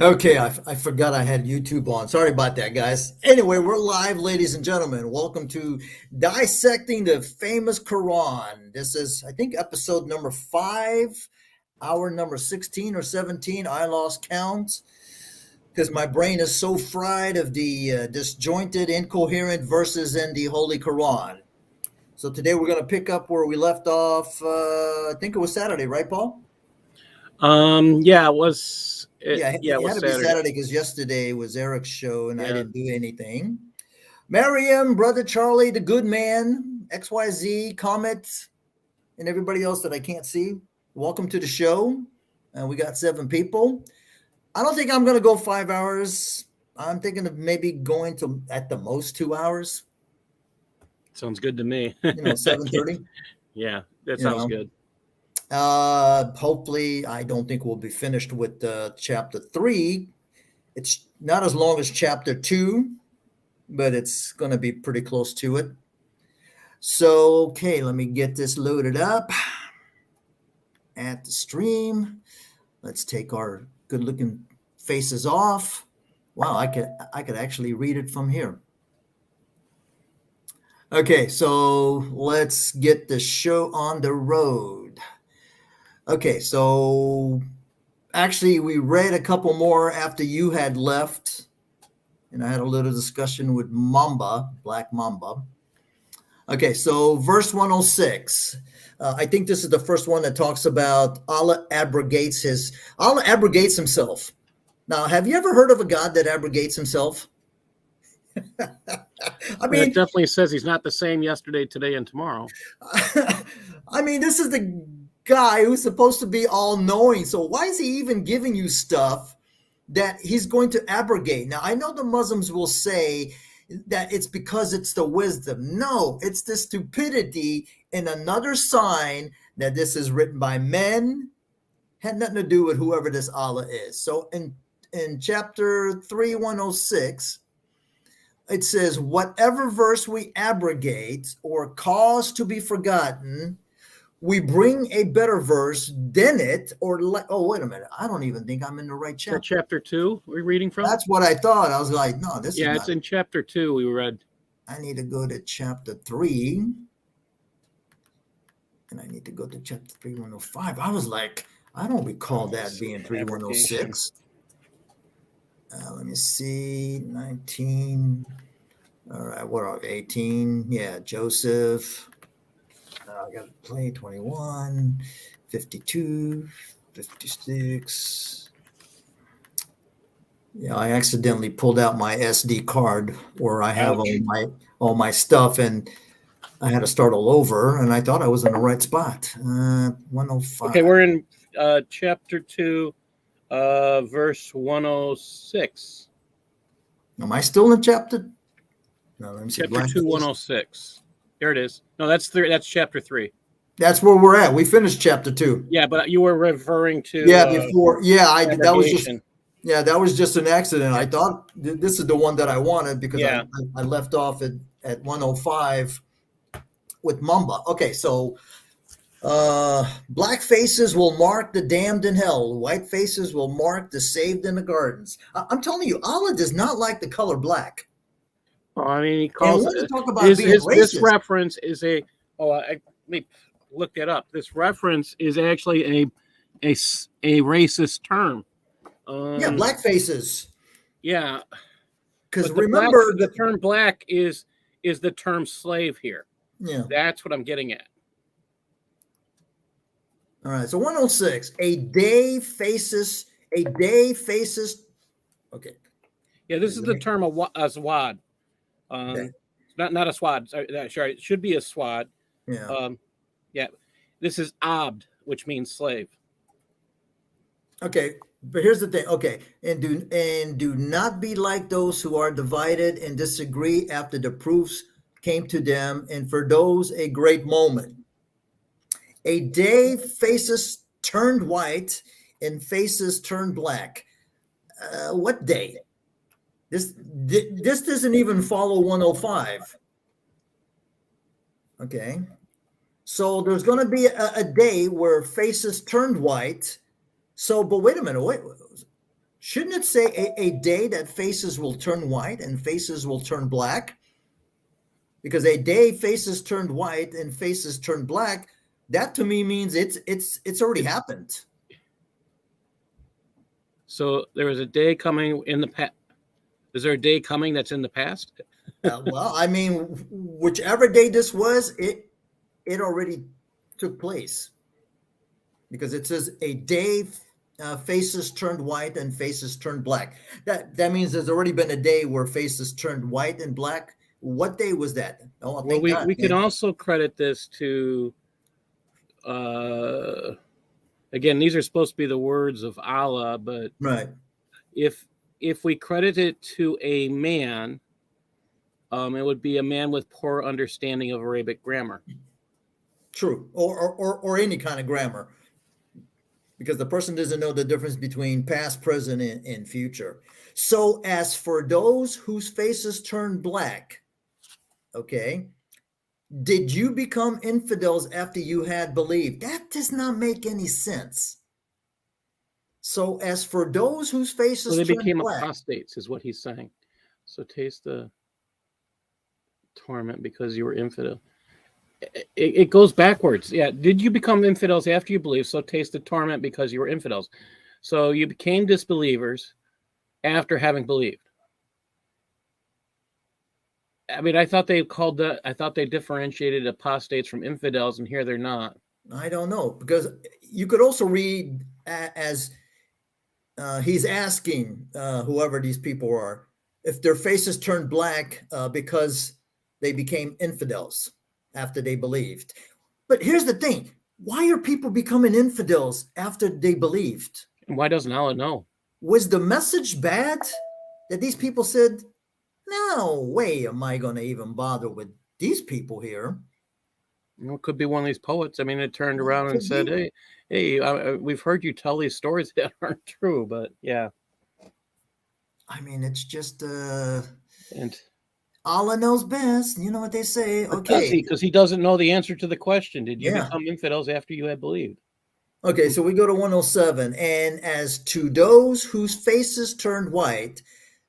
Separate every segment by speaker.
Speaker 1: Okay, I forgot I had YouTube on. Sorry about that, guys. Anyway, we're live, ladies and gentlemen. Welcome to Dissecting the Famous Quran. This is, I think, episode number 5, hour number 16 or 17. I lost count because my brain is so fried of the disjointed, incoherent verses in the Holy Quran. So today we're going to pick up where we left off. I think it was Saturday, right, Paul?
Speaker 2: Yeah, it was.
Speaker 1: Yeah,
Speaker 2: Yeah, it
Speaker 1: it had
Speaker 2: was
Speaker 1: to be
Speaker 2: Saturday.
Speaker 1: Saturday because yesterday was Eric's show and I
Speaker 2: Yeah.
Speaker 1: didn't do anything. Miriam, Brother Charlie, the good man, XYZ, Comet, and everybody else that I can't see. Welcome to the show. We got 7 people. I don't think I'm going to go 5 hours. I'm thinking of maybe going to at the most 2 hours,
Speaker 2: Sounds good to me.
Speaker 1: 7:30,
Speaker 2: Yeah, that
Speaker 1: you
Speaker 2: sounds
Speaker 1: know.
Speaker 2: good.
Speaker 1: Hopefully, I don't think we'll be finished with chapter 3. It's not as long as chapter 2, but it's going to be pretty close to it. So, okay, let me get this loaded up at the stream. Let's take our good-looking faces off. Wow, I could actually read it from here. Okay, so let's get the show on the road. Okay, so actually we read a couple more after you had left, and I had a little discussion with Mamba, Black Mamba. Okay, so verse 106. I think this is the first one that talks about Allah abrogates himself. Now, have you ever heard of a God that abrogates himself? I
Speaker 2: And it
Speaker 1: mean,
Speaker 2: definitely says he's not the same yesterday, today, and tomorrow.
Speaker 1: I mean, this is the guy who's supposed to be all knowing. So why is he even giving you stuff that he's going to abrogate? Now, I know the Muslims will say that it's because it's the wisdom. No, it's the stupidity and another sign that this is written by men, had nothing to do with whoever this Allah is. So in chapter 3, 106, it says, whatever verse we abrogate or cause to be forgotten, we bring a better verse than it, oh, wait a minute. I don't even think I'm in the right
Speaker 2: Is that
Speaker 1: chapter.
Speaker 2: chapter 2 we're reading from?
Speaker 1: That's what I thought. I was like, no, this is
Speaker 2: Yeah,
Speaker 1: not.
Speaker 2: it's in chapter 2 we read.
Speaker 1: I need to go to chapter 3. And I need to go to chapter 3, 105. I was like, I don't recall that being 3, 106. Let me see. 19. All right, what are 18? Yeah, Joseph. I got to play 21, 52, 56. Yeah, I accidentally pulled out my SD card where I have all my stuff, and I had to start all over. And I thought I was in the right spot. 105.
Speaker 2: Okay, we're in chapter 2, verse 106.
Speaker 1: Am I still in chapter? No, let me see.
Speaker 2: Chapter 2, 106. There it is. No, that's chapter 3.
Speaker 1: That's where we're at. We finished chapter 2.
Speaker 2: Yeah, but you were referring to
Speaker 1: Before. Yeah, that was just.
Speaker 2: abrogation.
Speaker 1: Yeah, that was just an accident. I thought this is the one that I wanted because
Speaker 2: Yeah.
Speaker 1: I left off at 105 with Mamba. Okay, so black faces will mark the damned in hell. White faces will mark the saved in the gardens. I'm telling you, Allah does not like the color black.
Speaker 2: Oh, I mean, he
Speaker 1: And
Speaker 2: calls
Speaker 1: when you
Speaker 2: it.
Speaker 1: talk about being racist,
Speaker 2: This reference is a. Oh, let me look that up. This reference is actually a racist term.
Speaker 1: yeah, black faces.
Speaker 2: Yeah,
Speaker 1: Because
Speaker 2: but
Speaker 1: remember,
Speaker 2: the term black is the term slave here.
Speaker 1: yeah.
Speaker 2: That's what I'm getting at.
Speaker 1: All right, so 106. A day faces. Okay.
Speaker 2: Yeah, this is the term a swad.
Speaker 1: Okay.
Speaker 2: Not a swad. Sorry, it should be a swad.
Speaker 1: Yeah.
Speaker 2: Yeah, this is abd, which means slave.
Speaker 1: Okay, but here's the thing. Okay, and do not be like those who are divided and disagree after the proofs came to them, and for those a great moment. A day faces turned white and faces turned black. What day? This doesn't even follow 105. Okay, so there's going to be a day where faces turned white. So, but wait a minute. Wait. Shouldn't it say a day that faces will turn white and faces will turn black? Because a day faces turned white and faces turned black, that to me means it's already
Speaker 2: It's
Speaker 1: happened.
Speaker 2: so there is a day coming in the past. Is there a day coming that's in the past?
Speaker 1: Well, I mean, whichever day this was, it already took place because it says a day faces turned white and faces turned black. That means there's already been a day where faces turned white and black. What day was that? Oh,
Speaker 2: Well,
Speaker 1: thank God,
Speaker 2: we can
Speaker 1: man.
Speaker 2: also credit this to uh, again, these are supposed to be the words of Allah, but
Speaker 1: Right.
Speaker 2: if if we credit it to a man, it would be a man with poor understanding of Arabic grammar.
Speaker 1: True. Or any kind of grammar because the person doesn't know the difference between past, present, and future. So, as for those whose faces turn black, okay, did you become infidels after you had believed? That does not make any sense. So, as for those whose
Speaker 2: So
Speaker 1: faces
Speaker 2: they
Speaker 1: turn
Speaker 2: became
Speaker 1: black,
Speaker 2: apostates, is what he's saying. So taste the torment because you were infidel. It goes backwards. Yeah. Did you become infidels after you believed? So taste the torment because you were infidels. So you became disbelievers after having believed. I mean, I thought they called that. I thought they differentiated apostates from infidels, and here they're not.
Speaker 1: I don't know because you could also read as he's asking whoever these people are if their faces turned black because they became infidels after they believed. But here's the thing: why are people becoming infidels after they believed?
Speaker 2: And why doesn't Allah know?
Speaker 1: Was the message bad that these people said, "No way am I going to even bother with these people here"?
Speaker 2: It could be one of these poets. I mean, it turned
Speaker 1: Well, it
Speaker 2: around and
Speaker 1: could
Speaker 2: said,
Speaker 1: be.
Speaker 2: "Hey, we've heard you tell these stories that aren't true." But yeah,
Speaker 1: I mean, it's just
Speaker 2: and
Speaker 1: Allah knows best. You know what they say.
Speaker 2: but does
Speaker 1: Okay,
Speaker 2: he? Because he doesn't know the answer to the question. Did you
Speaker 1: yeah.
Speaker 2: become infidels after you had believed?
Speaker 1: Okay, so we go to 107. And as to those whose faces turned white,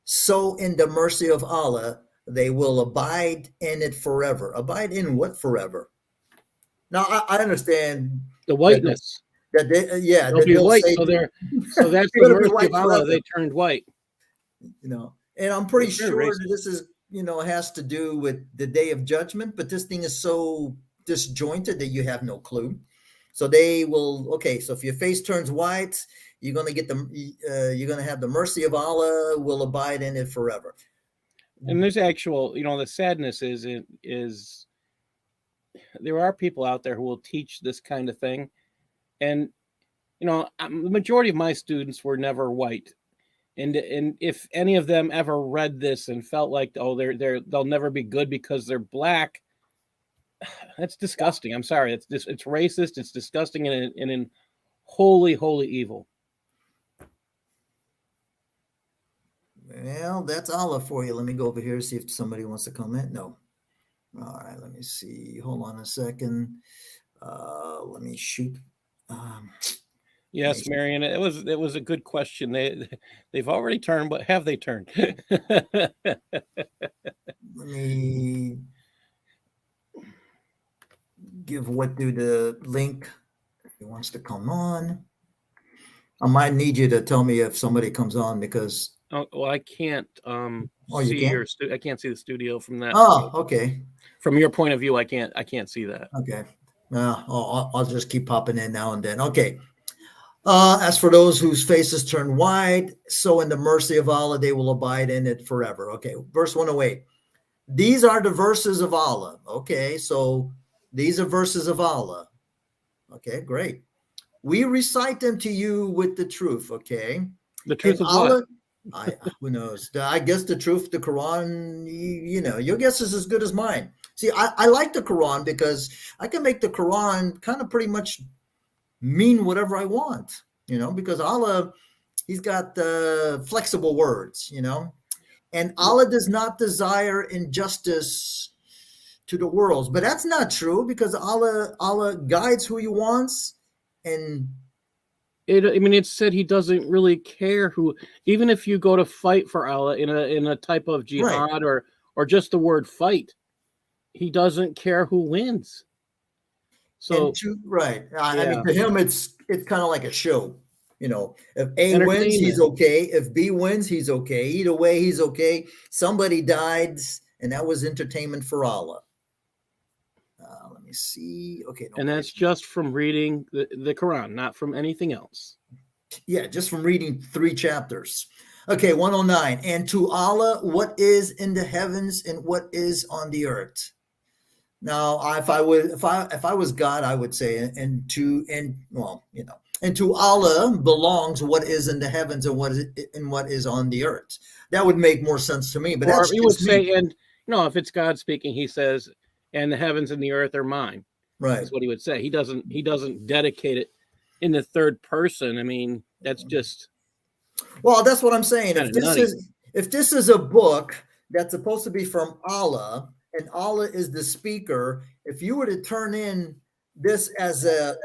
Speaker 1: so in the mercy of Allah, they will abide in it forever. Abide in what forever? Now, I understand
Speaker 2: The
Speaker 1: that
Speaker 2: whiteness.
Speaker 1: yeah,
Speaker 2: They'll
Speaker 1: that
Speaker 2: be
Speaker 1: they'll
Speaker 2: white.
Speaker 1: say
Speaker 2: So they're so that's
Speaker 1: you're
Speaker 2: the
Speaker 1: going to be
Speaker 2: mercy of
Speaker 1: white
Speaker 2: Allah.
Speaker 1: forever,
Speaker 2: They turned white.
Speaker 1: And I'm pretty
Speaker 2: It's very
Speaker 1: sure that
Speaker 2: racist.
Speaker 1: this is, has to do with the day of judgment, but this thing is so disjointed that you have no clue. So they will, okay, so if your face turns white, you're going to have the mercy of Allah will abide in it forever.
Speaker 2: And there's actual, the sadness is there are people out there who will teach this kind of thing, and the majority of my students were never white, and if any of them ever read this and felt like, oh, they'll never be good because they're black, that's disgusting. I'm sorry, it's racist, it's disgusting, and in holy evil.
Speaker 1: Well, that's Allah for you. Let me go over here, see if somebody wants to comment. No. All right, let me see. Hold on a second. Let me shoot. Um, let me
Speaker 2: Yes, Marion, it was a good question. They've already turned, but have they turned?
Speaker 1: let me give what do the link if he wants to come on. I might need you to tell me if somebody comes on because
Speaker 2: Oh, well, I can't
Speaker 1: you
Speaker 2: see
Speaker 1: can't.
Speaker 2: I can't see the studio from that.
Speaker 1: Oh, okay,
Speaker 2: From your point of view, I can't see that.
Speaker 1: okay. I'll just keep popping in now and then. Okay. As for those whose faces turn white, so in the mercy of Allah they will abide in it forever. Okay, verse 108. These are the verses of Allah. Okay, so these are verses of Allah. Okay, great. We recite them to you with the truth. Okay,
Speaker 2: The
Speaker 1: and
Speaker 2: truth of what?
Speaker 1: Allah, I who knows? I guess the truth, the Quran. Your guess is as good as mine. See, I like the Quran because I can make the Quran kind of pretty much mean whatever I want. Because Allah, He's got flexible words. And Allah does not desire injustice to the worlds. But that's not true because Allah guides who He wants, and
Speaker 2: I mean, it said he doesn't really care who, even if you go to fight for Allah in a type of
Speaker 1: Right.
Speaker 2: jihad or just the word fight, he doesn't care who wins.
Speaker 1: And
Speaker 2: So
Speaker 1: to right. I mean,
Speaker 2: yeah,
Speaker 1: to him, it's kind of like a show. If A wins, he's
Speaker 2: entertainment.
Speaker 1: okay. If B wins, he's okay. Either way, he's okay. Somebody died, and that was entertainment for Allah. Let me see. Okay,
Speaker 2: And
Speaker 1: nobody.
Speaker 2: that's just from reading the Quran, not from anything else.
Speaker 1: Yeah, just from reading 3 chapters. Okay, 109. And to Allah, what is in the heavens and what is on the earth. Now, if I was God, I would say, and to Allah belongs what is in the heavens and what is on the earth. That would make more sense to me, but
Speaker 2: Or
Speaker 1: that's
Speaker 2: he would
Speaker 1: just me.
Speaker 2: say, and if it's God speaking, he says, "And the heavens and the earth are mine."
Speaker 1: Right.
Speaker 2: Is what he would say. He doesn't dedicate it in the third person. I mean, that's just
Speaker 1: Well, that's what I'm saying.
Speaker 2: kind of nutty.
Speaker 1: If this is a book that's supposed to be from Allah and Allah is the speaker, if you were to turn in this as a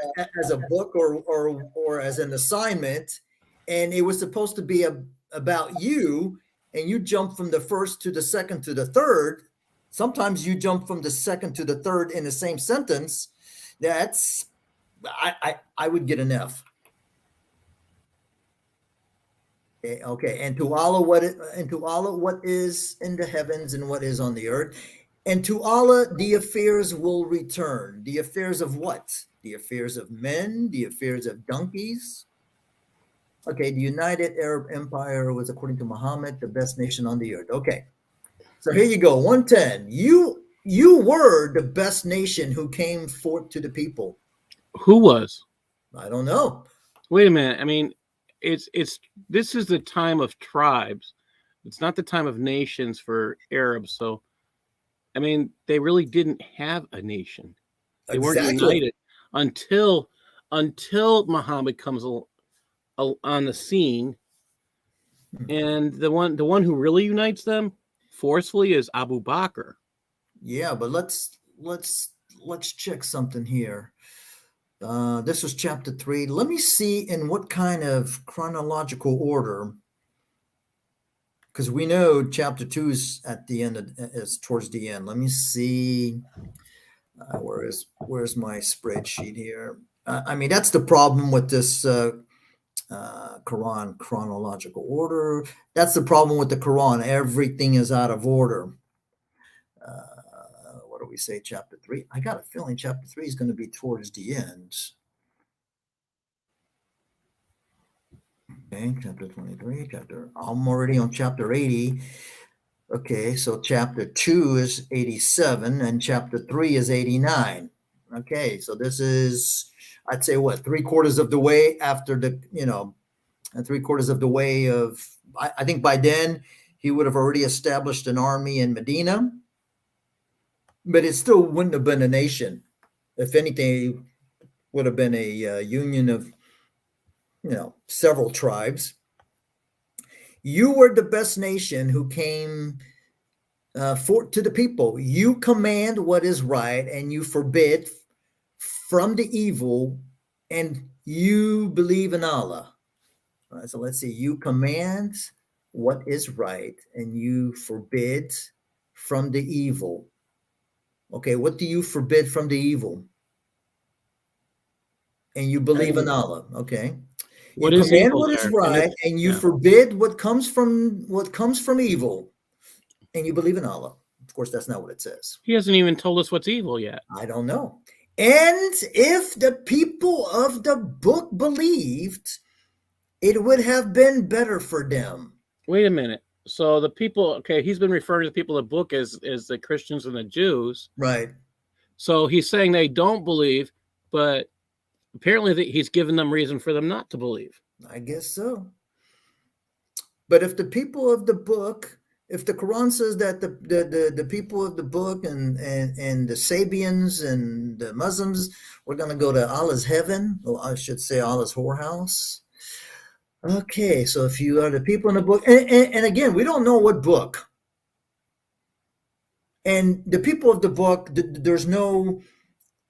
Speaker 1: book or as an assignment, and it was supposed to be about you, and you jump from the first to the second to the third, sometimes you jump from the second to the third in the same sentence. That's I would get an F. Okay, and to Allah what is in the heavens and what is on the earth, and to Allah the affairs will return. The affairs of what? The affairs of men, the affairs of donkeys. Okay, the United Arab Empire was, according to Muhammad, the best nation on the earth. Okay, so here you go, 110. You were the best nation who came forth to the people.
Speaker 2: Who was?
Speaker 1: I don't know.
Speaker 2: Wait a minute. I mean, it's this is the time of tribes. It's not the time of nations for Arabs. So, I mean, they really didn't have a nation. They weren't
Speaker 1: Exactly.
Speaker 2: united until Muhammad comes on the scene, and the one who really unites them forcefully is Abu Bakr.
Speaker 1: Yeah, but let's check something here. This was chapter 3. Let me see in what kind of chronological order, because we know chapter 2 is at the end is towards the end. Let me see. Where's my spreadsheet here? I mean, that's the problem with this Quran chronological order. That's the problem with the Quran. Everything is out of order. What do we say? Chapter 3. I got a feeling chapter 3 is going to be towards the end. Okay, chapter 23, I'm already on chapter 80. Okay, so chapter 2 is 87 and chapter 3 is 89. Okay, so this is, I'd say, what, 3/4 of the way after and 3/4 of the way of, I think by then he would have already established an army in Medina, but it still wouldn't have been a nation. If anything, it would have been a union of several tribes. You were the best nation who came to the people. You command what is right and you forbid from the evil, and you believe in Allah. All right, so let's see. You command what is right and you forbid from the evil. Okay, what do you forbid from the evil? And you believe in Allah. Okay. You
Speaker 2: What is
Speaker 1: command
Speaker 2: evil
Speaker 1: what is
Speaker 2: there? And
Speaker 1: right
Speaker 2: it's
Speaker 1: and you
Speaker 2: yeah.
Speaker 1: forbid what comes from evil, and you believe in Allah. Of course, that's not what it says.
Speaker 2: He hasn't even told us what's evil yet.
Speaker 1: I don't know. And if the people of the book believed, it would have been better for them.
Speaker 2: Wait a minute. So the people, okay, he's been referring to the people of the book as the Christians and the Jews.
Speaker 1: Right.
Speaker 2: So he's saying they don't believe, but apparently he's given them reason for them not to believe.
Speaker 1: I guess so. But if the people of the book, if the Quran says that the people of the book and the Sabians and the Muslims were going to go to Allah's heaven, or I should say Allah's whorehouse. Okay, so if you are the people in the book, and again, we don't know what book. And the people of the book, there's no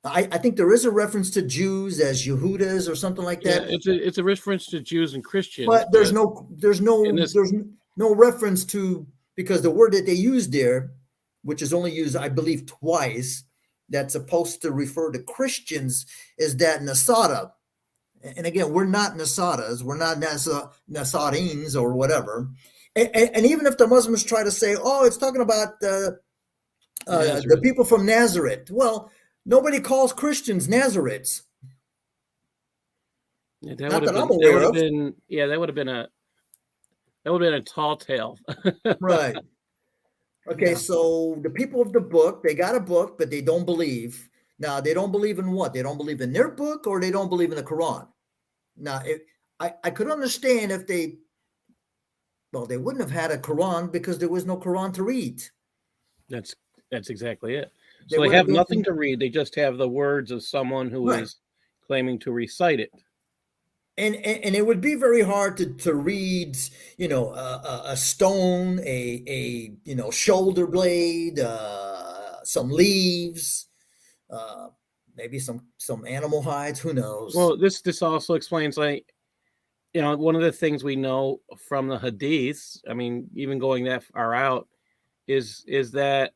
Speaker 1: I think there is a reference to Jews as Yehudas or something like
Speaker 2: Yeah,
Speaker 1: that,
Speaker 2: it's a reference to Jews and Christians,
Speaker 1: but
Speaker 2: but in this,
Speaker 1: there's no reference to, because the word that they use there, which is only used, I believe, twice, that's supposed to refer to Christians, is that Nasada. And again, we're not Nasadas, we're not Nasarenes or whatever. And even if the Muslims try to say, "Oh, it's talking about the
Speaker 2: Nazareth.
Speaker 1: people from Nazareth," well, nobody calls Christians Nazarites,
Speaker 2: Yeah,
Speaker 1: not that I'm
Speaker 2: that would
Speaker 1: aware
Speaker 2: have
Speaker 1: of.
Speaker 2: been yeah, that would have been a tall tale.
Speaker 1: Right. Okay,
Speaker 2: Yeah,
Speaker 1: so the people of the book, they got a book, but they don't believe. Now, they don't believe in what? They don't believe in their book, or they don't believe in the Quran. Now, I could understand if well, they wouldn't have had a Quran because there was no Quran to read.
Speaker 2: that's that's exactly it.
Speaker 1: They
Speaker 2: So they
Speaker 1: would have
Speaker 2: have nothing
Speaker 1: been
Speaker 2: to read. They just have the words of someone who
Speaker 1: right.
Speaker 2: is claiming to recite it.
Speaker 1: And it would be very hard to read, a stone, shoulder blade, some leaves, uh, maybe some animal hides. Who knows?
Speaker 2: Well, this also explains, like, one of the things we know from the hadiths, I mean, even going that far out, is that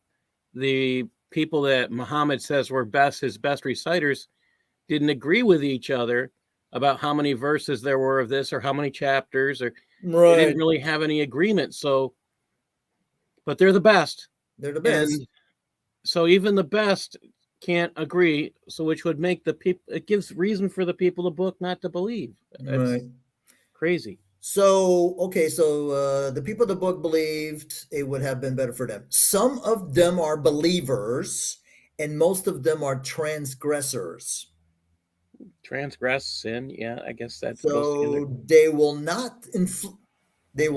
Speaker 2: the people that Muhammad says were his best reciters, didn't agree with each other about how many verses there were of this or how many chapters, or they didn't
Speaker 1: Right.
Speaker 2: really have any agreement. So, but they're the best,
Speaker 1: They're the best.
Speaker 2: and so even the best can't agree. So, which would make the people, it gives reason for the people of the book not to believe.
Speaker 1: Right.
Speaker 2: That's crazy.
Speaker 1: So, okay, so the people of the book believed it would have been better for them. Some of them are believers, and most of them are transgressors.
Speaker 2: Transgress sin, yeah, I guess that goes together.
Speaker 1: So they will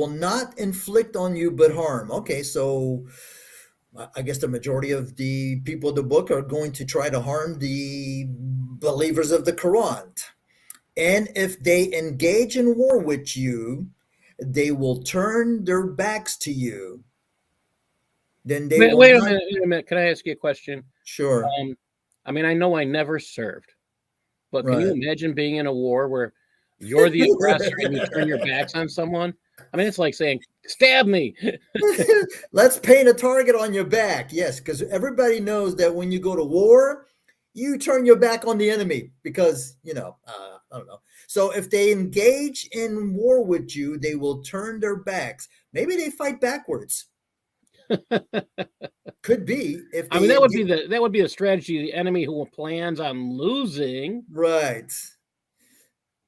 Speaker 1: not inflict on you but harm. Okay, so I guess the majority of the people of the book are going to try to harm the believers of the Quran. And if they engage in war with you, they will turn their backs to you. Then they will
Speaker 2: Wait a
Speaker 1: not.
Speaker 2: minute, wait a minute. Can I ask you a question?
Speaker 1: Sure.
Speaker 2: Um, I mean, I know I never served, but can you
Speaker 1: Right.
Speaker 2: imagine being in a war where you're the aggressor and you turn your backs on someone? I mean, it's like saying, "Stab me."
Speaker 1: Let's paint a target on your back. Yes, because everybody knows that when you go to war, you turn your back on the enemy because, I don't know. So if they engage in war with you, they will turn their backs. Maybe they fight backwards. Could be if
Speaker 2: I mean,
Speaker 1: they engage.
Speaker 2: that would be a strategy. The enemy who plans on losing.
Speaker 1: Right.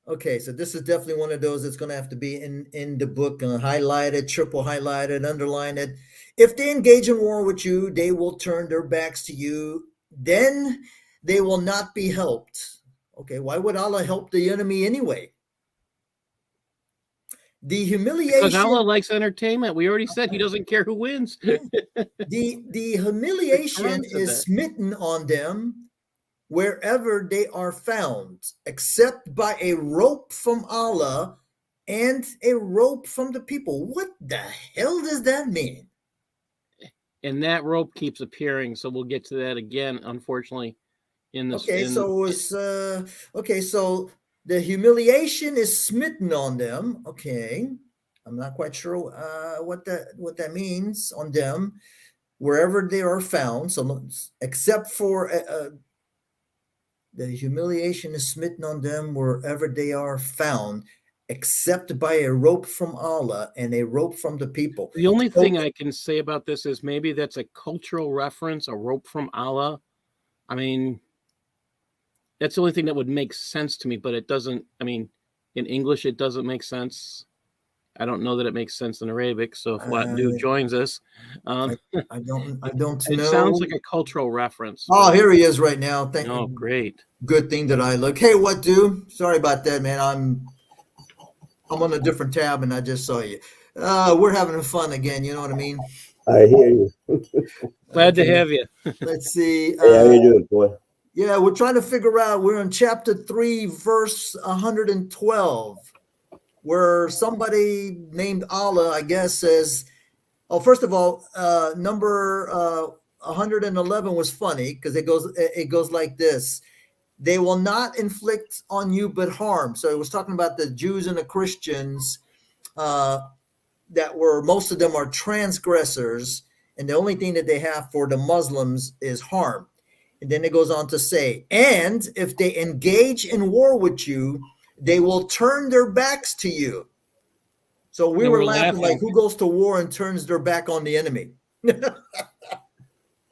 Speaker 1: Okay, so this is definitely one of those that's going to have to be in the book, highlighted, triple highlighted, underlined. If they engage in war with you, they will turn their backs to you. Then they will not be helped. Okay, why would Allah help the enemy anyway? The
Speaker 2: Because Allah
Speaker 1: humiliation,
Speaker 2: likes entertainment. We already said He doesn't care who wins.
Speaker 1: the
Speaker 2: The
Speaker 1: humiliation
Speaker 2: Quran said
Speaker 1: is
Speaker 2: that.
Speaker 1: smitten on them wherever they are found, except by a rope from Allah and a rope from the people. What the hell does that mean?
Speaker 2: And that rope keeps appearing, so we'll get to that again, unfortunately, in this.
Speaker 1: Okay,
Speaker 2: In
Speaker 1: so it's okay, so the humiliation is smitten on them. Okay. I'm not quite sure what that means on them wherever they are found. So except for the humiliation is smitten on them wherever they are found, except by a rope from Allah and a rope from the people.
Speaker 2: The only
Speaker 1: So,
Speaker 2: thing I can say about this is maybe that's a cultural reference, a rope from Allah. I mean, that's the only thing that would make sense to me, but it doesn't. I mean, in English, it doesn't make sense. I don't know that it makes sense in Arabic. So if Watu
Speaker 1: I,
Speaker 2: joins us,
Speaker 1: I,
Speaker 2: um,
Speaker 1: I don't
Speaker 2: it sounds
Speaker 1: know.
Speaker 2: like a cultural reference,
Speaker 1: Oh,
Speaker 2: but
Speaker 1: here he is right now.
Speaker 2: no, great.
Speaker 1: Good thing that I look. Hey, what, dude? Sorry about that, man. I'm on a different tab and I just saw you. We're having fun again. You know what I mean?
Speaker 3: I hear you.
Speaker 2: Glad to
Speaker 1: Okay.
Speaker 2: have you.
Speaker 1: Let's see.
Speaker 3: Hey, how you doing, boy?
Speaker 1: Yeah, we're trying to figure out. We're in chapter 3, verse 112, where somebody named Allah, I guess, says, oh, first of all, number 111 was funny because it goes like this. They will not inflict on you but harm. So it was talking about the Jews and the Christians, uh, that were, most of them are transgressors, and the only thing that they have for the Muslims is harm. And then it goes on to say, and if they engage in war with you, they will turn their backs to you. So we
Speaker 2: And
Speaker 1: were
Speaker 2: we're
Speaker 1: laughing, like,
Speaker 2: laughing.
Speaker 1: who goes to war and turns their back on the enemy?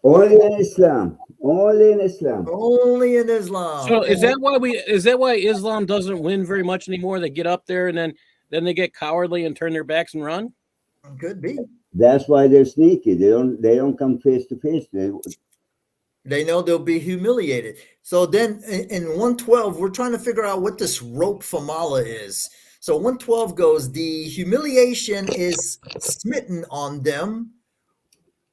Speaker 3: Only in Islam. Only in Islam.
Speaker 1: Only in Islam.
Speaker 2: So is that why Islam doesn't win very much anymore? They get up there and then they get cowardly and turn their backs and run?
Speaker 1: Could be.
Speaker 3: That's why they're sneaky. They don't come face to face.
Speaker 1: They know they'll be humiliated. So then in 112, we're trying to figure out what this rope from Allah is. So 112 goes, the humiliation is smitten on them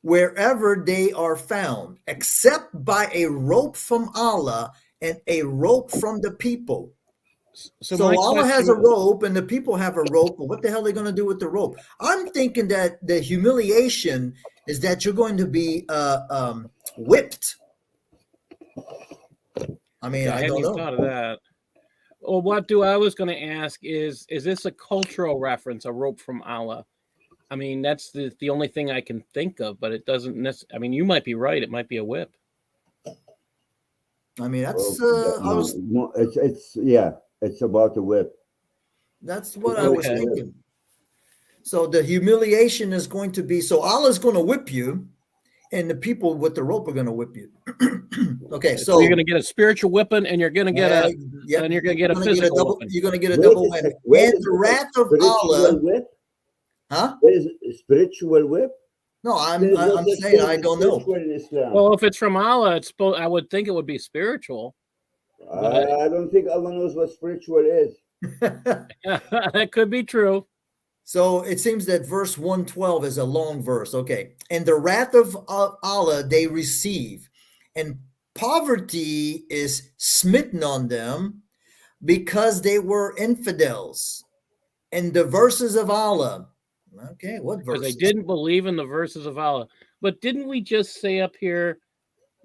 Speaker 1: wherever they are found, except by a rope from Allah and a rope from the people. So
Speaker 2: my
Speaker 1: Allah has
Speaker 2: question-
Speaker 1: a rope and the people have a rope, but what the hell are they going to do with the rope? I'm thinking that the humiliation is that you're going to be whipped. I mean,
Speaker 2: I
Speaker 1: I
Speaker 2: hadn't
Speaker 1: don't
Speaker 2: even
Speaker 1: know.
Speaker 2: thought of that. Well, I was going to ask is this a cultural reference, a rope from Allah? I mean, that's the only thing I can think of, but it doesn't necessarily. I mean, you might be right. It might be a whip.
Speaker 1: I mean, that's
Speaker 3: It's about the whip.
Speaker 1: that's what I was
Speaker 2: Okay.
Speaker 1: thinking. So the humiliation is going to be, so Allah's going to whip you, and the people with the rope are going to whip you. Okay,
Speaker 2: So
Speaker 1: so
Speaker 2: you're going to get a spiritual whipping, and you're going to get
Speaker 1: yep,
Speaker 2: and you're going to get a physical
Speaker 1: double,
Speaker 2: whipping.
Speaker 1: you're going to get a
Speaker 3: Wait
Speaker 1: double
Speaker 3: a
Speaker 1: whammy.
Speaker 3: sec, wait
Speaker 1: And
Speaker 3: a
Speaker 1: the
Speaker 3: second.
Speaker 1: wrath of
Speaker 3: Spiritual
Speaker 1: Allah,
Speaker 3: whip?
Speaker 1: huh?
Speaker 3: What is a spiritual whip?
Speaker 1: No, I'm
Speaker 3: There's no such
Speaker 1: saying
Speaker 3: thing
Speaker 1: I
Speaker 3: as
Speaker 1: don't know.
Speaker 3: spiritual in Islam.
Speaker 2: Well, if it's from Allah, I would think it would be spiritual.
Speaker 3: I don't think Allah knows what spiritual is.
Speaker 2: That could be true.
Speaker 1: So it seems that verse 112 is a long verse. Okay. And the wrath of Allah they receive, and poverty is smitten on them because they were infidels. And the verses of Allah. Okay, what
Speaker 2: Because
Speaker 1: verses?
Speaker 2: they didn't believe in the verses of Allah. But didn't we just say up here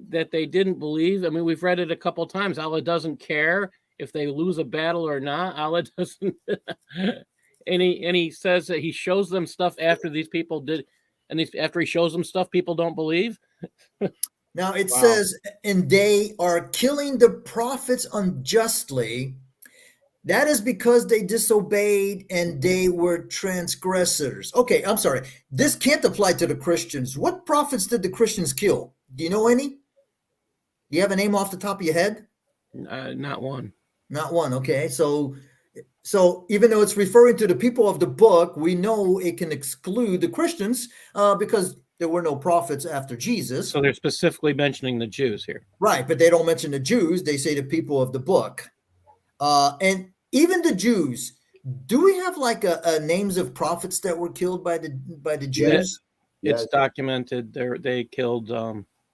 Speaker 2: that they didn't believe? I mean, we've read it a couple of times. Allah doesn't care if they lose a battle or not. Allah doesn't. and he says that he shows them stuff after these people did, and after he shows them stuff people don't believe.
Speaker 1: Now it
Speaker 2: Wow.
Speaker 1: says, and they are killing the prophets unjustly. That is because they disobeyed and they were transgressors. Okay, I'm sorry. This can't apply to the Christians. What prophets did the Christians kill? Do you know any? Do you have a name off the top of your head?
Speaker 2: Not one.
Speaker 1: Not one. Okay, so even though it's referring to the people of the book, we know it can exclude the Christians because there were no prophets after Jesus.
Speaker 2: So they're specifically mentioning the Jews here.
Speaker 1: Right, but they don't mention the Jews. They say the people of the book. And even the Jews, do we have like a names of prophets that were killed by the Jews?
Speaker 2: It's documented. They killed.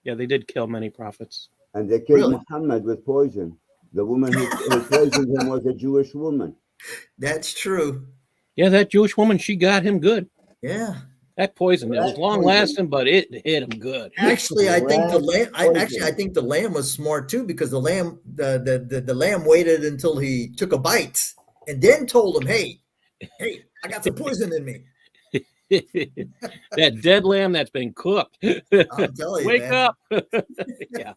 Speaker 2: They did kill many prophets.
Speaker 3: And they killed
Speaker 1: Really?
Speaker 3: Muhammad with poison. The woman who poisoned him was a Jewish woman.
Speaker 1: That's true.
Speaker 2: Yeah, that Jewish woman, she got him good.
Speaker 1: Yeah.
Speaker 2: That poison, it was
Speaker 3: That
Speaker 2: long
Speaker 3: poison.
Speaker 2: lasting, but it hit him good.
Speaker 1: Actually, I think the
Speaker 3: Rat
Speaker 1: lamb.
Speaker 3: poison.
Speaker 1: I think the lamb was smart too, because the lamb waited until he took a bite and then told him, "Hey, I got some poison in me."
Speaker 2: That dead lamb that's been cooked.
Speaker 1: I'm telling you,
Speaker 2: Wake
Speaker 1: man.
Speaker 2: up. Yeah.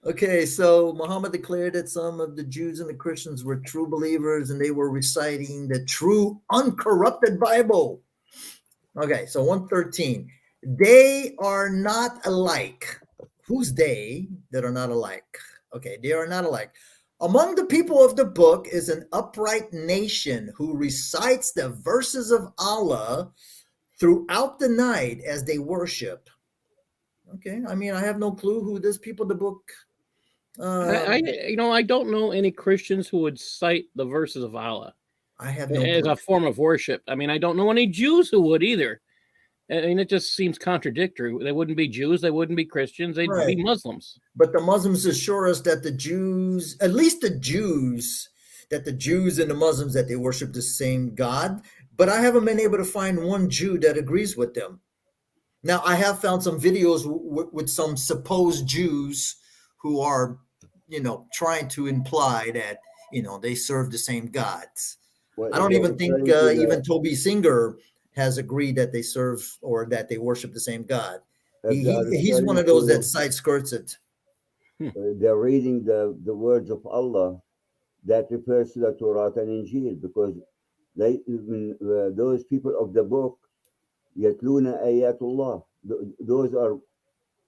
Speaker 1: Okay, so Muhammad declared that some of the Jews and the Christians were true believers, and they were reciting the true, uncorrupted Bible. Okay, so 113. They are not alike. Who's they that are not alike? Okay, they are not alike. Among the people of the book is an upright nation who recites the verses of Allah throughout the night as they worship. Okay, I mean, I have no clue who this people of the book.
Speaker 2: I don't know any Christians who would cite the verses of Allah
Speaker 1: I have no
Speaker 2: as
Speaker 1: clue.
Speaker 2: a form of worship. I mean, I don't know any Jews who would either. I mean, it just seems contradictory. They wouldn't be Jews. They wouldn't be Christians. They'd
Speaker 1: Right.
Speaker 2: be Muslims.
Speaker 1: But the Muslims assure us that the Jews, at least the Jews and the Muslims, that they worship the same God. But I haven't been able to find one Jew that agrees with them. Now, I have found some videos with some supposed Jews who are, trying to imply that, they serve the same gods.
Speaker 3: Well,
Speaker 1: I
Speaker 3: if
Speaker 1: don't
Speaker 3: you're
Speaker 1: even think
Speaker 3: referring to
Speaker 1: even
Speaker 3: the,
Speaker 1: Toby Singer has agreed that they serve or that they worship the same God.
Speaker 3: if they are
Speaker 1: He's one
Speaker 3: referring
Speaker 1: of those that
Speaker 3: to,
Speaker 1: side skirts it.
Speaker 3: they're reading the words of Allah, that refers to the Torah and Injil, because those people of the book, yatluna ayatullah, those are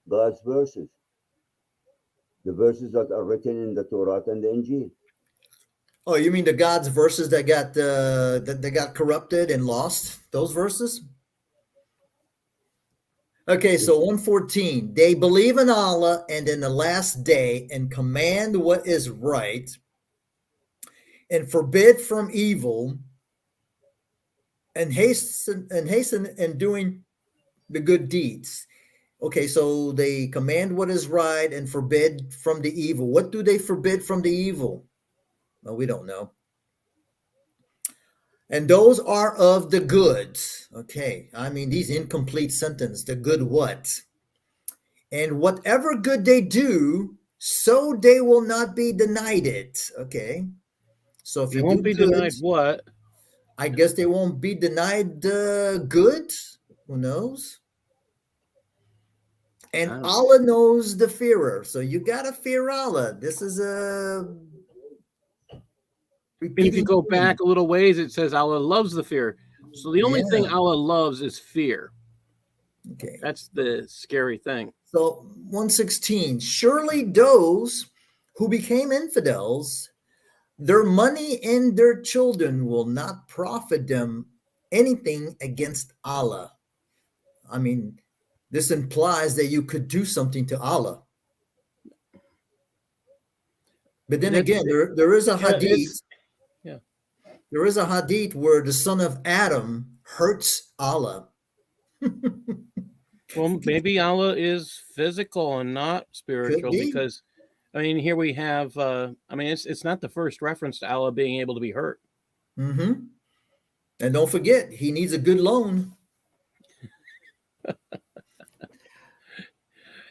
Speaker 3: God's verses, the verses that are written in the Torah and the Injil.
Speaker 1: Oh, you mean the God's verses that got corrupted and lost? Those verses? Okay, so 114. They believe in Allah and in the last day and command what is right and forbid from evil and hasten in doing the good deeds. Okay, so they command what is right and forbid from the evil. What do they forbid from the evil? Well, we don't know. And those are of the good. Okay, I mean, these incomplete sentence, the good what? And whatever good they do, so they will not be denied it. Okay, so if
Speaker 2: They
Speaker 1: you do
Speaker 2: won't be
Speaker 1: good,
Speaker 2: denied what?
Speaker 1: I guess they won't be denied the good. Who knows? And
Speaker 2: Uh,
Speaker 1: Allah knows the fearer. So you gotta fear Allah. This is a
Speaker 2: And if you
Speaker 1: repeating
Speaker 2: go
Speaker 1: theme.
Speaker 2: back a little ways, it says Allah loves the fear. So the only thing
Speaker 1: Yeah.
Speaker 2: Allah loves is fear.
Speaker 1: Okay.
Speaker 2: That's the scary thing.
Speaker 1: So 116. Surely those who became infidels, their money and their children will not profit them anything against Allah. I mean, this implies that you could do something to Allah. But then
Speaker 2: That's
Speaker 1: again, there is a
Speaker 2: yeah, it's
Speaker 1: hadith.
Speaker 2: yeah.
Speaker 1: There is a hadith where the son of Adam hurts Allah.
Speaker 2: Well, maybe Allah is physical and not
Speaker 1: Could
Speaker 2: spiritual
Speaker 1: be.
Speaker 2: because, I mean, here we have. I mean, it's not the first reference to Allah being able to be hurt.
Speaker 1: Mm-hmm. And don't forget, he needs a good loan.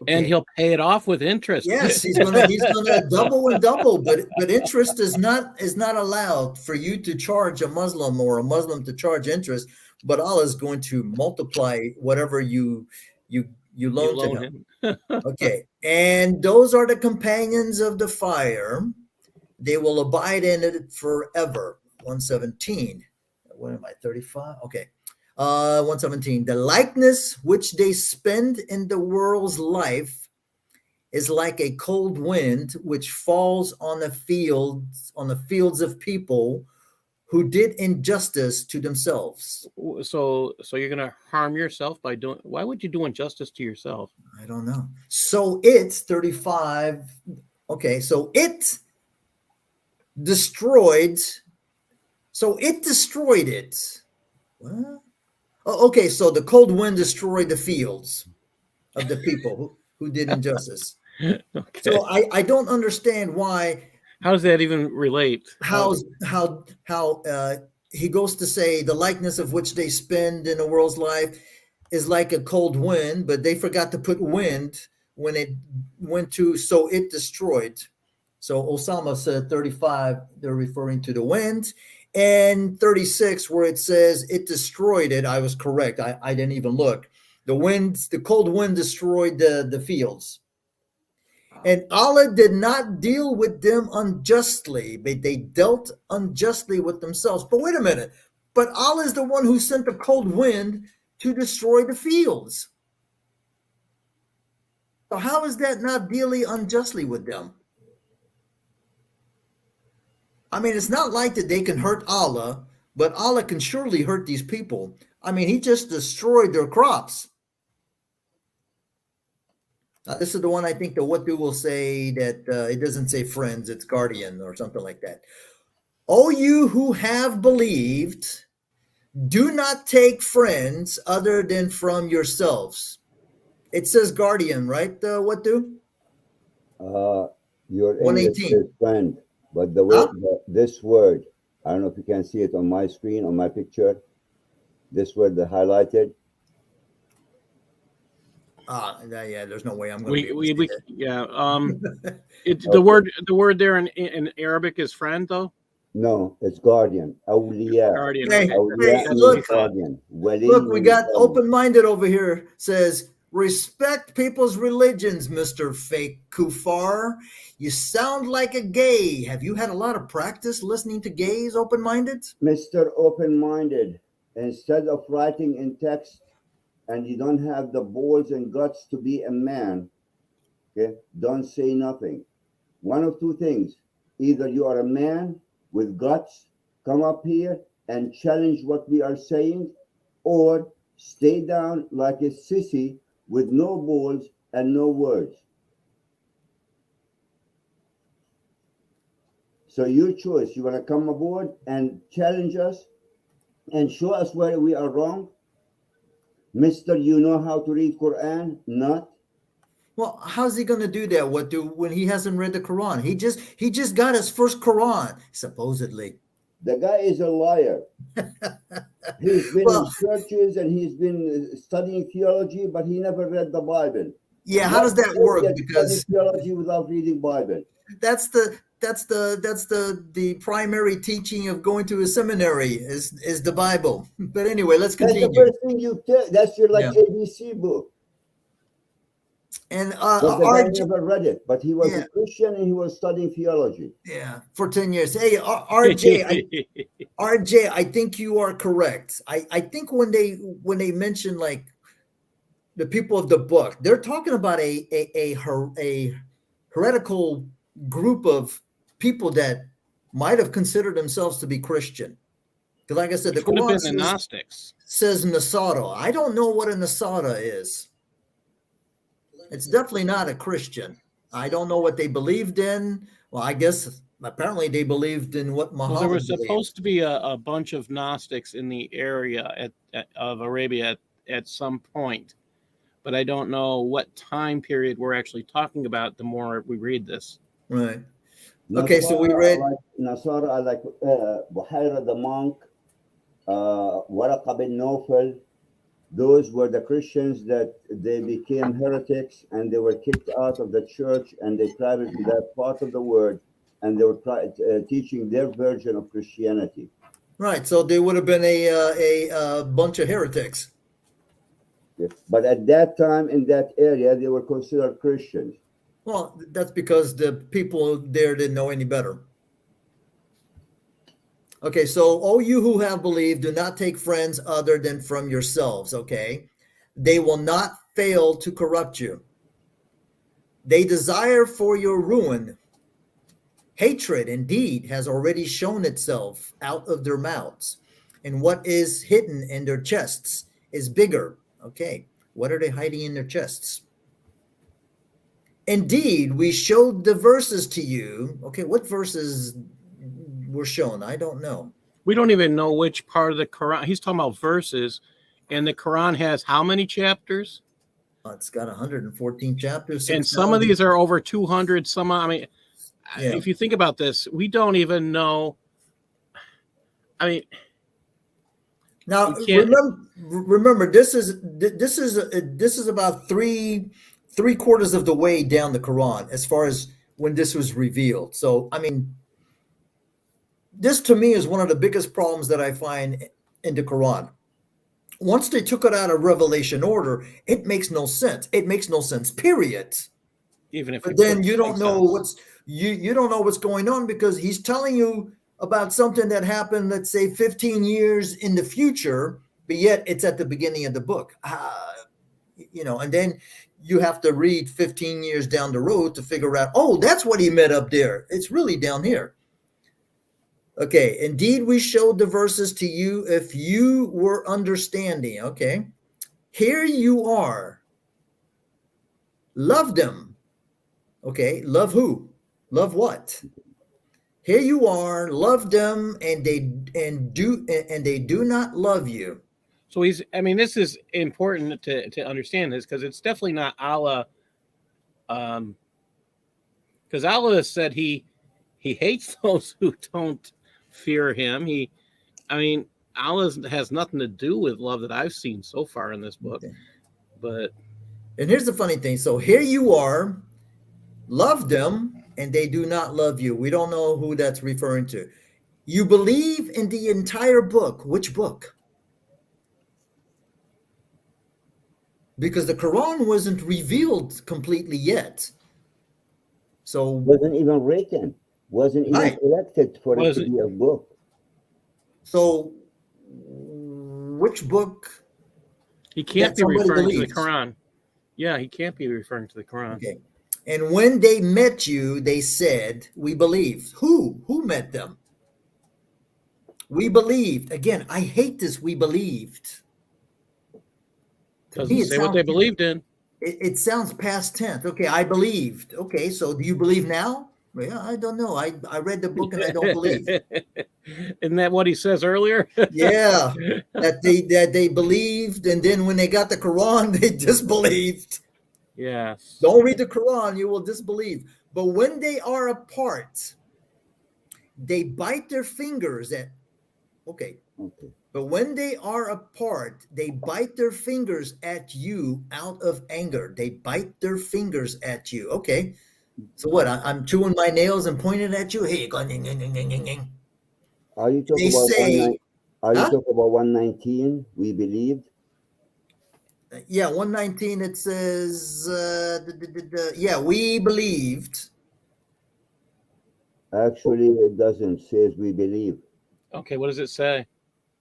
Speaker 2: And
Speaker 1: Okay.
Speaker 2: he'll pay it off with interest.
Speaker 1: Yes, he's gonna double and double, but interest is not allowed for you to charge a Muslim or a Muslim to charge interest, but Allah is going to multiply whatever you
Speaker 2: You
Speaker 1: loan to
Speaker 2: loan
Speaker 1: him.
Speaker 2: him.
Speaker 1: Okay. And those are the companions of the fire. They will abide in it forever. 117. What am I? 35? Okay. 117. The likeness which they spend in the world's life is like a cold wind which falls on the fields of people who did injustice to themselves.
Speaker 2: So you're gonna harm yourself by doing. Why would you do injustice to yourself?
Speaker 1: I don't know. So it's 35. Okay, so it destroyed. So it destroyed it. What? Oh, okay, so the cold wind destroyed the fields of the people who did injustice.
Speaker 2: Okay.
Speaker 1: So I don't understand why
Speaker 2: How does that even relate?
Speaker 1: how he goes to say the likeness of which they spend in a world's life is like a cold wind, but they forgot to put wind when it went to, so it destroyed. So Osama said 35, they're referring to the wind. And 36, where it says it destroyed it, I was correct. I didn't even look. The cold wind destroyed the fields. And Allah did not deal with them unjustly, but they dealt unjustly with themselves. But wait a minute. But Allah is the one who sent the cold wind to destroy the fields. So how is that not dealing unjustly with them? I mean, it's not like that they can hurt Allah, but Allah can surely hurt these people. I mean, he just destroyed their crops. This is the one I think that what they will say that it doesn't say friends, it's guardian or something like that. O you who have believed, do not take friends other than from yourselves. It says guardian, right? What do?
Speaker 3: Your English
Speaker 1: 118.
Speaker 3: is friend, but the way
Speaker 1: Huh?
Speaker 3: this word, I don't know if you can see it on my screen, on my picture. This word, the highlighted.
Speaker 1: Yeah, there's no way I'm going to be able to see that.
Speaker 2: yeah.
Speaker 3: Okay.
Speaker 2: The word there in Arabic is friend, though.
Speaker 3: No, it's guardian. Awliya.
Speaker 2: Guardian.
Speaker 1: Hey,
Speaker 2: Okay,
Speaker 3: Awliya
Speaker 2: that's what
Speaker 1: look,
Speaker 2: we
Speaker 3: means
Speaker 2: thought.
Speaker 3: guardian. Wali
Speaker 1: look, we
Speaker 3: means
Speaker 1: got
Speaker 3: guardian.
Speaker 1: open-minded over here. Says respect people's religions, Mr. Fake Kufar. You sound like a gay. Have you had a lot of practice listening to gays open-minded?
Speaker 3: Mr. Open-minded, instead of writing in text and you don't have the balls and guts to be a man, okay, don't say nothing. One of two things. Either you are a man with guts, come up here and challenge what we are saying, or stay down like a sissy with no balls and no words. So your choice. You want to come aboard and challenge us and show us where we are wrong? Mister, you know how to read Quran? Not.
Speaker 1: Well, how's he going to do that? When he hasn't read the Quran? He just got his first Quran, supposedly.
Speaker 3: The guy is a liar. He's been
Speaker 1: Well,
Speaker 3: in churches and he's been studying theology, but he never read the Bible.
Speaker 1: yeah, how does that work?
Speaker 3: Study
Speaker 1: Because
Speaker 3: theology without reading Bible.
Speaker 1: that's the primary teaching of going to a seminary is the Bible. But anyway, let's
Speaker 3: That's
Speaker 1: continue.
Speaker 3: the first thing you tell. That's your
Speaker 1: Yeah.
Speaker 3: ABC book.
Speaker 1: And
Speaker 3: But the guy
Speaker 1: RJ,
Speaker 3: never read it. But he was
Speaker 1: Yeah.
Speaker 3: a Christian and he was studying theology.
Speaker 1: yeah, for 10 years. Hey, RJ, I think you are correct. I think when they mention like the people of the book, they're talking about a heretical group of people that might have considered themselves to be Christian. Because like I said, the
Speaker 2: Which would have
Speaker 1: Quran
Speaker 2: been the Gnostics.
Speaker 1: says Nasara. I don't know what a Nasara is. It's definitely not a Christian. I don't know what they believed in. Well, I guess apparently they believed in what
Speaker 2: Well,
Speaker 1: Muhammad
Speaker 2: there was
Speaker 1: believed.
Speaker 2: supposed to be a bunch of Gnostics in the area of Arabia at some point, but I don't know what time period we're actually talking about the more we read this.
Speaker 1: Right. Okay, so we read
Speaker 3: Nasara, I like Buhaira the monk, Waraqa bin Nawfal. Those were the Christians that they became heretics and they were kicked out of the church and they traveled to that part of the world and they were teaching their version of Christianity.
Speaker 1: right. So they would have been a bunch of heretics.
Speaker 3: Yeah. But at that time in that area, they were considered Christians.
Speaker 1: Well, that's because the people there didn't know any better. Okay, so all you who have believed, do not take friends other than from yourselves, okay? They will not fail to corrupt you. They desire for your ruin. Hatred, indeed, has already shown itself out of their mouths, and what is hidden in their chests is bigger. Okay, what are they hiding in their chests? Indeed, we showed the verses to you. Okay, what verses were shown? I don't know.
Speaker 2: We don't even know which part of the Quran. He's talking about verses, and the Quran has how many chapters?
Speaker 1: It's got 114 chapters.
Speaker 2: And some of these are over 200. Some, I mean,
Speaker 1: Yeah.
Speaker 2: if you think about this, we don't even know. I mean,
Speaker 1: Now
Speaker 2: you can't-
Speaker 1: remember this is about three quarters of the way down the Quran as far as when this was revealed. So I mean, this to me is one of the biggest problems that I find in the Quran. Once they took it out of revelation order, it makes no sense. It makes no sense, period.
Speaker 2: even if
Speaker 1: But
Speaker 2: you
Speaker 1: then
Speaker 2: put
Speaker 1: you don't
Speaker 2: things
Speaker 1: know
Speaker 2: down.
Speaker 1: you don't know what's going on because he's telling you about something that happened, let's say 15 years in the future, but yet it's at the beginning of the book. And then you have to read 15 years down the road to figure out, oh, that's what he meant up there. It's really down here. Okay, indeed, we showed the verses to you if you were understanding. Okay, here you are. Love them. Okay, love who? Love what? Here you are, love them, and they do not love you.
Speaker 2: So this is important to understand this because it's definitely not Allah. Because Allah said he hates those who don't fear him. Allah has nothing to do with love that I've seen so far in this book.
Speaker 1: Okay.
Speaker 2: But
Speaker 1: And here's the funny thing. So here you are, love them, and they do not love you. We don't know who that's referring to. You believe in the entire book. Which book? Because the Quran wasn't revealed completely yet. So,
Speaker 3: Wasn't even written, wasn't even
Speaker 1: right.
Speaker 3: selected for it to
Speaker 2: Wasn't
Speaker 3: be a book.
Speaker 1: So, which book
Speaker 2: he can't
Speaker 1: that
Speaker 2: be
Speaker 1: somebody
Speaker 2: referring to the
Speaker 1: believes?
Speaker 2: Quran? Yeah, he can't be referring to the Quran.
Speaker 1: Okay. And when they met you, they said, "We believed." Who met them? We believed. Again, I hate this. We believed. To
Speaker 2: Doesn't
Speaker 1: me,
Speaker 2: say what they believed in.
Speaker 1: it sounds past tense. Okay, I believed. Okay, so do you believe now? Well, yeah, I don't know. I read the book and I don't believe.
Speaker 2: Isn't that what he says earlier?
Speaker 1: Yeah, that they believed, and then when they got the Quran, they disbelieved.
Speaker 2: Yes.
Speaker 1: Don't read the Quran, you will disbelieve. But when they are apart, they bite their fingers at. Okay,
Speaker 3: Okay.
Speaker 1: but when they are apart, they bite their fingers at you out of anger. They bite their fingers at you. Okay. So what? I'm chewing my nails and pointing at you. Hey, go, ning, ning, ning, ning, ning, ning.
Speaker 3: Are you talking
Speaker 1: They
Speaker 3: about
Speaker 1: say,
Speaker 3: Are you
Speaker 1: huh?
Speaker 3: talking about 119? We believed.
Speaker 1: Yeah, 119. It says, yeah, we believed.
Speaker 3: Actually, it doesn't. Says we believe.
Speaker 2: Okay, what does it say?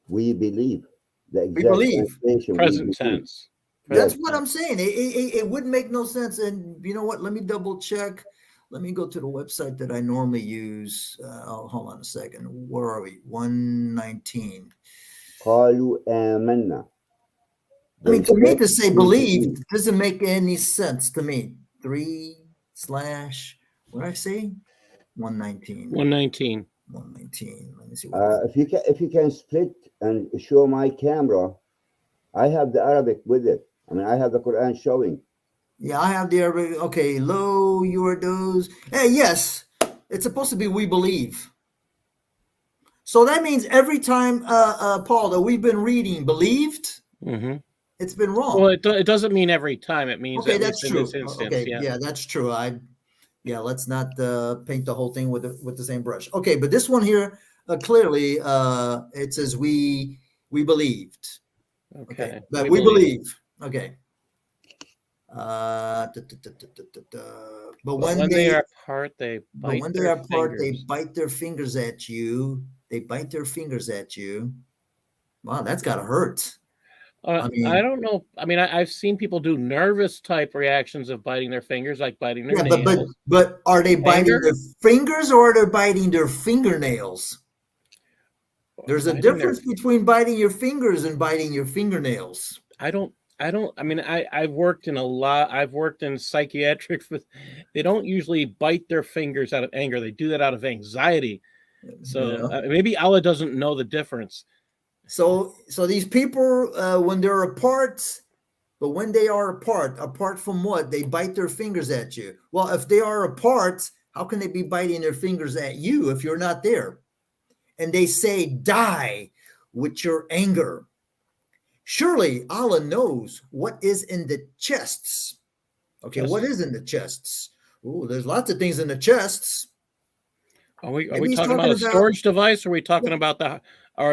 Speaker 3: We believe. The
Speaker 1: We
Speaker 3: exact
Speaker 1: believe.
Speaker 3: translation. We
Speaker 2: Present
Speaker 3: believe.
Speaker 2: tense.
Speaker 1: That's
Speaker 3: Yes.
Speaker 2: Present
Speaker 1: what I'm
Speaker 2: tense.
Speaker 1: saying. It wouldn't make no sense. And you know what? Let me double check. Let me go to the website that I normally use. Hold on a second. Where are we? 119.
Speaker 3: قالوا آمنا.
Speaker 1: I mean,
Speaker 3: They
Speaker 1: to me,
Speaker 3: said
Speaker 1: to say
Speaker 3: we
Speaker 1: believed
Speaker 3: believe.
Speaker 1: doesn't make any sense to me. 3 slash, what did I say? 119.
Speaker 2: 119.
Speaker 1: 119. Let me see what I.
Speaker 3: If you can split and show my camera, I have the Arabic with it. I mean, I have the Quran showing.
Speaker 1: Yeah, I have the Arabic. Okay, lo, you are those. Hey, yes, it's supposed to be we believe. So that means every time, Paul, that we've been reading believed,
Speaker 2: Mm-hmm.
Speaker 1: it's been
Speaker 2: Well,
Speaker 1: wrong.
Speaker 2: it doesn't mean every time. It means
Speaker 1: Okay,
Speaker 2: at
Speaker 1: that's
Speaker 2: least in this
Speaker 1: true.
Speaker 2: instance.
Speaker 1: Okay,
Speaker 2: Yeah.
Speaker 1: yeah, that's true. Yeah, let's not paint the whole thing with the same brush. Okay, but this one here clearly it says we believed. Okay,
Speaker 2: Okay.
Speaker 1: but
Speaker 2: We
Speaker 1: we
Speaker 2: believe.
Speaker 1: believe. Okay. But
Speaker 2: But
Speaker 1: when
Speaker 2: when they
Speaker 1: they
Speaker 2: are apart, they
Speaker 1: but
Speaker 2: bite
Speaker 1: when they
Speaker 2: their
Speaker 1: are apart, they
Speaker 2: fingers.
Speaker 1: bite their fingers at you. They bite their fingers at you. Wow, that's gotta hurt. I
Speaker 2: I
Speaker 1: mean,
Speaker 2: don't know. I mean, I've seen people do nervous type reactions of biting their fingers, like biting their
Speaker 1: yeah, but but
Speaker 2: nails.
Speaker 1: but are they biting
Speaker 2: Anger,
Speaker 1: their fingers or are they biting their fingernails? There's a
Speaker 2: biting their.
Speaker 1: difference between biting your fingers and biting your fingernails.
Speaker 2: I don't. I don't. I mean, I've worked in a lot. I've worked in psychiatric. They don't usually bite their fingers out of anger. They do that out of anxiety. So
Speaker 1: Yeah.
Speaker 2: maybe Allah doesn't know the difference.
Speaker 1: So these people, when they're apart, but when they are apart from what? They bite their fingers at you. Well, if they are apart, how can they be biting their fingers at you if you're not there? And they say, die with your anger. Surely Allah knows what is in the chests. Okay, what
Speaker 2: Just
Speaker 1: is in the chests? Oh, there's lots of things in the chests.
Speaker 2: are we
Speaker 1: Maybe he's
Speaker 2: talking
Speaker 1: talking
Speaker 2: about a
Speaker 1: about,
Speaker 2: storage device? Or are we talking
Speaker 1: yeah,
Speaker 2: about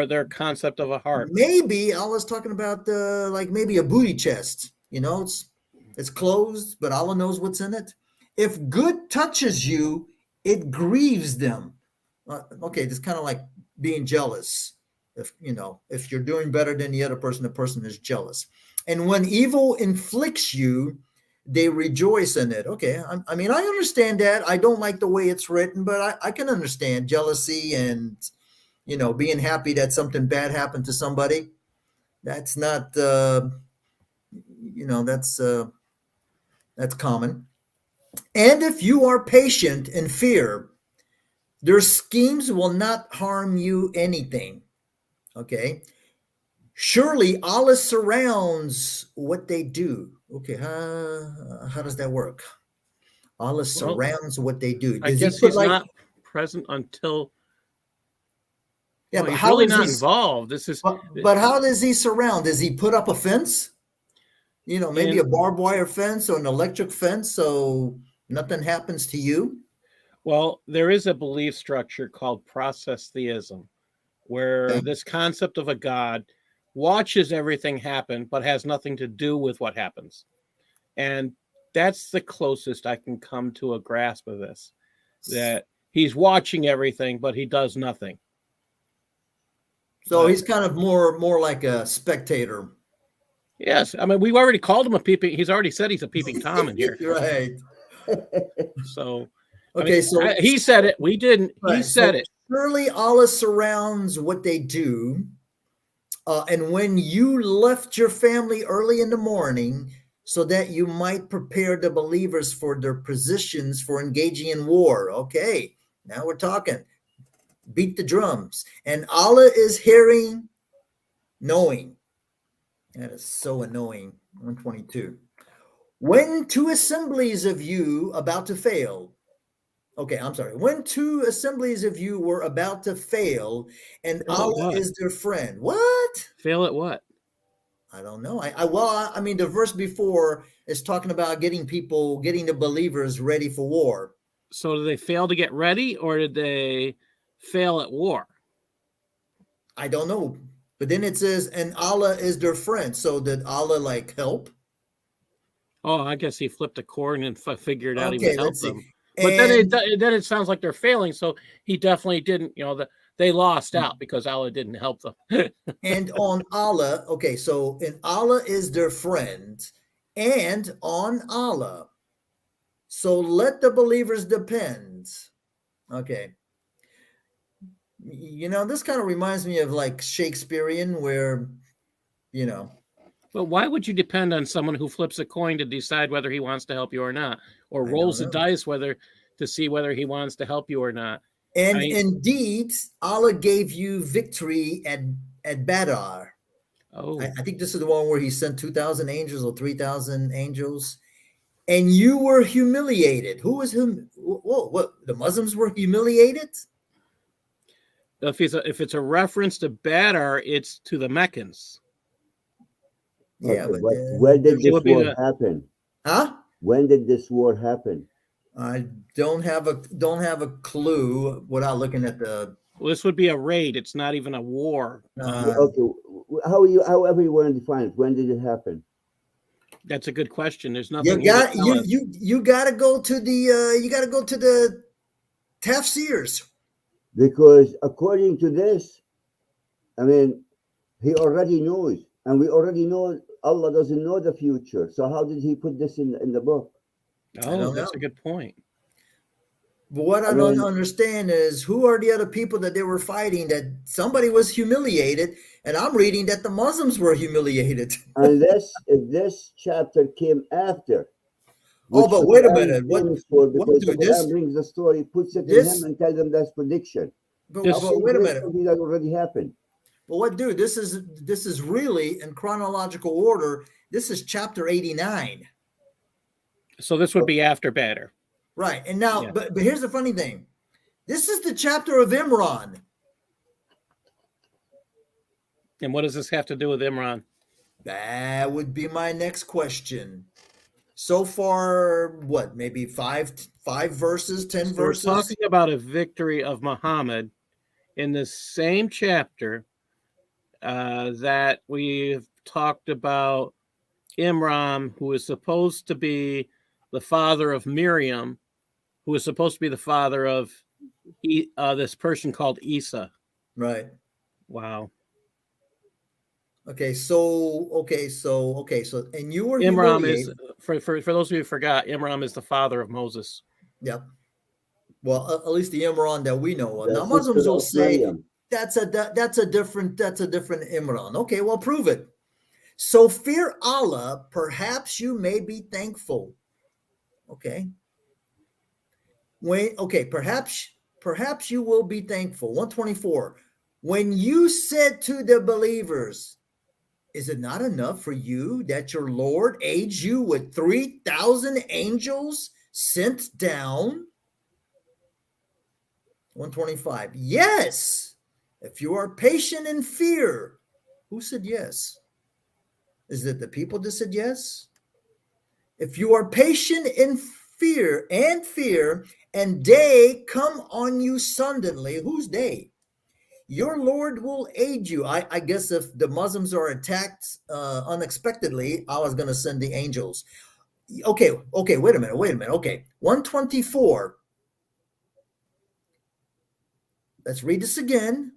Speaker 2: their concept of a heart?
Speaker 1: maybe Allah's talking about like maybe a booty chest. It's closed, but Allah knows what's in it. If good touches you, it grieves them. Okay, it's kind of like being jealous. If you're doing better than the person is jealous. And when evil inflicts you, they rejoice in it. Okay, I mean, I understand that. I don't like the way it's written, but I can understand jealousy and being happy that something bad happened to somebody. That's not, that's common. And if you are patient and fear, their schemes will not harm you anything. Okay. Surely Allah surrounds what they do. Okay. How does that work? Allah
Speaker 2: Well,
Speaker 1: surrounds what they do.
Speaker 2: I
Speaker 1: Does he
Speaker 2: guess
Speaker 1: put
Speaker 2: he's
Speaker 1: like,
Speaker 2: not present until.
Speaker 1: yeah,
Speaker 2: Well,
Speaker 1: but
Speaker 2: he's
Speaker 1: how
Speaker 2: really
Speaker 1: does
Speaker 2: not
Speaker 1: he,
Speaker 2: involved. This is
Speaker 1: but how does he surround? Does he put up a fence? maybe
Speaker 2: And
Speaker 1: a barbed wire fence or an electric fence, so nothing happens to you.
Speaker 2: well, there is a belief structure called process theism, where
Speaker 1: Okay.
Speaker 2: this concept of a God watches everything happen, but has nothing to do with what happens. And that's the closest I can come to a grasp of this, that he's watching everything, but he does nothing.
Speaker 1: So
Speaker 2: But
Speaker 1: he's kind of more like a spectator.
Speaker 2: yes, I mean, we've already called him a peeping. He's already said he's a peeping Tom in here.
Speaker 1: Right.
Speaker 2: So, I mean,
Speaker 1: Okay, so
Speaker 2: he said it. We didn't. He
Speaker 1: right.
Speaker 2: said
Speaker 1: So
Speaker 2: it.
Speaker 1: surely Allah surrounds what they do. And when you left your family early in the morning so that you might prepare the believers for their positions for engaging in war. Okay, now we're talking. Beat the drums. And Allah is hearing, knowing. That is so annoying. 122. When two assemblies of you about to fail, okay, I'm sorry. When two assemblies of you were about to fail, and
Speaker 2: Fail at
Speaker 1: Allah
Speaker 2: what?
Speaker 1: is their friend. What?
Speaker 2: Fail at what?
Speaker 1: I don't know. I mean, the verse before is talking about getting the believers ready for war.
Speaker 2: So did they fail to get ready, or did they fail at war?
Speaker 1: I don't know. But then it says, and Allah is their friend. So did Allah like help?
Speaker 2: Oh, I guess he flipped a coin and figured out he would
Speaker 1: Okay,
Speaker 2: help
Speaker 1: let's see.
Speaker 2: them. But
Speaker 1: And
Speaker 2: then it sounds like they're failing. So he definitely didn't. They lost out because Allah didn't help them.
Speaker 1: and on Allah, okay, so in Allah is their friend, and on Allah. So let the believers depend. Okay. This kind of reminds me of like Shakespearean, where, you know,
Speaker 2: But why would you depend on someone who flips a coin to decide whether he wants to help you or not, or
Speaker 1: I don't
Speaker 2: rolls the
Speaker 1: know.
Speaker 2: dice to see whether he wants to help you or not? I
Speaker 1: And
Speaker 2: mean,
Speaker 1: indeed, Allah gave you victory at Badr.
Speaker 2: oh,
Speaker 1: I think this is the one where he sent 2,000 angels or 3,000 angels, and you were humiliated. Who was him? What? The Muslims were humiliated?
Speaker 2: if it's a reference to Badr, it's to the Meccans.
Speaker 1: Yeah,
Speaker 3: Okay,
Speaker 1: but
Speaker 3: but when did
Speaker 2: It
Speaker 3: this
Speaker 2: would be
Speaker 3: war happen?
Speaker 1: huh?
Speaker 3: When did this war happen?
Speaker 1: I don't have a clue without looking at the.
Speaker 2: Well, this would be a raid. It's not even a war.
Speaker 3: Okay, however you want to define it, when did it happen?
Speaker 2: That's a good question. There's
Speaker 1: You
Speaker 2: nothing here to
Speaker 1: got
Speaker 2: tell us.
Speaker 1: you got to go to the tafsirs.
Speaker 3: Because according to this, I mean, he already knows, and we already know Allah doesn't know the future. So how did he put this in the book?
Speaker 1: I
Speaker 2: Oh,
Speaker 1: don't
Speaker 2: that's a
Speaker 1: know.
Speaker 2: good point.
Speaker 1: But what
Speaker 3: I
Speaker 1: I don't
Speaker 3: mean,
Speaker 1: understand is who are the other people that they were fighting that somebody was humiliated, and I'm reading that the Muslims were humiliated.
Speaker 3: unless if this chapter came after,
Speaker 1: Oh,
Speaker 3: which
Speaker 1: but
Speaker 3: the
Speaker 1: wait a
Speaker 3: Quran is
Speaker 1: minute.
Speaker 3: famous for,
Speaker 1: What,
Speaker 3: because the
Speaker 1: dude?
Speaker 3: Quran brings the story, puts it in him,
Speaker 1: This,
Speaker 3: and tells them that's prediction.
Speaker 1: but,
Speaker 3: How
Speaker 2: This
Speaker 1: but
Speaker 3: can you
Speaker 1: wait a
Speaker 3: predict
Speaker 1: minute.
Speaker 3: something that already happened?
Speaker 1: Well, what, dude? This is really in chronological order. This is chapter 89,
Speaker 2: so this would be after Badr.
Speaker 1: right? And now,
Speaker 2: Yeah.
Speaker 1: but here's the funny thing. This is the chapter of Imran.
Speaker 2: And what does this have to do with Imran?
Speaker 1: That would be my next question. So far, what? Maybe five verses, 10
Speaker 2: So we're
Speaker 1: verses.
Speaker 2: talking about a victory of Muhammad in the same chapter that we've talked about Imran, who is supposed to be the father of Miriam, who is supposed to be the father of this person called Isa.
Speaker 1: Right.
Speaker 2: Wow.
Speaker 1: Okay. So, and you were
Speaker 2: Imran is,
Speaker 1: humiliated.
Speaker 2: for those of you who forgot, Imran is the father of Moses.
Speaker 1: Yep. Well, at least the Imran that we know of.
Speaker 3: The
Speaker 1: Now, Muslims
Speaker 3: sister
Speaker 1: will
Speaker 3: of
Speaker 1: say
Speaker 3: Maryam.
Speaker 1: that's a different Imran. Okay, well, prove it. So fear Allah, perhaps you may be thankful. Okay. Perhaps you will be thankful. 124. When you said to the believers, is it not enough for you that your Lord aids you with 3,000 angels sent down? 125. Yes, if you are patient in fear. Who said yes? Is it the people that said yes? If you are patient in fear, and day come on you suddenly, who's day? Your Lord will aid you. I guess if the Muslims are attacked unexpectedly, Allah is going to send the angels. Okay, wait a minute. Okay, 124. Let's read this again.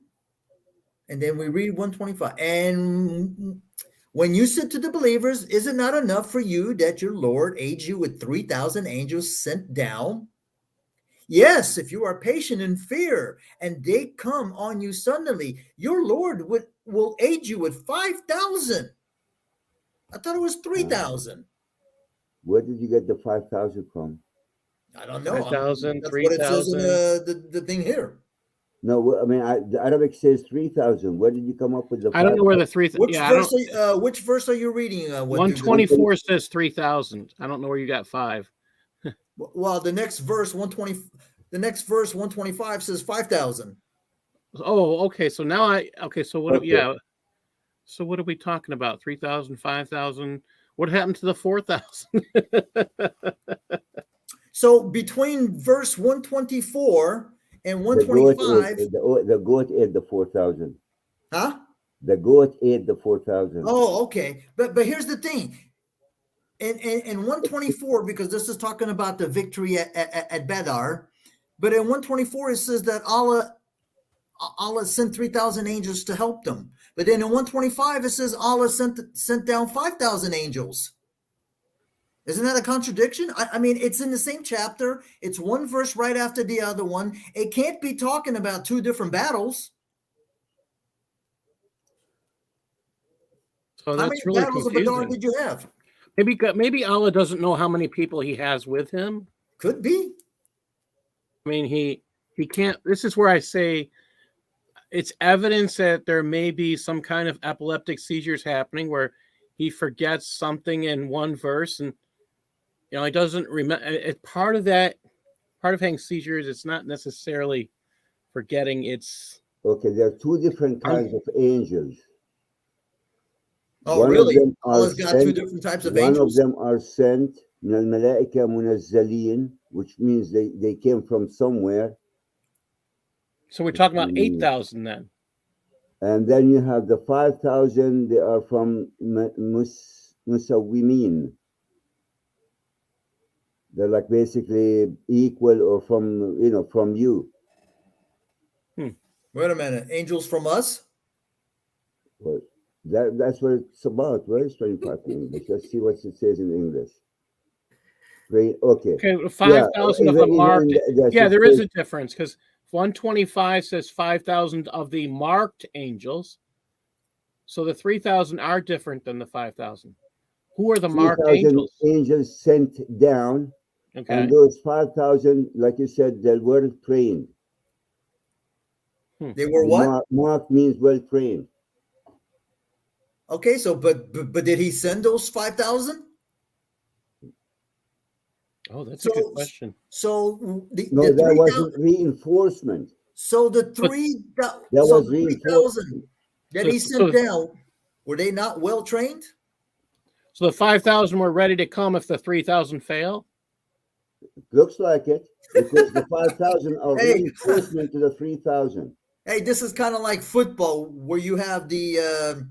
Speaker 1: And then we read 125. And when you said to the believers, is it not enough for you that your Lord aids you with 3,000 angels sent down? Yes, if you are patient in fear and they come on you suddenly, your Lord will aid you with 5,000. I thought it was 3,000.
Speaker 3: Where did you get the 5,000 from?
Speaker 1: I don't know.
Speaker 2: 5,000,
Speaker 1: That's what it says in
Speaker 2: 3,000.
Speaker 1: the thing here.
Speaker 3: No, I mean, the Arabic says 3,000. Where did you come up with the?
Speaker 2: I don't know where the 3,000.
Speaker 1: Which
Speaker 2: Yeah,
Speaker 1: verse? Which verse are you reading?
Speaker 2: 124 says 3,000. I don't know where you got 5.
Speaker 1: Well, the next verse, 120. The next verse, 125, says 5,000.
Speaker 2: Oh, okay. So now so what?
Speaker 3: Okay.
Speaker 2: Yeah. So what are we talking about? 3,000, 5,000. What happened to the 4,000?
Speaker 1: So between verse 124 and 125,
Speaker 3: the goat ate the 4,000.
Speaker 1: huh?
Speaker 3: The goat ate the 4,000.
Speaker 1: Oh, okay. But here's the thing. In 124, because this is talking about the victory at Badr, but in 124 it says that Allah sent 3,000 angels to help them. But then in 125 it says Allah sent down 5,000 angels. Isn't that a contradiction? I mean, it's in the same chapter. It's one verse right after the other one. It can't be talking about two different battles.
Speaker 2: So
Speaker 1: How
Speaker 2: that's
Speaker 1: many
Speaker 2: really
Speaker 1: battles of Badr
Speaker 2: confusing.
Speaker 1: did you have?
Speaker 2: Maybe Allah doesn't know how many people he has with him.
Speaker 1: Could be.
Speaker 2: I mean, he can't. This is where I say it's evidence that there may be some kind of epileptic seizures happening where he forgets something in one verse and he doesn't remember. Part of having seizures, it's not necessarily forgetting. It's
Speaker 3: Okay, there are two different kinds of angels.
Speaker 1: Oh, really? Allah's got two different types of angels?
Speaker 3: One of them are sent, من الملائكة منزلين, which means they came from somewhere.
Speaker 2: So we're talking about 8,000 then.
Speaker 3: And then you have the 5,000, they are from Musawimin. They're like basically equal or from you.
Speaker 1: Wait a minute. Angels from us?
Speaker 3: Well, that's what it's about. Where's 25 in English? Let's see what it says in English. Okay.
Speaker 2: 5,000 of the marked. Yeah, there is a difference because 125 says 5,000 of the marked angels. So the 3,000 are different than the 5,000. Who are the marked angels?
Speaker 3: Angels sent down. Okay. And those 5,000, like you said, they were trained.
Speaker 1: They were what?
Speaker 3: Marked means well trained.
Speaker 1: Okay, so but did he send those 5,000?
Speaker 2: Oh, that's a good question.
Speaker 1: So
Speaker 3: that wasn't reinforcement.
Speaker 1: So the 3,000 that he sent down, were they not well trained?
Speaker 2: So the 5,000 were ready to come if the 3,000 fail?
Speaker 3: Looks like it, because the 5,000 are reinforcement to the 3,000.
Speaker 1: Hey, this is kind of like football, where you have the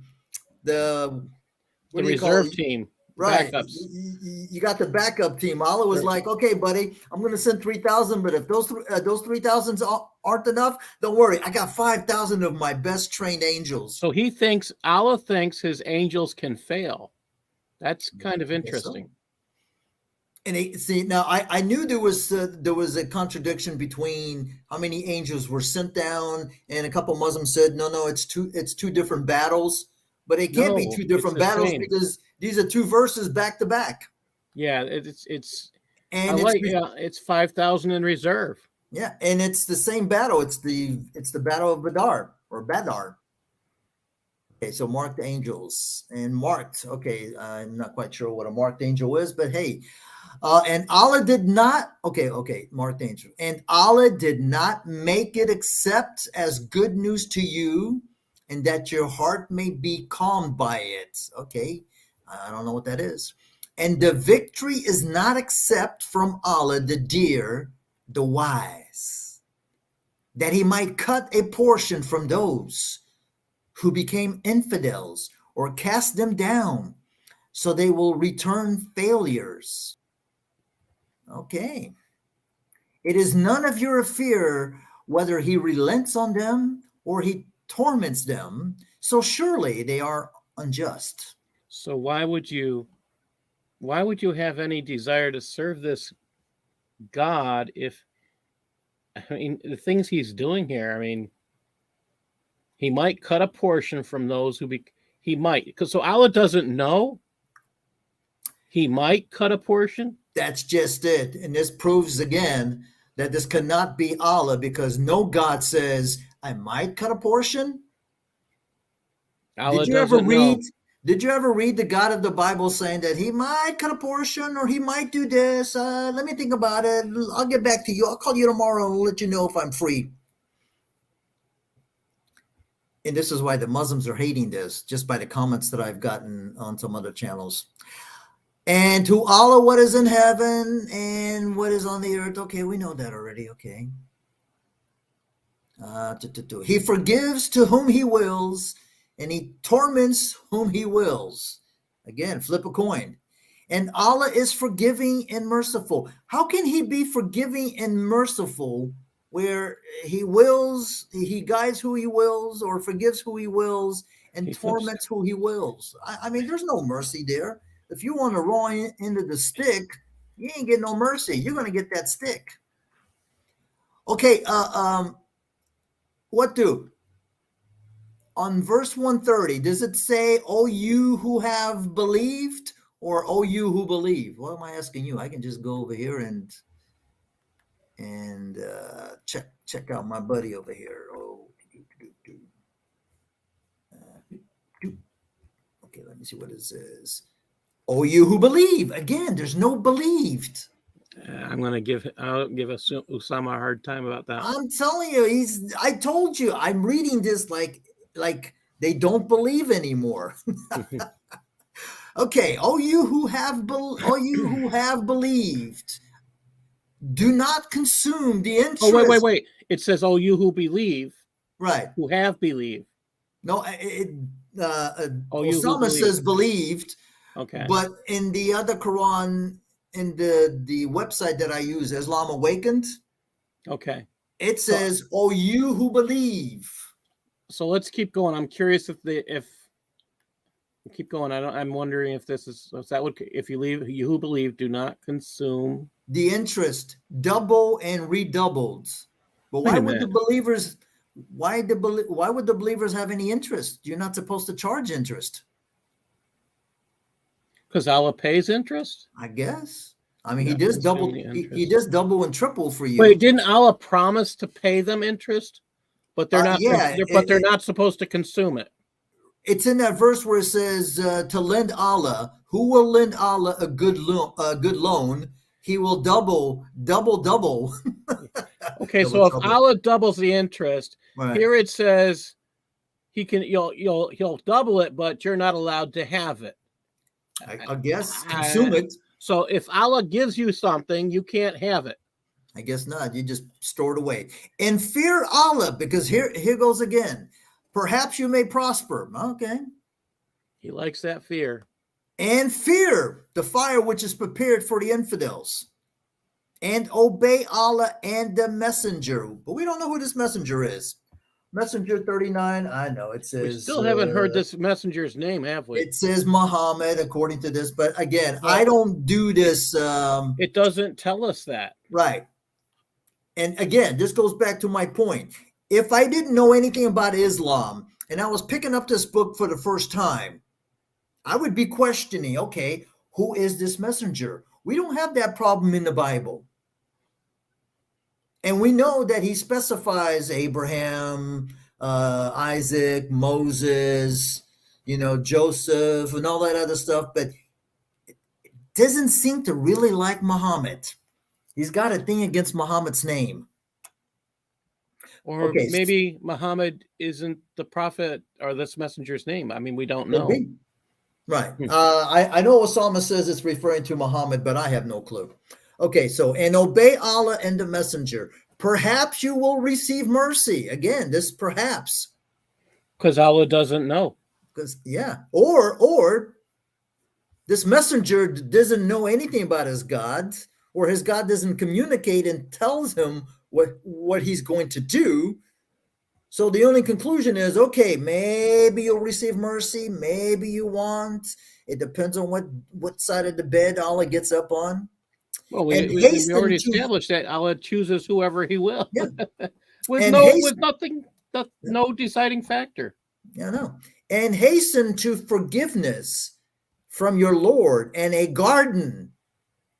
Speaker 2: reserve team.
Speaker 1: Right. You got the backup team. Allah was like, okay, buddy, I'm going to send 3,000, but if those 3,000 aren't enough, don't worry. I got 5,000 of my best trained angels.
Speaker 2: So Allah thinks his angels can fail. That's kind of interesting.
Speaker 1: So. And now I knew there was a contradiction between how many angels were sent down, and a couple Muslims said, no, it's two different battles. But it can't be two different battles because these are two verses back to back.
Speaker 2: Yeah, it's 5,000 in reserve.
Speaker 1: Yeah, and it's the same battle. It's the battle of Badr or Badr. Okay, so marked angels and marked. Okay, I'm not quite sure what a marked angel is, but hey, and Allah did not. Okay, marked angel, and Allah did not make it except as good news to you, and that your heart may be calmed by it. Okay, I don't know what that is. And the victory is not except from Allah, the dear, the wise, that he might cut a portion from those who became infidels or cast them down, so they will return failures. Okay. It is none of your affair whether he relents on them or he torments them, so surely they are unjust.
Speaker 2: So why would you have any desire to serve this God if, I mean, the things he's doing here, I mean, he might cut a portion from those who he might, because so Allah doesn't know. He might cut a portion.
Speaker 1: That's just it. And this proves again that this cannot be Allah, because no God says, I might cut a portion.
Speaker 2: Allah
Speaker 1: Did you ever read the God of the Bible saying that he might cut a portion or he might do this? Let me think about it. I'll get back to you. I'll call you tomorrow and let you know if I'm free. And this is why the Muslims are hating this, just by the comments that I've gotten on some other channels. And to Allah what is in heaven and what is on the earth. Okay, we know that already. Okay. He forgives to whom he wills, and he torments whom he wills. Again, flip a coin. And Allah is forgiving and merciful. How can he be forgiving and merciful where he wills, he guides who he wills, or forgives who he wills, and torments who he wills? I mean, there's no mercy there. If you want to roll into the stick, you ain't getting no mercy. You're going to get that stick. Okay, what do? On verse 130, does it say, "O you who have believed," or "O you who believe"? What am I asking you? I can just go over here and check out my buddy over here. Okay, let me see what it says. "O you who believe." Again, there's no believed.
Speaker 2: I'll give Usama a hard time about that.
Speaker 1: I'm telling you, I told you, I'm reading this like they don't believe anymore. Okay, "O you who have believed, do not consume the interest."
Speaker 2: Oh, wait. It says, "Oh, you who believe,"
Speaker 1: right?
Speaker 2: Who have believed.
Speaker 1: No, Osama says believed.
Speaker 2: Okay,
Speaker 1: but in the other Quran, in the website that I use, Islam Awakened,
Speaker 2: okay,
Speaker 1: it says, "Oh, you who believe."
Speaker 2: So let's keep going. I'm curious if keep going. I'm wondering if this is that would, if you who believe do not consume
Speaker 1: the interest, double and redoubled. But why would the believers? Why would the believers have any interest? You're not supposed to charge interest.
Speaker 2: Because Allah pays interest,
Speaker 1: I guess. I mean, he does double. He does double and triple for you.
Speaker 2: Wait, didn't Allah promise to pay them interest? But they're not. They're not supposed to consume it.
Speaker 1: It's in that verse where it says to lend Allah. Who will lend Allah a good loan? He will double.
Speaker 2: Okay, so if Allah doubles the interest, right, here it says he'll double it, but you're not allowed to have it.
Speaker 1: I guess consume it.
Speaker 2: So if Allah gives you something, you can't have it.
Speaker 1: I guess not. You just store it away. And fear Allah, because here goes again. Perhaps you may prosper. Okay.
Speaker 2: He likes that fear.
Speaker 1: And fear the fire which is prepared for the infidels. And obey Allah and the messenger. But we don't know who this messenger is. Messenger 39, I know it says.
Speaker 2: We still haven't heard this messenger's name, have we?
Speaker 1: It says Muhammad, according to this. But again, I don't do this.
Speaker 2: It doesn't tell us that.
Speaker 1: Right. And again, this goes back to my point. If I didn't know anything about Islam and I was picking up this book for the first time, I would be questioning, okay, who is this messenger? We don't have that problem in the Bible. And we know that he specifies Abraham, Isaac, Moses, Joseph, and all that other stuff, but it doesn't seem to really like Muhammad. He's got a thing against Muhammad's name.
Speaker 2: Or maybe Muhammad isn't the prophet or this messenger's name. I mean, we don't know.
Speaker 1: Right.
Speaker 2: Hmm.
Speaker 1: I know Osama says it's referring to Muhammad, but I have no clue. Okay, so and obey Allah and the messenger. Perhaps you will receive mercy. Again, this perhaps.
Speaker 2: Because Allah doesn't know.
Speaker 1: Because yeah. Or this messenger doesn't know anything about his God, or his God doesn't communicate and tells him what he's going to do. So the only conclusion is, okay, maybe you'll receive mercy, maybe you won't. It depends on what side of the bed Allah gets up on.
Speaker 2: Well,
Speaker 1: And
Speaker 2: we
Speaker 1: hasten
Speaker 2: already
Speaker 1: to
Speaker 2: established that Allah chooses whoever He will,
Speaker 1: yeah,
Speaker 2: with
Speaker 1: and hasten
Speaker 2: nothing,
Speaker 1: yeah,
Speaker 2: no deciding factor.
Speaker 1: yeah, no. And hasten to forgiveness from your Lord and a garden,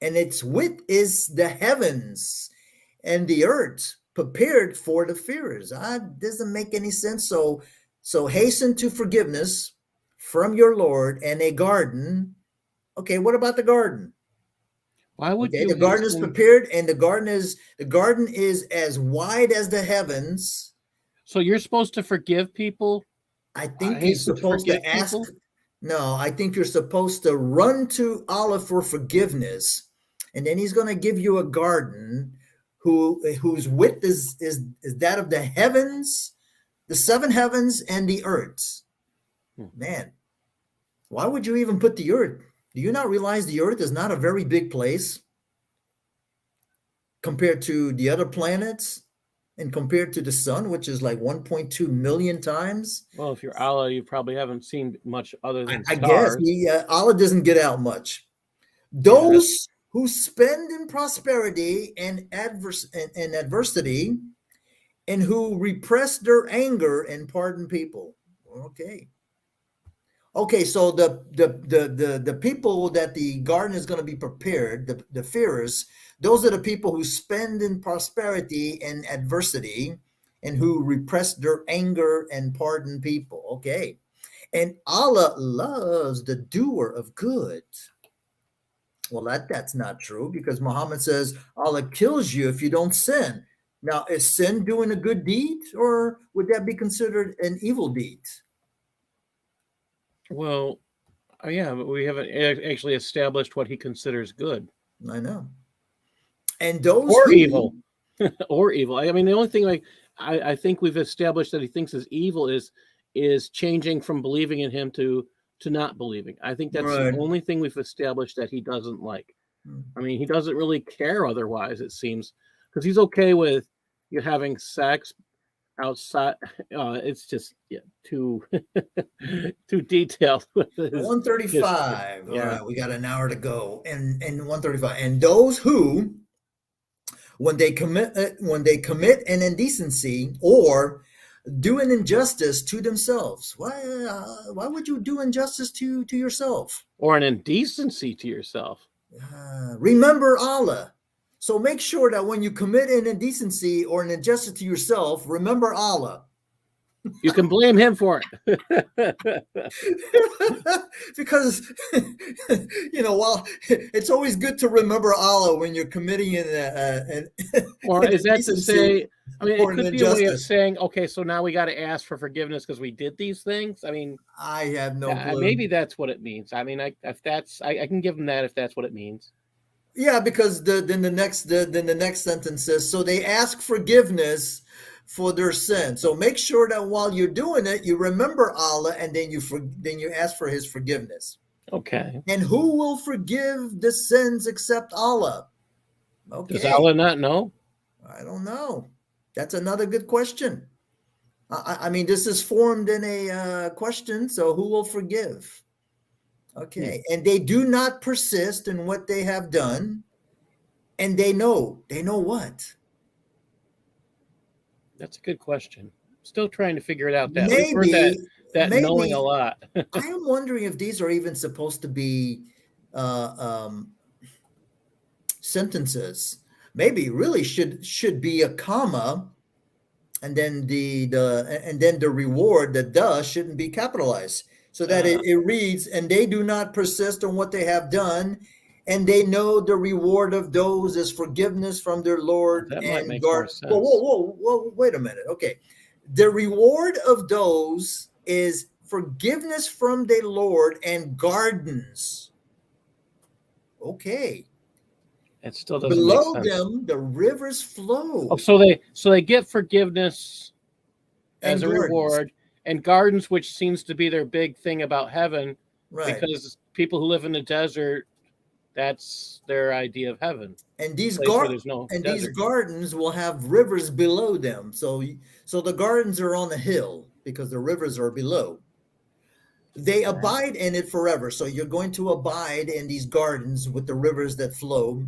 Speaker 1: and its width is the heavens and the earth prepared for the fearers. Doesn't make any sense. So hasten to forgiveness from your Lord and a garden. Okay, what about the garden?
Speaker 2: Why would
Speaker 1: Okay,
Speaker 2: you
Speaker 1: the garden is
Speaker 2: hasten?
Speaker 1: prepared, and the garden is as wide as the heavens.
Speaker 2: So you're supposed to forgive people?
Speaker 1: I think you're
Speaker 2: Hasten to
Speaker 1: supposed
Speaker 2: forgive
Speaker 1: to ask.
Speaker 2: people?
Speaker 1: No, I think you're supposed to run to Allah for forgiveness, and then He's going to give you a garden whose width is that of the heavens, the seven heavens, and the earth. Man, why would you even put the earth? Do you not realize the earth is not a very big place compared to the other planets and compared to the sun, which is like 1.2 million times?
Speaker 2: Well, if you're Allah, you probably haven't seen much other
Speaker 1: I,
Speaker 2: than
Speaker 1: I guess
Speaker 2: stars.
Speaker 1: Allah doesn't get out much.
Speaker 2: Yeah, that's
Speaker 1: Those who spend in prosperity and adversity, and who repress their anger and pardon people. Okay. Okay, so the people that the garden is going to be prepared, the fearers, those are the people who spend in prosperity and adversity, and who repress their anger and pardon people. Okay. And Allah loves the doer of good. Well, that's not true, because Muhammad says Allah kills you if you don't sin. Now, is sin doing a good deed, or would that be considered an evil deed?
Speaker 2: well, yeah, but we haven't actually established what He considers good
Speaker 1: I know. And those
Speaker 2: or
Speaker 1: who,
Speaker 2: evil, or evil. I mean, the only thing I think we've established that He thinks is evil is changing from believing in Him to not believing. I think that's the
Speaker 1: right.
Speaker 2: only thing we've established that He doesn't like. I mean, He doesn't really care otherwise, it seems, because He's okay with you having sex outside. It's just too too detailed with his
Speaker 1: 135. All
Speaker 2: yeah.
Speaker 1: right, we got an hour to go. And 135. And those who, when they commit an indecency or do an injustice to themselves. Why would you do injustice to yourself?
Speaker 2: Or an indecency to yourself.
Speaker 1: Remember Allah. So make sure that when you commit an indecency or an injustice to yourself, remember Allah.
Speaker 2: You can blame Him for it.
Speaker 1: Because while it's always good to remember Allah when you're committing
Speaker 2: Or
Speaker 1: an
Speaker 2: is that to
Speaker 1: indecency
Speaker 2: say? I mean,
Speaker 1: or
Speaker 2: it
Speaker 1: an
Speaker 2: could be a way of
Speaker 1: injustice.
Speaker 2: saying, okay, so now we got to ask for forgiveness because we did these things. I mean,
Speaker 1: I have no clue.
Speaker 2: maybe that's what it means. I mean, if that's, I can give them that if that's what it means.
Speaker 1: Yeah, because then the next sentence says, so they ask forgiveness for their sin. So make sure that while you're doing it, you remember Allah, and then you ask for His forgiveness.
Speaker 2: Okay.
Speaker 1: And who will forgive the sins except Allah? Okay.
Speaker 2: Does Allah not know?
Speaker 1: I don't know. That's another good question. I mean, this is formed in a question. So who will forgive? Okay. And they do not persist in what they have done. And they know what?
Speaker 2: That's a good question. Still trying to figure it out. That we've heard
Speaker 1: Maybe,
Speaker 2: that knowing
Speaker 1: maybe,
Speaker 2: a lot.
Speaker 1: I am wondering if these are even supposed to be sentences. Maybe really should be a comma, and then the reward, the shouldn't be capitalized, so that it reads, and they do not persist on what they have done, and they know the reward of those is forgiveness from their Lord
Speaker 2: That might
Speaker 1: and
Speaker 2: make more
Speaker 1: guard.
Speaker 2: sense.
Speaker 1: Whoa, wait a minute. Okay. The reward of those is forgiveness from the Lord and gardens. Okay.
Speaker 2: It still doesn't make
Speaker 1: Below
Speaker 2: sense.
Speaker 1: them, the rivers flow
Speaker 2: Oh, so they get forgiveness as
Speaker 1: and
Speaker 2: a
Speaker 1: gardens.
Speaker 2: reward, and gardens, which seems to be their big thing about heaven,
Speaker 1: Right.
Speaker 2: because people who live in the desert, that's their idea of heaven,
Speaker 1: And
Speaker 2: a place where there's no
Speaker 1: these
Speaker 2: desert.
Speaker 1: gardens will have rivers below them. So the gardens are on a hill because the rivers are below. They abide in it forever. So you're going to abide in these gardens with the rivers that flow.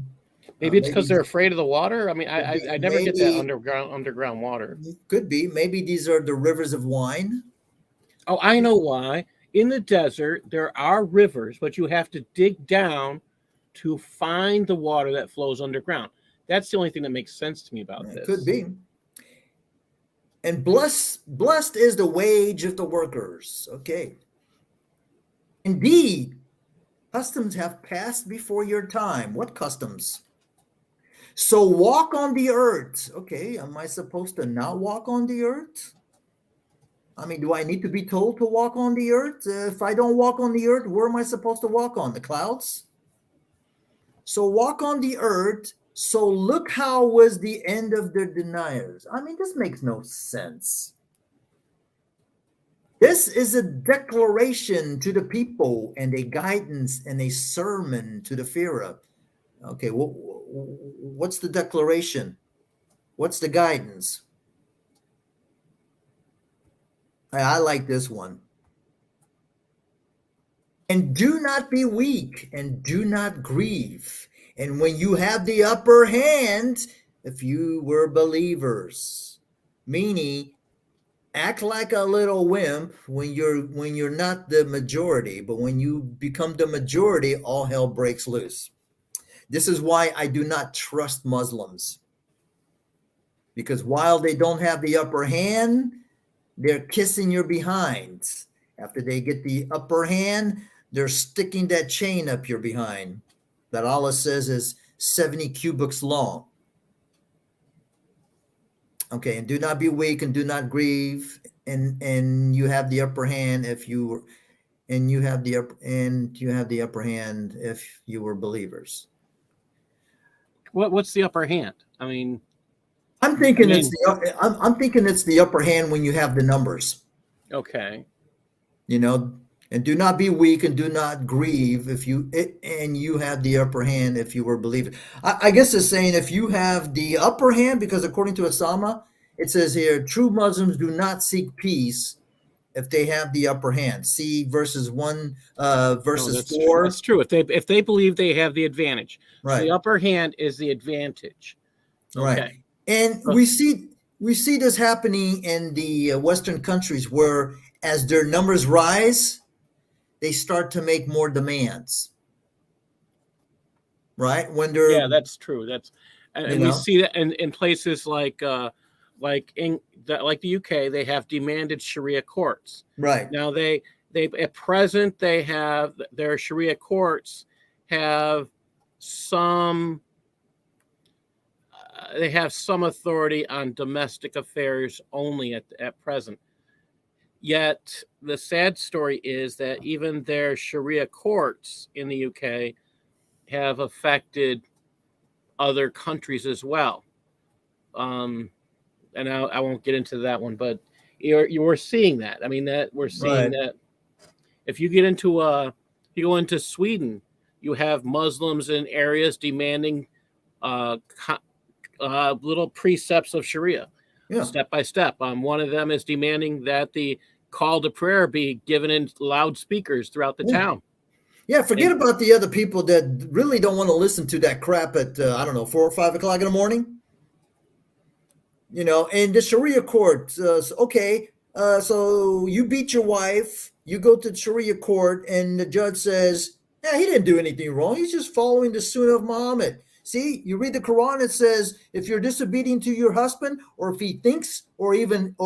Speaker 2: Maybe it's
Speaker 1: Maybe
Speaker 2: because they're afraid of the water. I mean, I never get that
Speaker 1: maybe
Speaker 2: underground water.
Speaker 1: could be. Maybe these are the rivers of wine.
Speaker 2: Oh, I know why. In the desert, there are rivers, but you have to dig down to find the water that flows underground. That's the only thing that makes sense to me about
Speaker 1: It could
Speaker 2: this.
Speaker 1: be. And blessed is the wage of the workers. Okay. Indeed, customs have passed before your time. What customs? So walk on the earth. Okay, am I supposed to not walk on the earth? I mean, do I need to be told to walk on the earth? If I don't walk on the earth, where am I supposed to walk on? The clouds? So walk on the earth. So look how was the end of the deniers. I mean, this makes no sense. This is a declaration to the people and a guidance and a sermon to the Pharaoh. Okay, what's the declaration? What's the guidance? I like this one. And do not be weak and do not grieve. And when you have the upper hand, if you were believers, meaning act like a little wimp when you're not the majority, but when you become the majority, all hell breaks loose. This is why I do not trust Muslims. Because while they don't have the upper hand, they're kissing your behind. After they get the upper hand, they're sticking that chain up your behind that Allah says is 70 cubits long. Okay, and do not be weak and do not grieve, and you have the upper hand if you you have the upper hand if you were believers.
Speaker 2: What's the upper hand? I mean,
Speaker 1: I'm thinking I'm thinking it's the upper hand when you have the numbers.
Speaker 2: okay.
Speaker 1: You know, and do not be weak and do not grieve if you and you have the upper hand if you were believers. I guess it's saying if you have the upper hand, because according to Osama, it says here true Muslims do not seek peace if they have the upper hand. See verses 1
Speaker 2: No,
Speaker 1: verses
Speaker 2: that's true.
Speaker 1: 4.
Speaker 2: That's true. If they believe they have the advantage, so
Speaker 1: Right.
Speaker 2: the upper hand is the advantage.
Speaker 1: Right.
Speaker 2: Okay.
Speaker 1: And we see this happening in the Western countries where as their numbers rise, they start to make more demands. Right? When they're,
Speaker 2: Yeah, that's true. And we
Speaker 1: know,
Speaker 2: see that in places like like the UK, they have demanded Sharia courts.
Speaker 1: right.
Speaker 2: Now they at present they have their Sharia courts have some they have some authority on domestic affairs only at present. Yet the sad story is that even their Sharia courts in the UK have affected other countries as well. And I won't get into that one, but you were seeing that. I mean, that we're seeing
Speaker 1: Right.
Speaker 2: that if you get into you go into Sweden, you have Muslims in areas demanding little precepts of Sharia,
Speaker 1: Yeah.
Speaker 2: step by step. One of them is demanding that the call to prayer be given in loudspeakers throughout the
Speaker 1: Yeah.
Speaker 2: town.
Speaker 1: Yeah, forget
Speaker 2: And
Speaker 1: about the other people that really don't want to listen to that crap at I don't know 4 or 5 o'clock in the morning. You know, and the Sharia court. Okay, so you beat your wife. You go to the Sharia court, and the judge says, "Yeah, he didn't do anything wrong. He's just following the Sunnah of Muhammad." See, you read the Quran. It says if you're disobedient to your husband, or if he thinks, or even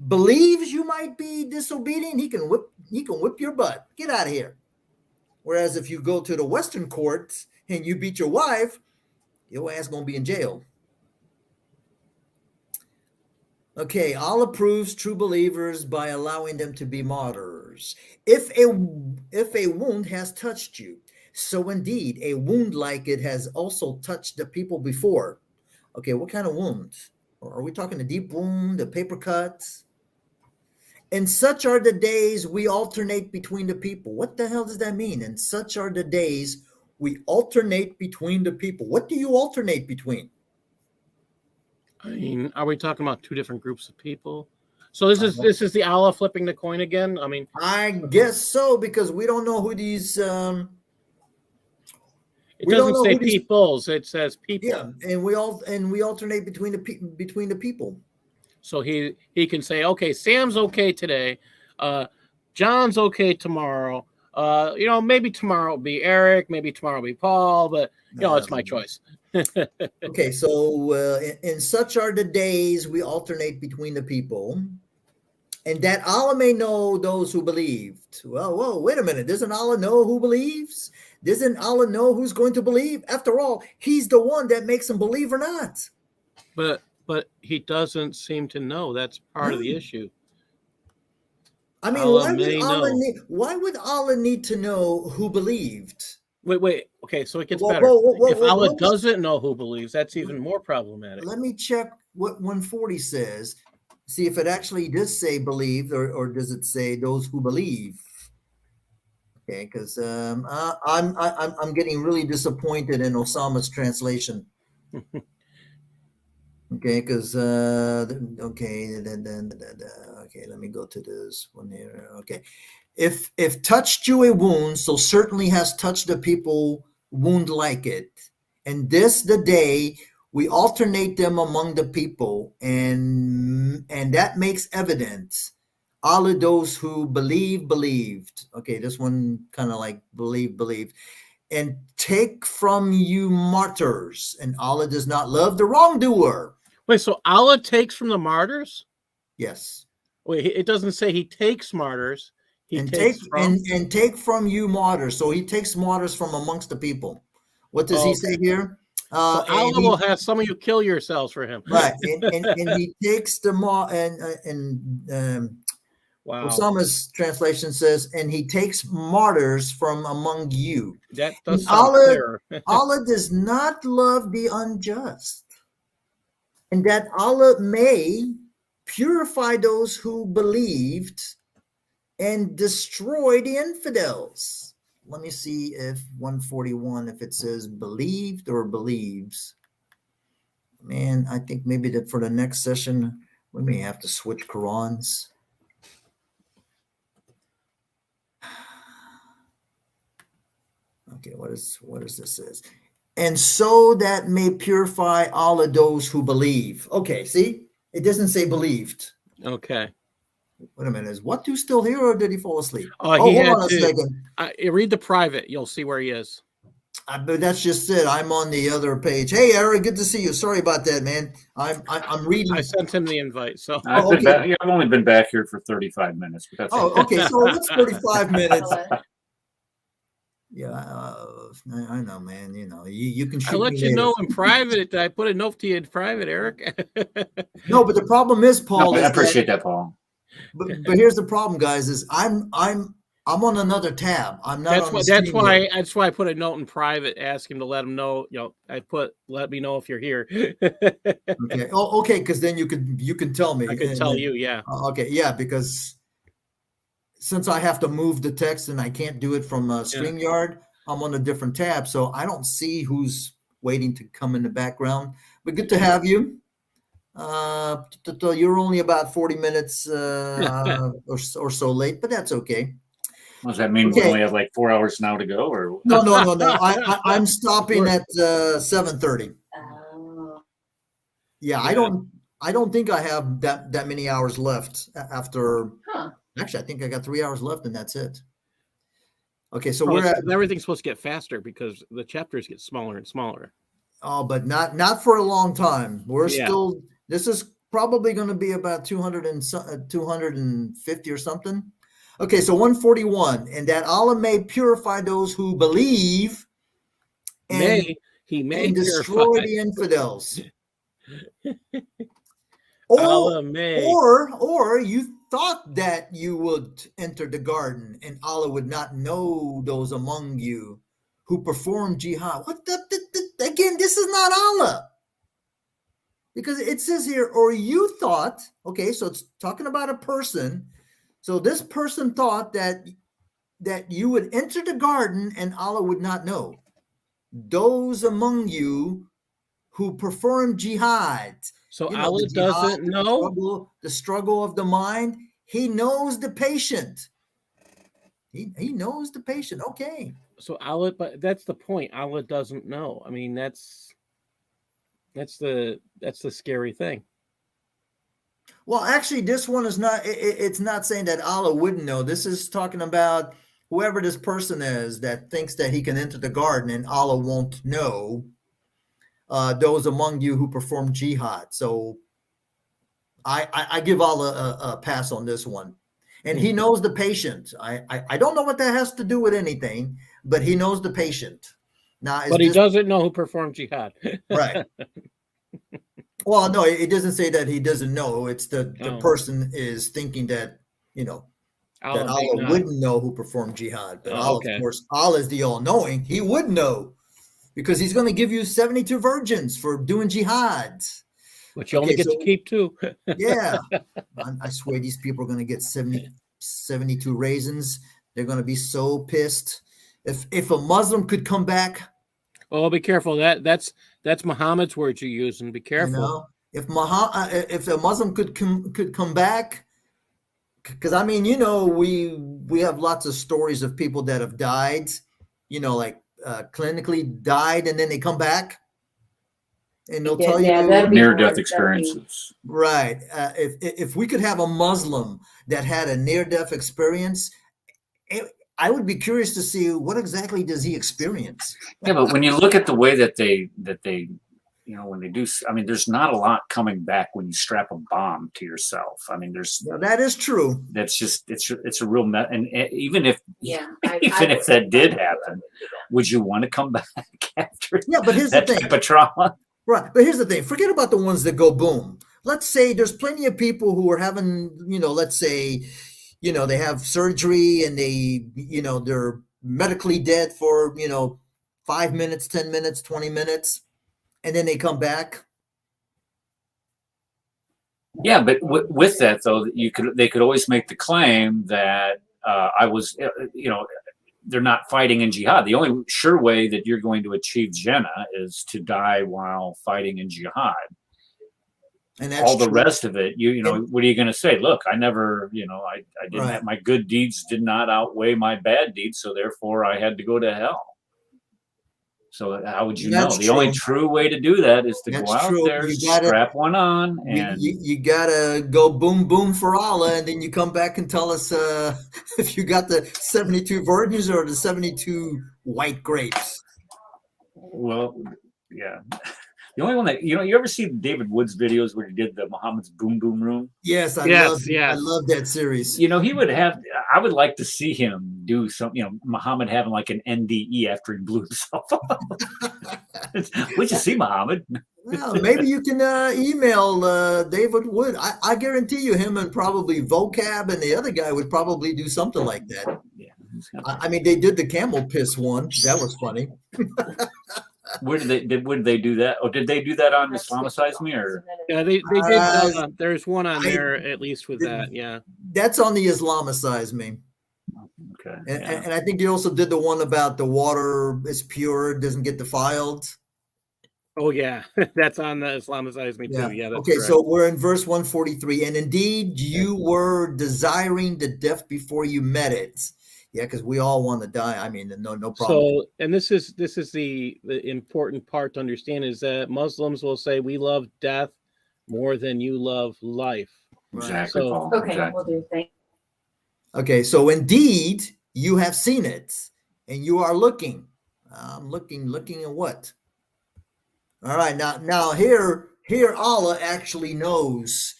Speaker 1: believes you might be disobedient, he can whip your butt. Get out of here. Whereas if you go to the Western courts and you beat your wife, your ass gonna be in jail. Okay, Allah proves true believers by allowing them to be martyrs. If a wound has touched you, so indeed a wound like it has also touched the people before. Okay, what kind of wound? Are we talking a deep wound, a paper cut? And such are the days we alternate between the people. What the hell does that mean? And such are the days we alternate between the people. What do you alternate between?
Speaker 2: I mean, are we talking about two different groups of people? So this is the Allah flipping the coin again. I mean,
Speaker 1: I guess so, because we don't know who these.
Speaker 2: it
Speaker 1: We don't
Speaker 2: doesn't
Speaker 1: know
Speaker 2: say
Speaker 1: who these.
Speaker 2: peoples; it says people.
Speaker 1: Yeah, and we alternate between the people.
Speaker 2: So he can say, okay, Sam's okay today, John's okay tomorrow. Maybe tomorrow will be Eric, maybe tomorrow will be Paul, but it's my choice.
Speaker 1: Okay, so in such are the days we alternate between the people, and that Allah may know those who believed. Well, whoa, wait a minute. Doesn't Allah know who believes? Doesn't Allah know who's going to believe? After all, He's the one that makes them believe or not.
Speaker 2: But He doesn't seem to know. That's part of the issue.
Speaker 1: I mean, why would Allah need to know who believed?
Speaker 2: Wait. Okay, so it gets better. If Allah doesn't know who believes, that's even more problematic.
Speaker 1: Let me check what 140 says. See if it actually does say believe, or does it say those who believe? Okay, because I'm getting really disappointed in Osama's translation. Okay, because okay, okay, let me go to this one here. Okay, if touched you a wound, so certainly has touched the people wound like it, and this the day we alternate them among the people, and that makes evident all of those who believed. Okay, this one kind of like believed. And take from you martyrs, and Allah does not love the wrongdoer.
Speaker 2: Wait, so Allah takes from the martyrs?
Speaker 1: Yes.
Speaker 2: Wait, it doesn't say He takes martyrs.
Speaker 1: Take from you martyrs. So He takes martyrs from amongst the people. What does He say here?
Speaker 2: So Allah will have some of you kill yourselves for Him.
Speaker 1: Right, and He takes the
Speaker 2: wow.
Speaker 1: Osama's translation says, and He takes martyrs from among you.
Speaker 2: That does sound clear.
Speaker 1: Allah does not love the unjust, and that Allah may purify those who believed and destroy the infidels. Let me see if 141, if it says believed or believes. Man, I think maybe that for the next session, we may have to switch Qurans. Okay, what is this says? And so that may purify all of those who believe. Okay, see? It doesn't say believed.
Speaker 2: Okay.
Speaker 1: Wait a minute. Is Watu still here, or did he fall asleep?
Speaker 2: Hold on a second. Read the private. You'll see where he is.
Speaker 1: But that's just it. I'm on the other page. Hey, Eric, good to see you. Sorry about that, man. I'm reading.
Speaker 2: I sent him the invite. So
Speaker 4: I've only been back here for 35 minutes. But that's
Speaker 1: okay. So it's 35 minutes. Yeah, I know, man. You can shoot.
Speaker 2: I'll let you know in private. I put a note to you in private, Eric.
Speaker 1: No, but the problem is, Paul.
Speaker 4: I appreciate that, Paul.
Speaker 1: But here's the problem, guys. Is I'm on another tab. I'm not.
Speaker 2: That's why I put a note in private. Ask him to let him know. Let me know if you're here.
Speaker 1: Okay. Oh, okay. Because then you can tell me.
Speaker 2: I can tell you. Yeah.
Speaker 1: Okay. Yeah. Because since I have to move the text and I can't do it from StreamYard, I'm on a different tab, so I don't see who's waiting to come in the background. But good to have you. You're only about 40 minutes or so late, but that's okay.
Speaker 4: Does that mean we only have like 4 hours now to go, or
Speaker 1: no? I'm stopping at 7:30. Yeah, I don't think I have that many hours left after. Actually, I think I got 3 hours left, and that's it. Okay, so
Speaker 2: everything's supposed to get faster because the chapters get smaller and smaller.
Speaker 1: Oh, but not for a long time. We're still. This is probably going to be about 250 or something. Okay, so 141, and that Allah may purify those who believe,
Speaker 2: and He may
Speaker 1: destroy the infidels.
Speaker 2: Allah may.
Speaker 1: Or you thought that you would enter the garden and Allah would not know those among you who perform jihad. What again, this is not Allah. Because it says here, or you thought, okay, so it's talking about a person. So this person thought that you would enter the garden and Allah would not know. Those among you who perform jihad.
Speaker 2: So
Speaker 1: You know,
Speaker 2: Allah
Speaker 1: the jihad,
Speaker 2: doesn't know.
Speaker 1: the struggle of the mind. He knows the patient. He knows the patient. Okay.
Speaker 2: So Allah, but that's the point. Allah doesn't know. I mean, that's the scary thing.
Speaker 1: Well, actually, this one is not. It's not saying that Allah wouldn't know. This is talking about whoever this person is that thinks that he can enter the garden and Allah won't know. Those among you who perform jihad. So I give Allah a pass on this one. And he knows the patient. I don't know what that has to do with anything, but he knows the patient. Now,
Speaker 2: but he doesn't know who performed jihad.
Speaker 1: Right. Well, no, it doesn't say that he doesn't know. It's the person is thinking that, that Allah wouldn't know who performed jihad. But Allah, of course, Allah is the all-knowing. He would know because he's going to give you 72 virgins for doing jihad.
Speaker 2: But you only get to keep 2.
Speaker 1: Yeah. I swear these people are going to get 72 raisins. They're going to be so pissed. If a Muslim could come back.
Speaker 2: Oh, be careful. That's Muhammad's words you're using. Be careful.
Speaker 1: If a Muslim could come back, because I mean, we have lots of stories of people that have died, like clinically died, and then they come back, and they'll tell you
Speaker 4: near-death experiences.
Speaker 1: Right. If we could have a Muslim that had a near-death experience, I would be curious to see what exactly does he experience.
Speaker 4: Yeah, but when you look at the way that they when they do, I mean, there's not a lot coming back when you strap a bomb to yourself. I mean,
Speaker 1: that is true.
Speaker 4: That's just it's a real and even if if that did happen, would you want to come back after?
Speaker 1: Yeah, but here's the thing.
Speaker 4: Type of trauma.
Speaker 1: Right, but here's the thing. Forget about the ones that go boom. Let's say there's plenty of people who are having, let's say, they have surgery and they're medically dead for, 5 minutes, 10 minutes, 20 minutes, and then they come back.
Speaker 4: Yeah, but with that though, they could always make the claim that they're not fighting in jihad. The only sure way that you're going to achieve Jannah is to die while fighting in jihad. And that's all the rest of it, what are you going to say? Look, I never, I didn't have, my good deeds did not outweigh my bad deeds, so therefore I had to go to hell. So how would you know? The only true way to do that is to go out there, strap one on, and
Speaker 1: you gotta go boom boom for Allah, and then you come back and tell us if you got the 72 virgins or the 72 white grapes.
Speaker 4: Well, yeah. The only one that you ever see David Wood's videos where he did the Muhammad's Boom Boom Room?
Speaker 1: Yes, I love that series.
Speaker 4: He would have. I would like to see him do some. Muhammad having like an NDE after he blew himself up. Would you see Muhammad?
Speaker 1: Well, maybe you can email David Wood. I guarantee you, him and probably Vocab and the other guy would probably do something like that. Yeah. I mean, they did the camel piss one. That was funny.
Speaker 4: Where did they do that? Oh, did they do that on Islamicize Me or?
Speaker 2: Yeah, they did. There's one on there at least with that. Yeah,
Speaker 1: that's on the Islamicize Me.
Speaker 4: Okay.
Speaker 1: And I think they also did the one about the water is pure, doesn't get defiled.
Speaker 2: Oh yeah, that's on the Islamicize Me too. Yeah. That's
Speaker 1: okay, correct. So we're in verse 143, and indeed you were desiring the death before you met it. Yeah, because we all want to die. I mean, no problem.
Speaker 2: So, and this is the important part to understand is that Muslims will say we love death more than you love life.
Speaker 4: Exactly.
Speaker 5: So, okay, we'll do. Thanks.
Speaker 1: Okay, so indeed you have seen it, and you are looking. I'm looking at what? All right, now here Allah actually knows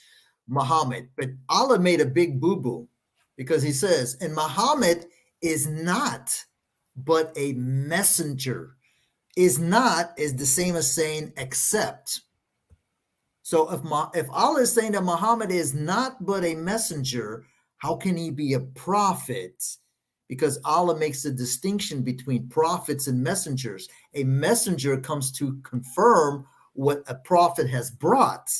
Speaker 1: Muhammad, but Allah made a big boo-boo because he says, and Muhammad is not but a messenger. Is not is the same as saying except. So if Allah is saying that Muhammad is not but a messenger, how can he be a prophet? Because Allah makes a distinction between prophets and messengers. A messenger comes to confirm what a prophet has brought.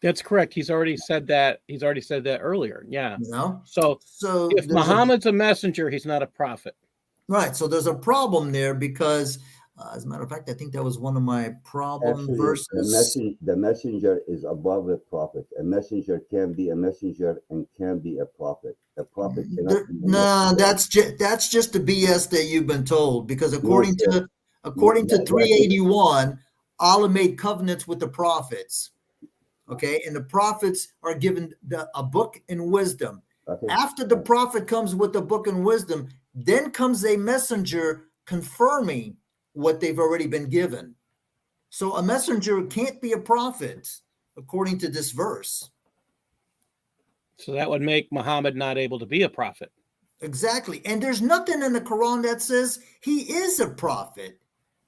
Speaker 2: That's correct. He's already said that. He's already said that earlier. Yeah.
Speaker 1: You know?
Speaker 2: So if Muhammad's a messenger, he's not a prophet.
Speaker 1: Right. So there's a problem there because, as a matter of fact, I think that was one of my problem
Speaker 3: Actually,
Speaker 1: verses.
Speaker 3: the messenger is above a prophet. A messenger can be a messenger and can be a prophet. A prophet cannot be a
Speaker 1: No,
Speaker 3: messenger.
Speaker 1: that's just the BS that you've been told. Because
Speaker 3: No,
Speaker 1: according
Speaker 3: sir.
Speaker 1: to 381, Allah made covenants with the prophets. Okay, and the prophets are given a book and wisdom.
Speaker 3: Okay.
Speaker 1: After the prophet comes with the book and wisdom, then comes a messenger confirming what they've already been given. So a messenger can't be a prophet, according to this verse.
Speaker 2: So that would make Muhammad not able to be a prophet.
Speaker 1: Exactly. And there's nothing in the Quran that says he is a prophet.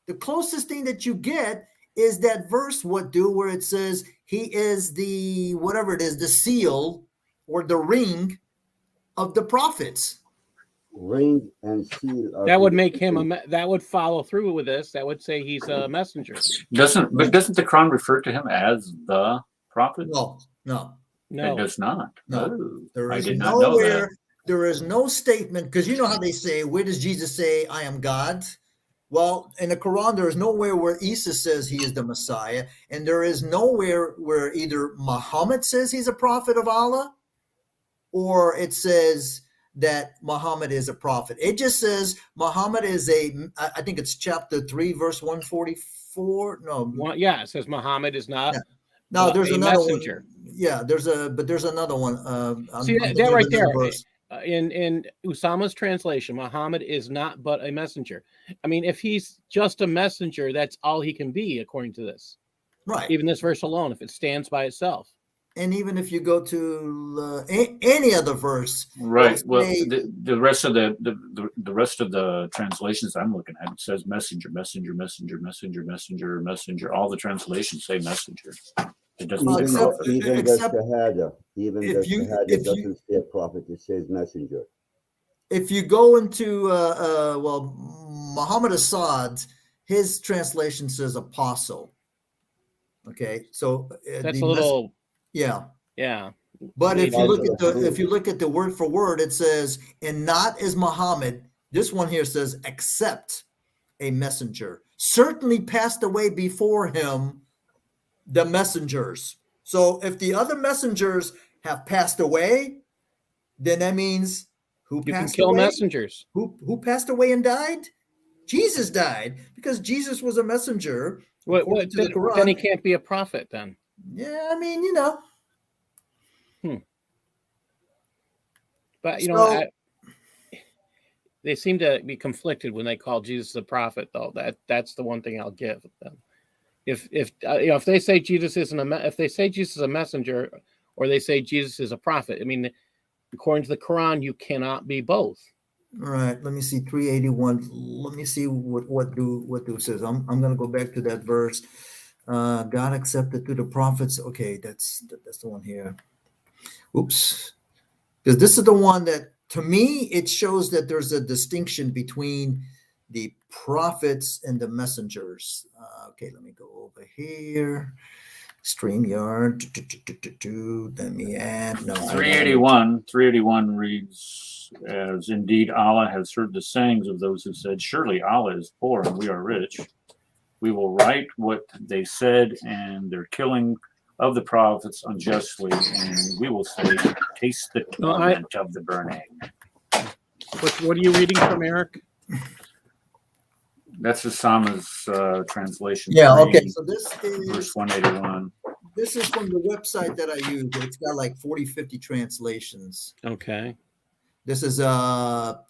Speaker 1: The closest thing that you get is that verse, where it says he is the, whatever it is, the seal or the ring of the prophets.
Speaker 3: Ring and seal.
Speaker 2: That would make him that would follow through with this. That would say he's a messenger.
Speaker 4: Doesn't the Quran refer to him as the prophet?
Speaker 1: No.
Speaker 4: It does not.
Speaker 1: No.
Speaker 4: Oh, I did not know that.
Speaker 1: There is no statement, because you know how they say, where does Jesus say, I am God? Well, in the Quran, there is nowhere where Isa says he is the Messiah, and there is nowhere where either Muhammad says he's a prophet of Allah, or it says that Muhammad is a prophet. It just says Muhammad is I think it's chapter 3, verse 144. No.
Speaker 2: Yeah, it says Muhammad is not.
Speaker 1: Yeah. No, there's another
Speaker 2: messenger.
Speaker 1: One. Yeah, there's another one.
Speaker 2: See that right there. In Usama's translation, Muhammad is not but a messenger. I mean, if he's just a messenger, that's all he can be, according to this.
Speaker 1: Right.
Speaker 2: Even this verse alone, if it stands by itself.
Speaker 1: And even if you go to any other verse,
Speaker 4: right? Well, the rest of the rest of the translations I'm looking at, it says messenger, messenger, messenger, messenger, messenger, messenger. All the translations say messenger. It doesn't say prophet.
Speaker 3: Even the Shahada, doesn't say a prophet. It says messenger.
Speaker 1: If you go into Muhammad Assad, his translation says apostle. Okay, so
Speaker 2: that's a little.
Speaker 1: Yeah. But
Speaker 2: Maybe.
Speaker 1: if you look at the word for word, it says, and not as Muhammad. This one here says, except a messenger. Certainly passed away before him the messengers. So if the other messengers have passed away, then that means who
Speaker 2: you
Speaker 1: passed
Speaker 2: can kill
Speaker 1: away?
Speaker 2: Messengers.
Speaker 1: Who passed away and died? Jesus died, because Jesus was a messenger.
Speaker 2: Then he can't be a prophet then.
Speaker 1: Yeah, I mean,
Speaker 2: But they seem to be conflicted when they call Jesus a prophet, though. That's the one thing I'll give them. If they say Jesus isn't if they say Jesus is a messenger, or they say Jesus is a prophet, I mean, according to the Quran, you cannot be both.
Speaker 1: All right, let me see 381. Let me see what do says. I'm going to go back to that verse. God accepted through the prophets. Okay, that's the one here. Oops, because this is the one that, to me, it shows that there's a distinction between the prophets and the messengers. Okay, let me go over here. StreamYard. Let me add. No,
Speaker 4: 381. 381 reads as, indeed, Allah has heard the sayings of those who said, surely Allah is poor and we are rich. We will write what they said, and their killing of the prophets unjustly, and we will say, taste the torment of the burning.
Speaker 2: What are you reading from, Eric?
Speaker 4: That's Osama's translation.
Speaker 1: Yeah, okay. So this is
Speaker 4: verse 181.
Speaker 1: This is from the website that I use. It's got like 40, 50 translations.
Speaker 2: Okay.
Speaker 1: This is what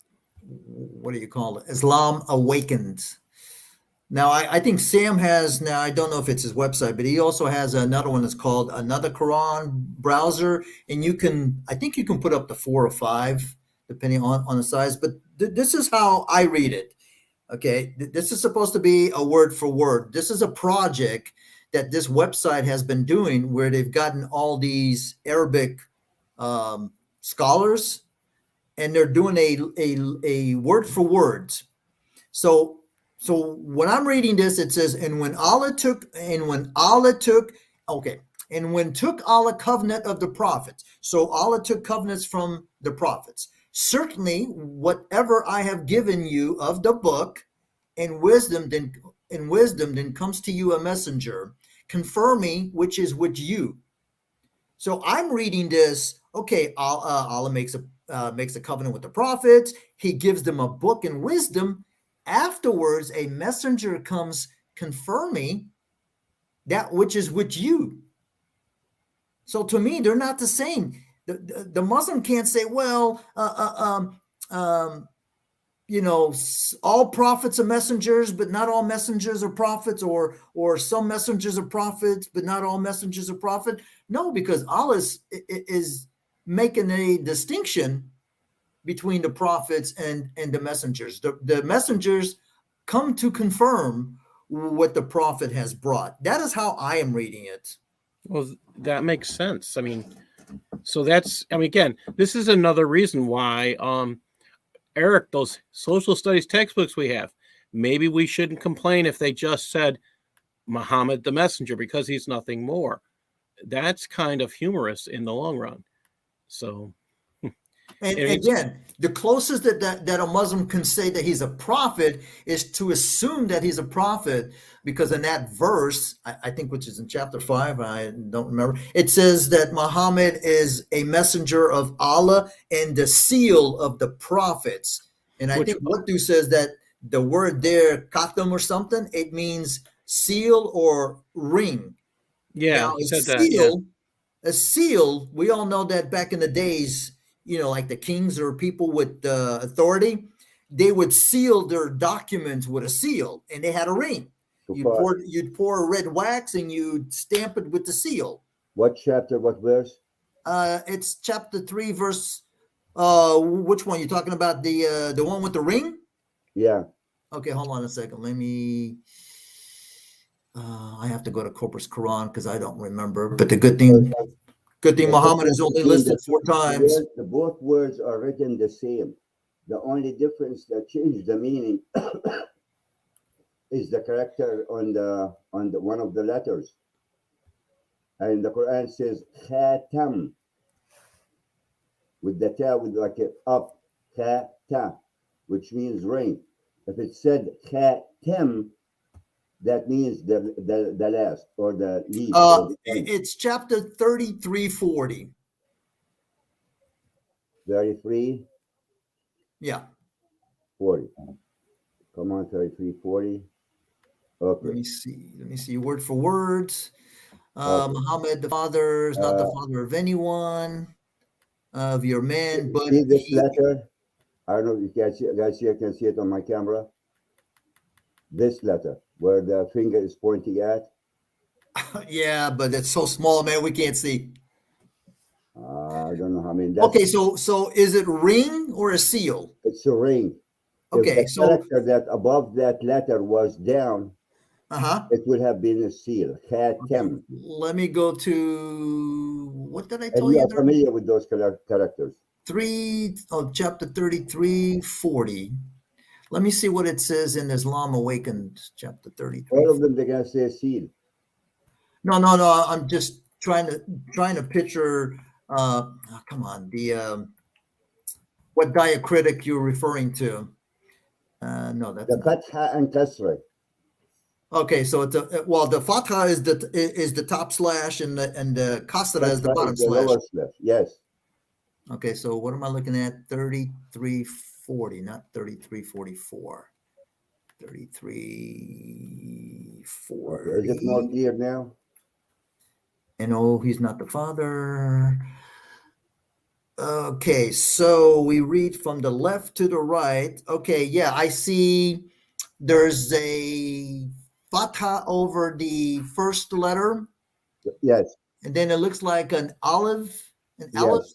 Speaker 1: do you call it? Islam Awakened. Now, I think Sam has, now I don't know if it's his website, but he also has another one that's called Another Quran Browser. And I think you can put up to 4 or 5, depending on the size. But this is how I read it. Okay. This is supposed to be a word for word. This is a project that this website has been doing, where they've gotten all these Arabic scholars, and they're doing a word for words. So when I'm reading this, it says, and when took Allah covenant of the prophets. So Allah took covenants from the prophets. Certainly, whatever I have given you of the book and wisdom, then comes to you a messenger, confirming which is with you. So I'm reading this. Okay, Allah makes a covenant with the prophets. He gives them a book and wisdom. Afterwards, a messenger comes confirming that which is with you. So to me, they're not the same. The Muslim can't say, well, all prophets are messengers, but not all messengers are prophets, or some messengers are prophets, but not all messengers are prophet. No, because Allah is making a distinction between the prophets and the messengers. The messengers come to confirm what the prophet has brought. That is how I am reading it.
Speaker 2: Well, that makes sense. I mean, so that's, I mean, again, this is another reason why, Eric, those social studies textbooks we have, maybe we shouldn't complain if they just said Muhammad the messenger, because he's nothing more. That's kind of humorous in the long run. So,
Speaker 1: and again, the closest that a Muslim can say that he's a prophet is to assume that he's a prophet, because in that verse, I think, which is in chapter 5, I don't remember, it says that Muhammad is a messenger of Allah and the seal of the prophets. And I think Wattu says that the word there, katam or something, it means seal or ring.
Speaker 2: Yeah,
Speaker 1: now,
Speaker 2: he said that. Yeah.
Speaker 1: A seal, we all know that back in the days, like the kings or people with authority, they would seal their documents with a seal, and they had a ring. You'd pour red wax and you'd stamp it with the seal.
Speaker 3: What chapter? What verse?
Speaker 1: It's chapter 3, verse. Which one? You're talking about the one with the ring?
Speaker 3: Yeah.
Speaker 1: Okay, hold on a second. Let me. I have to go to Corpus Quran because I don't remember. But the good thing Muhammad is only listed 4 times.
Speaker 3: Both words are written the same. The only difference that changes the meaning is the character on the one of the letters. And the Quran says khatam with the ta, with like it up, khatam, which means ring. If it said khatam, that means the last, or the lead.
Speaker 1: It's chapter 33:40.
Speaker 3: 33?
Speaker 1: Yeah.
Speaker 3: 40. Come on, 33:40. Okay.
Speaker 1: Let me see. Word for words. Muhammad, the father, is not the father of anyone, of your men, but
Speaker 3: see this letter? I don't know if you guys here can see it on my camera. This letter, where the finger is pointing at.
Speaker 1: Yeah, but it's so small, man. We can't see.
Speaker 3: I don't know how many.
Speaker 1: Okay, so is it ring or a seal?
Speaker 3: It's a ring.
Speaker 1: Okay,
Speaker 3: if the character that above that letter was down, it would have been a seal. Khatam.
Speaker 1: Okay. Let me go to, what did I tell
Speaker 3: and
Speaker 1: you?
Speaker 3: You are familiar with those characters.
Speaker 1: Chapter 33:40. Let me see what it says in Islam Awakened, chapter 33.
Speaker 3: All of them, they're gonna say seal.
Speaker 1: No. I'm just trying to picture. Come on, what diacritic you're referring to? No, that's
Speaker 3: the fatha and kasra.
Speaker 1: Okay, so it's the fatha is the top slash, and the kasra is the bottom slash.
Speaker 3: Lower slash. Yes.
Speaker 1: Okay, so what am I looking at? 33:40, not 33:44. 33:40.
Speaker 3: Is it more clear now?
Speaker 1: And he's not the father. Okay, so we read from the left to the right. Okay, yeah, I see there's a fatha over the first letter.
Speaker 3: Yes.
Speaker 1: And then it looks like an olive, aleph.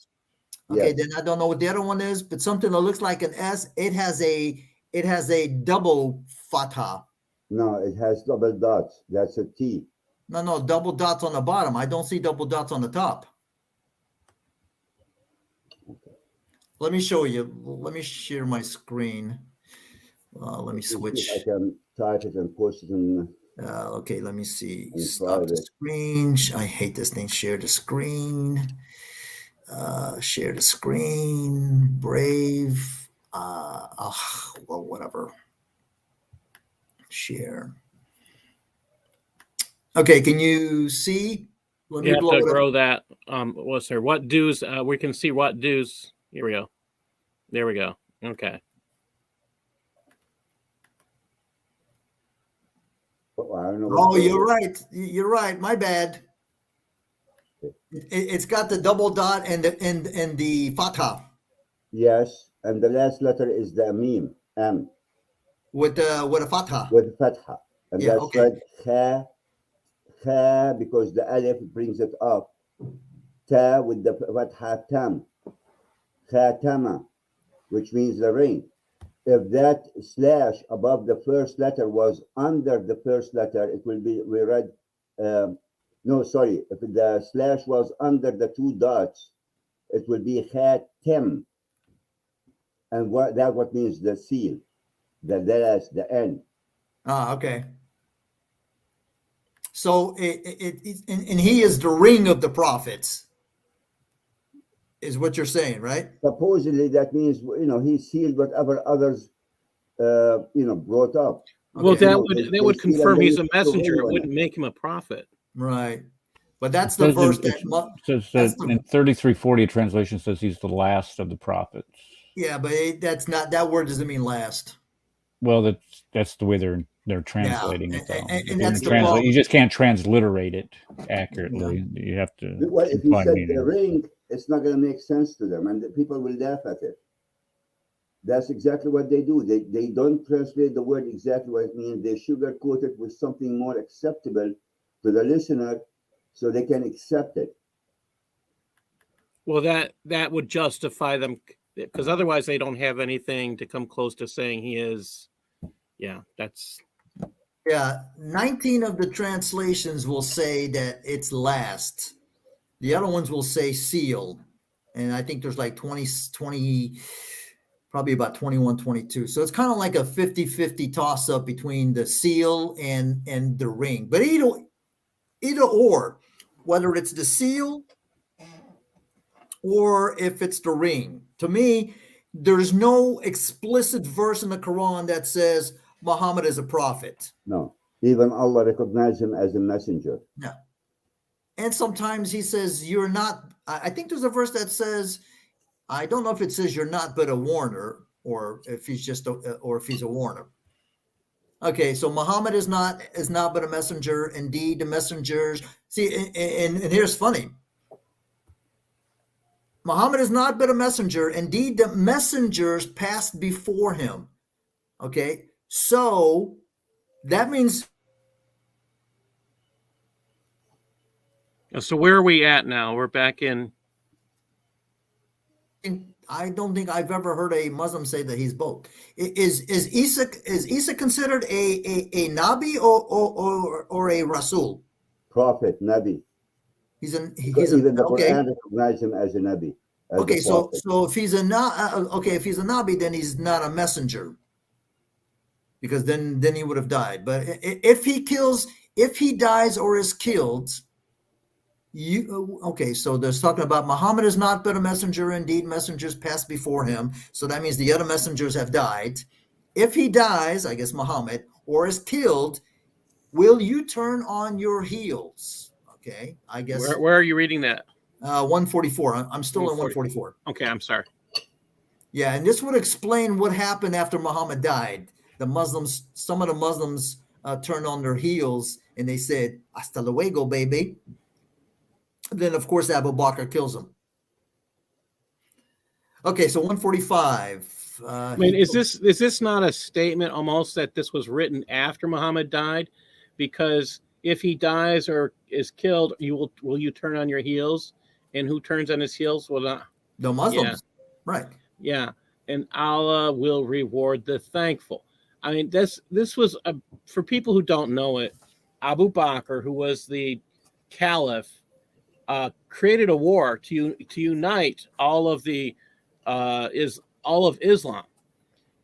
Speaker 1: Okay, then I don't know what the other one is, but something that looks like an S. It has a double fatha.
Speaker 3: No, it has double dots. That's a T.
Speaker 1: No, double dots on the bottom. I don't see double dots on the top. Let me show you. Let me share my screen. Let me switch.
Speaker 3: I can type it and post it in.
Speaker 1: Okay, let me see.
Speaker 3: In
Speaker 1: Stop the
Speaker 3: private.
Speaker 1: screen. I hate this thing. Share the screen. Share the screen. Brave. Well, whatever. Share. Okay, can you see?
Speaker 2: Let me blow it grow up. That. What's there? What dues? We can see what dues. Here we go. There we go. Okay.
Speaker 1: Oh, you're right. You're right. My bad. It's got the double dot and the fatha.
Speaker 3: Yes, and the last letter is the meme, M.
Speaker 1: With a fatha.
Speaker 3: With fatha, and
Speaker 1: yeah,
Speaker 3: that's
Speaker 1: okay.
Speaker 3: Right. Kha, because the alif brings it up. Ta with the fatha tam. Khatama, which means the ring. If that slash above the first letter was under the first letter, it will be, we read, no, sorry. If the slash was under the two dots, it will be khatim. And what means the seal, the dash, the end.
Speaker 1: Ah, okay. So and he is the ring of the prophets, is what you're saying, right?
Speaker 3: Supposedly that means, he sealed whatever others, brought up.
Speaker 2: Well, okay. that would confirm he's a messenger. It wouldn't make him a prophet.
Speaker 1: Right. But that's the verse
Speaker 5: that in 3340 translation says he's the last of the prophets.
Speaker 1: Yeah, but that's not, that word doesn't mean last.
Speaker 5: Well, that's the way they're translating it, though.
Speaker 1: And that's the problem.
Speaker 5: You just can't transliterate it accurately. Yeah. You have to.
Speaker 3: Well, if you said the ring, it's not going to make sense to them, and the people will laugh at it. That's exactly what they do. They don't translate the word exactly what it means. They sugarcoat it with something more acceptable to the listener, so they can accept it.
Speaker 2: Well, that would justify them, because otherwise they don't have anything to come close to saying he is. Yeah, that's.
Speaker 1: Yeah, 19 of the translations will say that it's last. The other ones will say seal. And I think there's like 20, probably about 21, 22. So it's kind of like a 50-50 toss-up between the seal and the ring. But either or, whether it's the seal or if it's the ring, to me, there's no explicit verse in the Quran that says Muhammad is a prophet.
Speaker 3: No, even Allah recognized him as a messenger.
Speaker 1: No. And sometimes he says, you're not, I think there's a verse that says, I don't know if it says you're not but a warner, or if he's or if he's a warner. Okay, so Muhammad is not but a messenger. Indeed, the messengers, see, and here's funny. Muhammad is not but a messenger. Indeed, the messengers passed before him. Okay, so that means.
Speaker 2: So where are we at now? We're back in.
Speaker 1: I don't think I've ever heard a Muslim say that he's both. Is Isa considered a Nabi or a Rasul?
Speaker 3: Prophet, Nabi.
Speaker 1: He's
Speaker 3: even the Quran recognizes him as a Nabi.
Speaker 1: Okay, so if he's a Nabi, then he's not a messenger, because then he would have died. But if he dies or is killed. So there's talking about Muhammad is not but a messenger. Indeed, messengers passed before him. So that means the other messengers have died. If he dies, I guess Muhammad, or is killed, will you turn on your heels? Okay, I guess.
Speaker 2: Where are you reading that?
Speaker 1: 144. I'm still at 144.
Speaker 2: Okay, I'm sorry.
Speaker 1: Yeah, and this would explain what happened after Muhammad died. Some of the Muslims turned on their heels and they said, "Hasta luego, baby." Then, of course, Abu Bakr kills him. Okay, so 145.
Speaker 2: Is this not a statement almost that this was written after Muhammad died? Because if he dies or is killed, will you turn on your heels? And who turns on his heels? Well, not
Speaker 1: the Muslims,
Speaker 2: yeah.
Speaker 1: Right?
Speaker 2: Yeah, and Allah will reward the thankful. I mean, this was for people who don't know it. Abu Bakr, who was the caliph, created a war to unite all of Islam,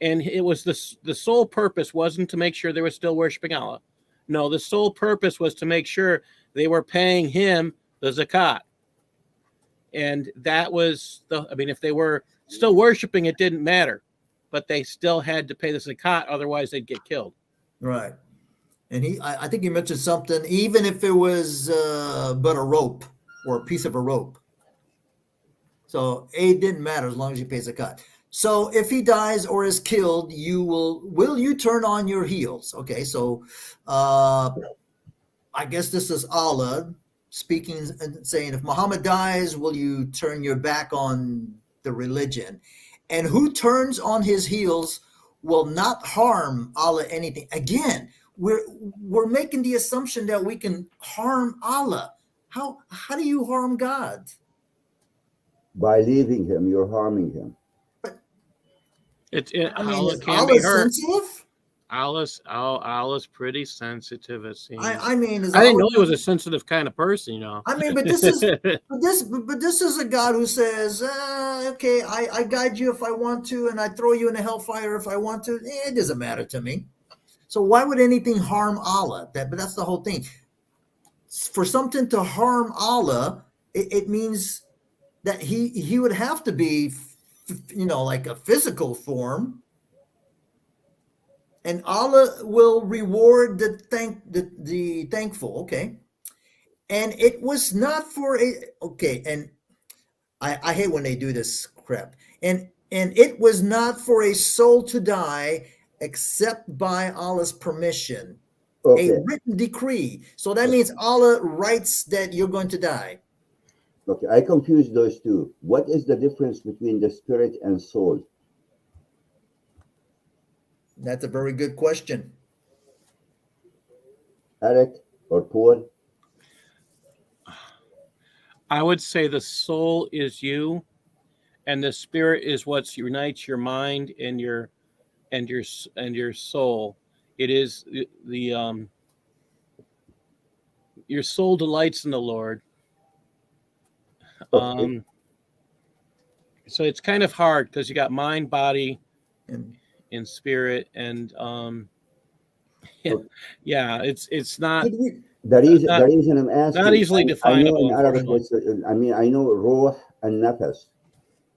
Speaker 2: and it was the sole purpose wasn't to make sure they were still worshiping Allah. No, the sole purpose was to make sure they were paying him the zakat, and that was if they were still worshiping, it didn't matter, but they still had to pay the zakat, otherwise they'd get killed.
Speaker 1: Right. And I think he mentioned something, even if it was but a rope or a piece of a rope. So it didn't matter as long as you pay zakat. So if he dies or is killed, will you turn on your heels? Okay, so I guess this is Allah speaking and saying, if Muhammad dies, will you turn your back on the religion? And who turns on his heels will not harm Allah anything. Again, we're making the assumption that we can harm Allah. How do you harm God?
Speaker 3: By leaving him, you're harming him.
Speaker 2: Allah
Speaker 1: is
Speaker 2: can
Speaker 1: Allah
Speaker 2: be hurt.
Speaker 1: sensitive?
Speaker 2: Allah's pretty sensitive, it seems.
Speaker 1: I mean,
Speaker 2: I didn't know he was a sensitive kind of person,
Speaker 1: I mean, but this is this is a God who says, okay, I guide you if I want to, and I throw you in the hellfire if I want to. It doesn't matter to me. So why would anything harm Allah? But that's the whole thing. For something to harm Allah, it means that he would have to be, like a physical form. And Allah will reward the thankful. Okay. And it was not for and I hate when they do this crap. And it was not for a soul to die except by Allah's permission. Okay. A written decree. So that means Allah writes that you're going to die.
Speaker 3: Okay, I confused those two. What is the difference between the spirit and soul?
Speaker 1: That's a very good question.
Speaker 3: Eric or Paul?
Speaker 2: I would say the soul is you, and the spirit is what unites your mind and your soul. It is your soul delights in the Lord.
Speaker 3: Okay.
Speaker 2: So it's kind of hard because you got mind, body, and spirit, and it's not.
Speaker 3: The reason I'm asking,
Speaker 2: not easily definable.
Speaker 3: I know in Arabic, I know ruh and nafas,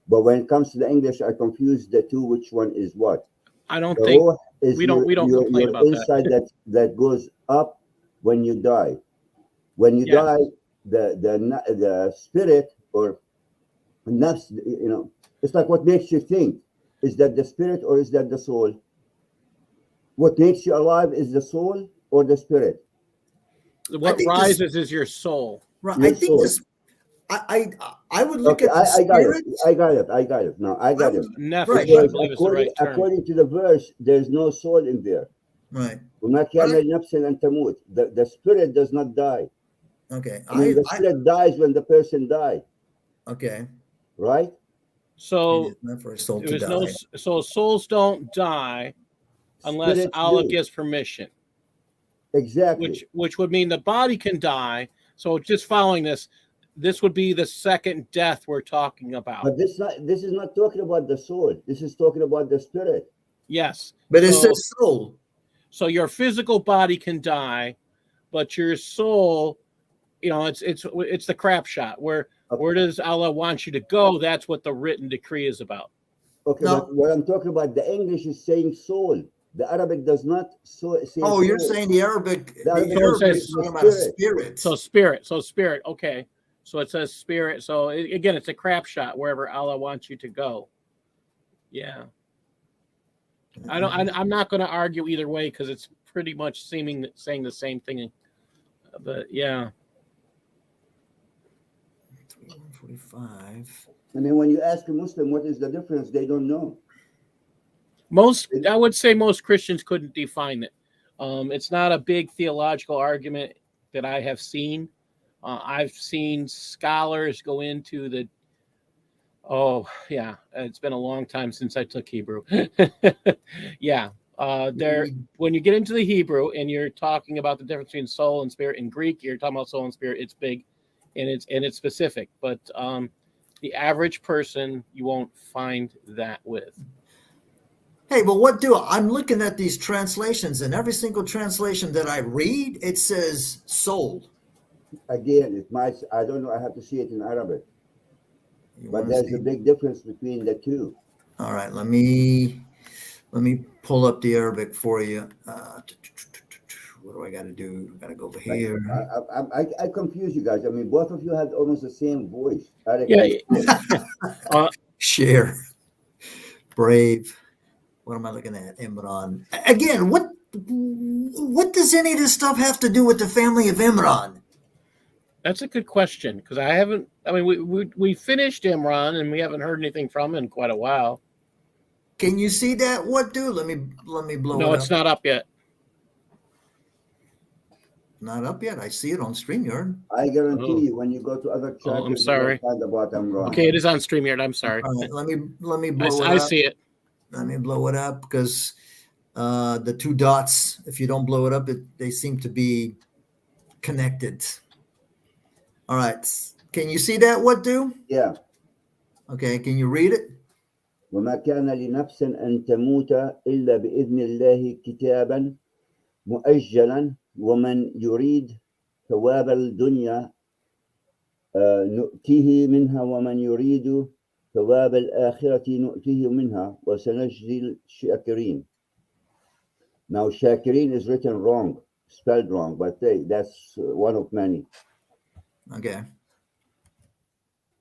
Speaker 3: but when it comes to the English, I confuse the two. Which one is what?
Speaker 2: I don't think
Speaker 3: ruh is
Speaker 2: we don't complain about
Speaker 3: inside that goes up when you die. When you die, the spirit or nafs, it's like what makes you think. Is that the spirit or is that the soul? What makes you alive is the soul or the spirit?
Speaker 2: What rises is your soul.
Speaker 1: Right. I think this. I would look at the spirit.
Speaker 3: I got it. No, I got it.
Speaker 2: Right.
Speaker 3: According to the verse, there's no soul in there.
Speaker 1: Right.
Speaker 3: The spirit does not die.
Speaker 1: Okay.
Speaker 3: The spirit dies when the person dies.
Speaker 1: Okay.
Speaker 3: Right.
Speaker 2: So
Speaker 1: for a soul
Speaker 2: to die. So souls don't die unless Spirits Allah gives permission.
Speaker 3: Exactly.
Speaker 2: Which would mean the body can die. So just following this would be the second death we're talking about.
Speaker 3: But this is not talking about the soul. This is talking about the spirit.
Speaker 2: Yes.
Speaker 1: But it says soul.
Speaker 2: So your physical body can die, but your soul, it's the crap shot. Where does Allah want you to go? That's what the written decree is about.
Speaker 3: Okay, but what I'm talking about, the English is saying soul. The Arabic does not say soul.
Speaker 1: You're saying the Arabic is talking about spirit.
Speaker 2: So spirit. Okay. So it says spirit. So again, it's a crap shot wherever Allah wants you to go. Yeah. I'm not going to argue either way because it's pretty much saying the same thing. But yeah.
Speaker 1: 45.
Speaker 3: I mean, when you ask a Muslim what is the difference, they don't know.
Speaker 2: I would say most Christians couldn't define it. It's not a big theological argument that I have seen. I've seen scholars go into the. Oh yeah, it's been a long time since I took Hebrew. Yeah, There, when you get into the Hebrew and you're talking about the difference between soul and spirit, in Greek you're talking about soul and spirit. It's big, and it's specific. But the average person you won't find that with.
Speaker 1: Hey, but I'm looking at these translations, and every single translation that I read, it says soul.
Speaker 3: Again, I don't know, I have to see it in Arabic. But there's a big difference between the two.
Speaker 1: All right, let me pull up the Arabic for you. What do I got to do? I got to go over here.
Speaker 3: I confuse you guys. I mean, both of you had almost the same voice.
Speaker 1: Share. Brave. What am I looking at? Imran. Again, what does any of this stuff have to do with the family of Imran?
Speaker 2: That's a good question, because we finished Imran and we haven't heard anything from him in quite a while.
Speaker 1: Can you see that? What, dude? Let me blow it up.
Speaker 2: No, it's not up yet.
Speaker 1: Not up yet. I see it on StreamYard.
Speaker 3: I guarantee you, when you go to other chapters,
Speaker 2: I'm sorry.
Speaker 3: Find about Imran.
Speaker 2: Okay, it is on StreamYard. I'm sorry.
Speaker 1: All right, let me blow it up.
Speaker 2: I see it.
Speaker 1: Let me blow it up, because the two dots, if you don't blow it up, they seem to be connected. All right. Can you see that? What, do?
Speaker 3: Yeah.
Speaker 1: Okay. Can you read it?
Speaker 3: وما كان لنفس أن تموت إلا بإذن الله كتابا مؤجلا ومن يريد ثواب الدنيا نؤتيه منها ومن يريد ثواب الآخرة نؤتيه منها وسنجزي الشاكرين. Now, shakirin is written wrong, spelled wrong, but that's one of many.
Speaker 1: Okay.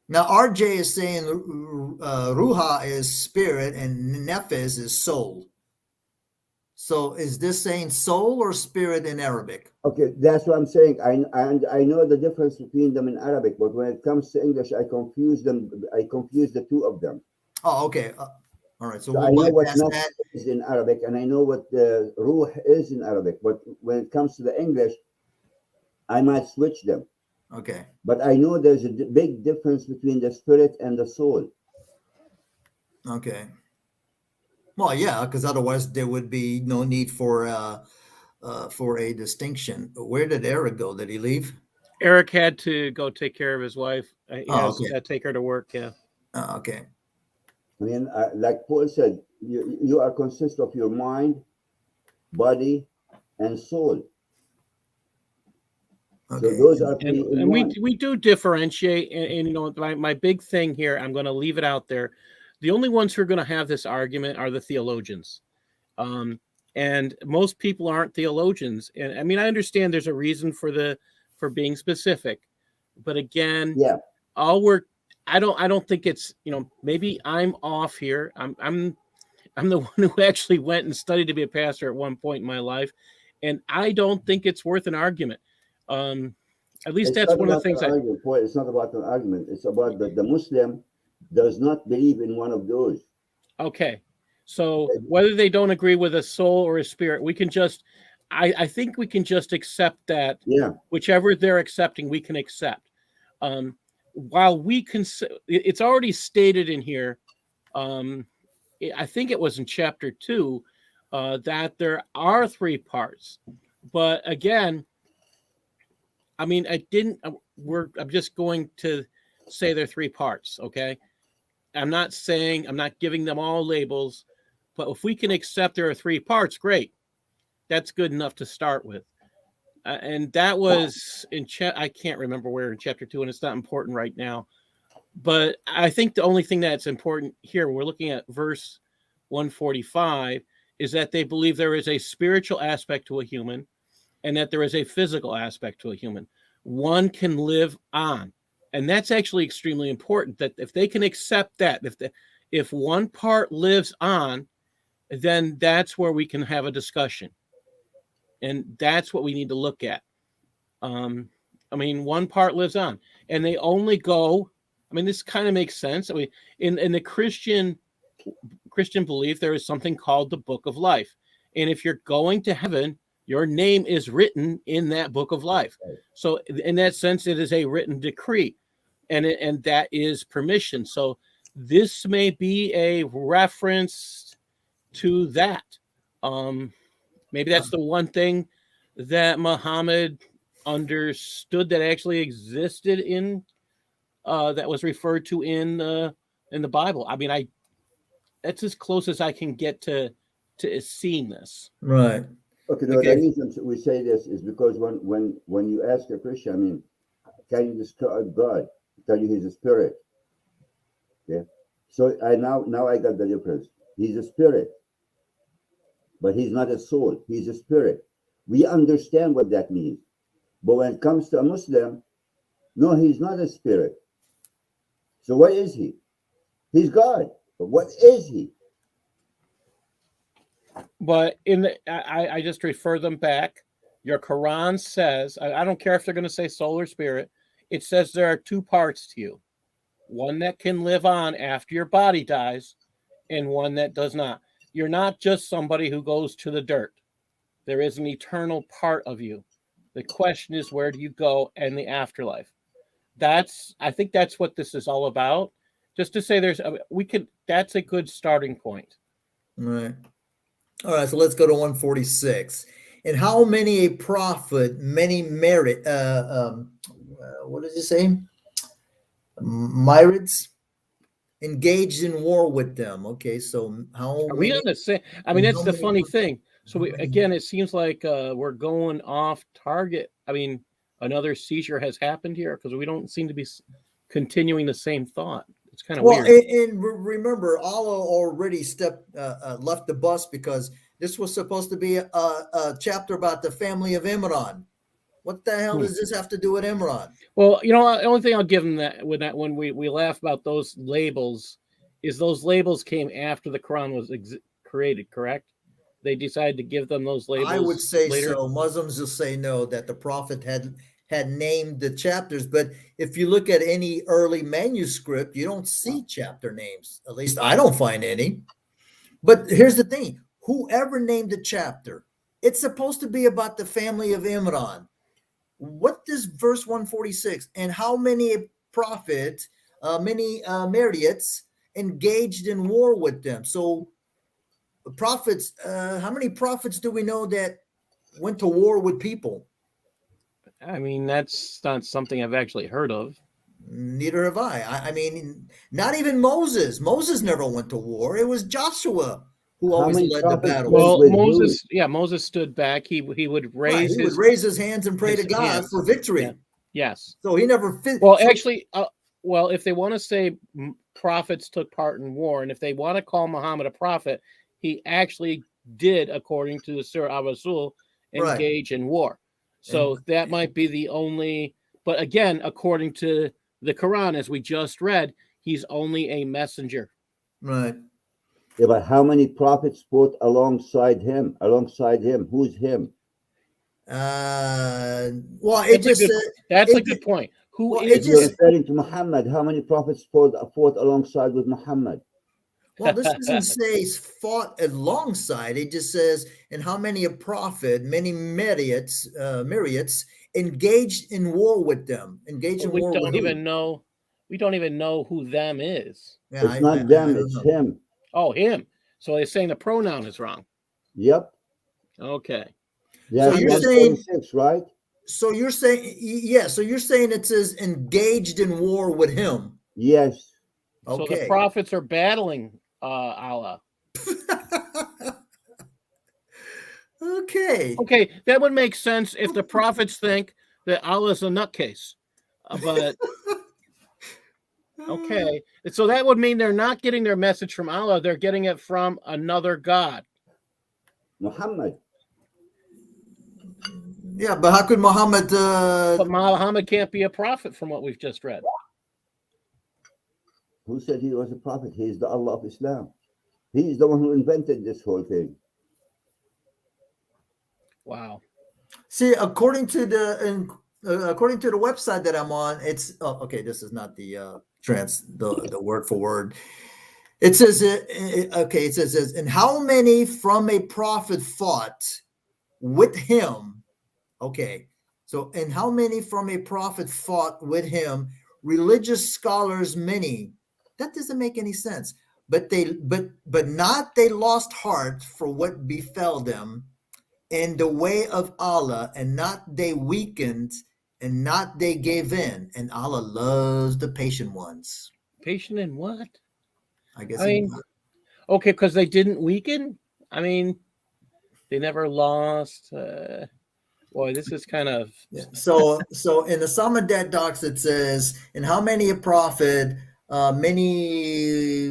Speaker 1: Now, RJ is saying Ruha is spirit and Nefes is soul. So is this saying soul or spirit in Arabic?
Speaker 3: Okay, that's what I'm saying. I know the difference between them in Arabic, but when it comes to English, I confuse them. I confuse the two of them.
Speaker 1: Oh, okay. All right. So
Speaker 3: I know what Nefes is in Arabic, and I know what Ruh is in Arabic. But when it comes to the English, I might switch them.
Speaker 1: Okay.
Speaker 3: But I know there's a big difference between the spirit and the soul.
Speaker 1: Okay. Well, yeah, because otherwise there would be no need for a distinction. Where did Eric go? Did he leave?
Speaker 2: Eric had to go take care of his wife. He has to take her to work. Yeah.
Speaker 1: Okay.
Speaker 3: I mean, like Paul said, you are consist of your mind, body, and soul.
Speaker 1: Okay.
Speaker 3: So those are
Speaker 2: and we do differentiate. And you know, my big thing here, I'm going to leave it out there. The only ones who are going to have this argument are the theologians. And most people aren't theologians. And I mean, I understand there's a reason for being specific, but again,
Speaker 3: yeah,
Speaker 2: I don't think it's, you know, maybe I'm off here. I'm the one who actually went and studied to be a pastor at one point in my life, and I don't think it's worth an argument. At least that's one of the things.
Speaker 3: It's not about an argument. It's about the Muslim does not believe in one of those.
Speaker 2: Okay, so whether they don't agree with a soul or a spirit, we can just, I think we can just accept that.
Speaker 3: Yeah.
Speaker 2: Whichever they're accepting, we can accept. While we can, it's already stated in here. I think it was in chapter 2 that there are 3 parts, but again, I mean, I'm just going to say there are 3 parts. Okay. I'm not giving them all labels, but if we can accept there are 3 parts, great. That's good enough to start with. And that was I can't remember where in chapter 2, and it's not important right now. But I think the only thing that's important here, we're looking at verse 145, is that they believe there is a spiritual aspect to a human and that there is a physical aspect to a human. One can live on. And that's actually extremely important, that if they can accept that, if one part lives on, then that's where we can have a discussion. And that's what we need to look at. I mean, one part lives on, and they only go. I mean, this kind of makes sense. I mean, in the Christian belief, there is something called the Book of Life, and if you're going to heaven, your name is written in that Book of Life. So, in that sense, it is a written decree, and that is permission. So, this may be a reference to that. Maybe that's the one thing that Muhammad understood that actually existed in that was referred to in the Bible. I mean, that's as close as I can get to seeing this.
Speaker 1: Right.
Speaker 3: Okay, the reason we say this is because when you ask a Christian, I mean, can you describe God? Tell you he's a spirit. Yeah. So now I got the difference. He's a spirit, but he's not a soul. He's a spirit. We understand what that means. But when it comes to a Muslim, no, he's not a spirit. So what is he? He's God. But what is he?
Speaker 2: But I just refer them back. Your Quran says, I don't care if they're going to say soul or spirit, it says there are two parts to you. One that can live on after your body dies, and one that does not. You're not just somebody who goes to the dirt. There is an eternal part of you. The question is, where do you go in the afterlife? I think that's what this is all about. Just to say that's a good starting point.
Speaker 1: Right. All right, so let's go to 146. And how many a prophet, many merit, what does it say? Myriads engaged in war with them. Okay, so how
Speaker 2: Are
Speaker 1: many?
Speaker 2: we on the same? I mean, that's the funny thing. So again, it seems like we're going off target. I mean, another seizure has happened here because we don't seem to be continuing the same thought. It's kind of weird.
Speaker 1: And remember, Allah already left the bus because this was supposed to be a chapter about the family of Imran. What the hell does this have to do with Imran?
Speaker 2: Well, the only thing I'll give them when we laugh about those labels is those labels came after the Quran was created, correct? They decided to give them those labels.
Speaker 1: I would say
Speaker 2: later.
Speaker 1: so. Muslims will say no, that the Prophet had named the chapters. But if you look at any early manuscript, you don't see chapter names. At least I don't find any. But here's the thing. Whoever named the chapter, it's supposed to be about the family of Imran. What does verse 146? And how many prophets, many Mariots engaged in war with them? So prophets, how many prophets do we know that went to war with people?
Speaker 2: I mean, that's not something I've actually heard of.
Speaker 1: Neither have I. I mean, not even Moses. Moses never went to war. It was Joshua who always led the battle.
Speaker 2: Well, Moses stood back. He would raise
Speaker 1: his hands and pray to God for victory.
Speaker 2: Yeah. Yes.
Speaker 1: So he never.
Speaker 2: Well, actually, if they want to say prophets took part in war, and if they want to call Muhammad a prophet, he actually did, according to the Surah Al-Rasul, engage in war. So that might be the only. But again, according to the Quran, as we just read, he's only a messenger.
Speaker 1: Right.
Speaker 3: Yeah, but how many prophets fought alongside him? Who's him?
Speaker 1: Well,
Speaker 2: that's a good point. Who is?
Speaker 3: You're referring to Muhammad. How many prophets fought alongside with Muhammad?
Speaker 1: Well, this doesn't say fought alongside. It just says, and how many a prophet, many myriads engaged in war with them. We
Speaker 2: don't even know who them is.
Speaker 3: Yeah, it's not them, it's him.
Speaker 2: Oh, him. So they're saying the pronoun is wrong.
Speaker 3: Yep.
Speaker 2: Okay.
Speaker 3: Yeah, so you're saying, right?
Speaker 1: So you're saying, So you're saying it says engaged in war with him.
Speaker 3: Yes.
Speaker 2: Okay. So the prophets are battling Allah.
Speaker 1: Okay.
Speaker 2: Okay, that would make sense if the prophets think that Allah's a nutcase. But okay, so that would mean they're not getting their message from Allah; they're getting it from another god,
Speaker 3: Muhammad.
Speaker 1: Yeah, but how could Muhammad?
Speaker 2: But Muhammad can't be a prophet, from what we've just read.
Speaker 3: Who said he was a prophet? He's the Allah of Islam. He's the one who invented this whole thing.
Speaker 2: Wow.
Speaker 1: See, according to the website that I'm on, it's okay. This is not the the word for word. It says it says, and how many from a prophet fought with him? Okay, so and how many from a prophet fought with him? Religious scholars, many. That doesn't make any sense. but not they lost heart for what befell them in the way of Allah, and not they weakened, and not they gave in, and Allah loves the patient ones.
Speaker 2: Patient in what?
Speaker 1: I guess
Speaker 2: I mean, okay, because they didn't weaken. I mean, they never lost. Boy, this is kind of
Speaker 1: so in the Samadat docs it says, "In how many a prophet, many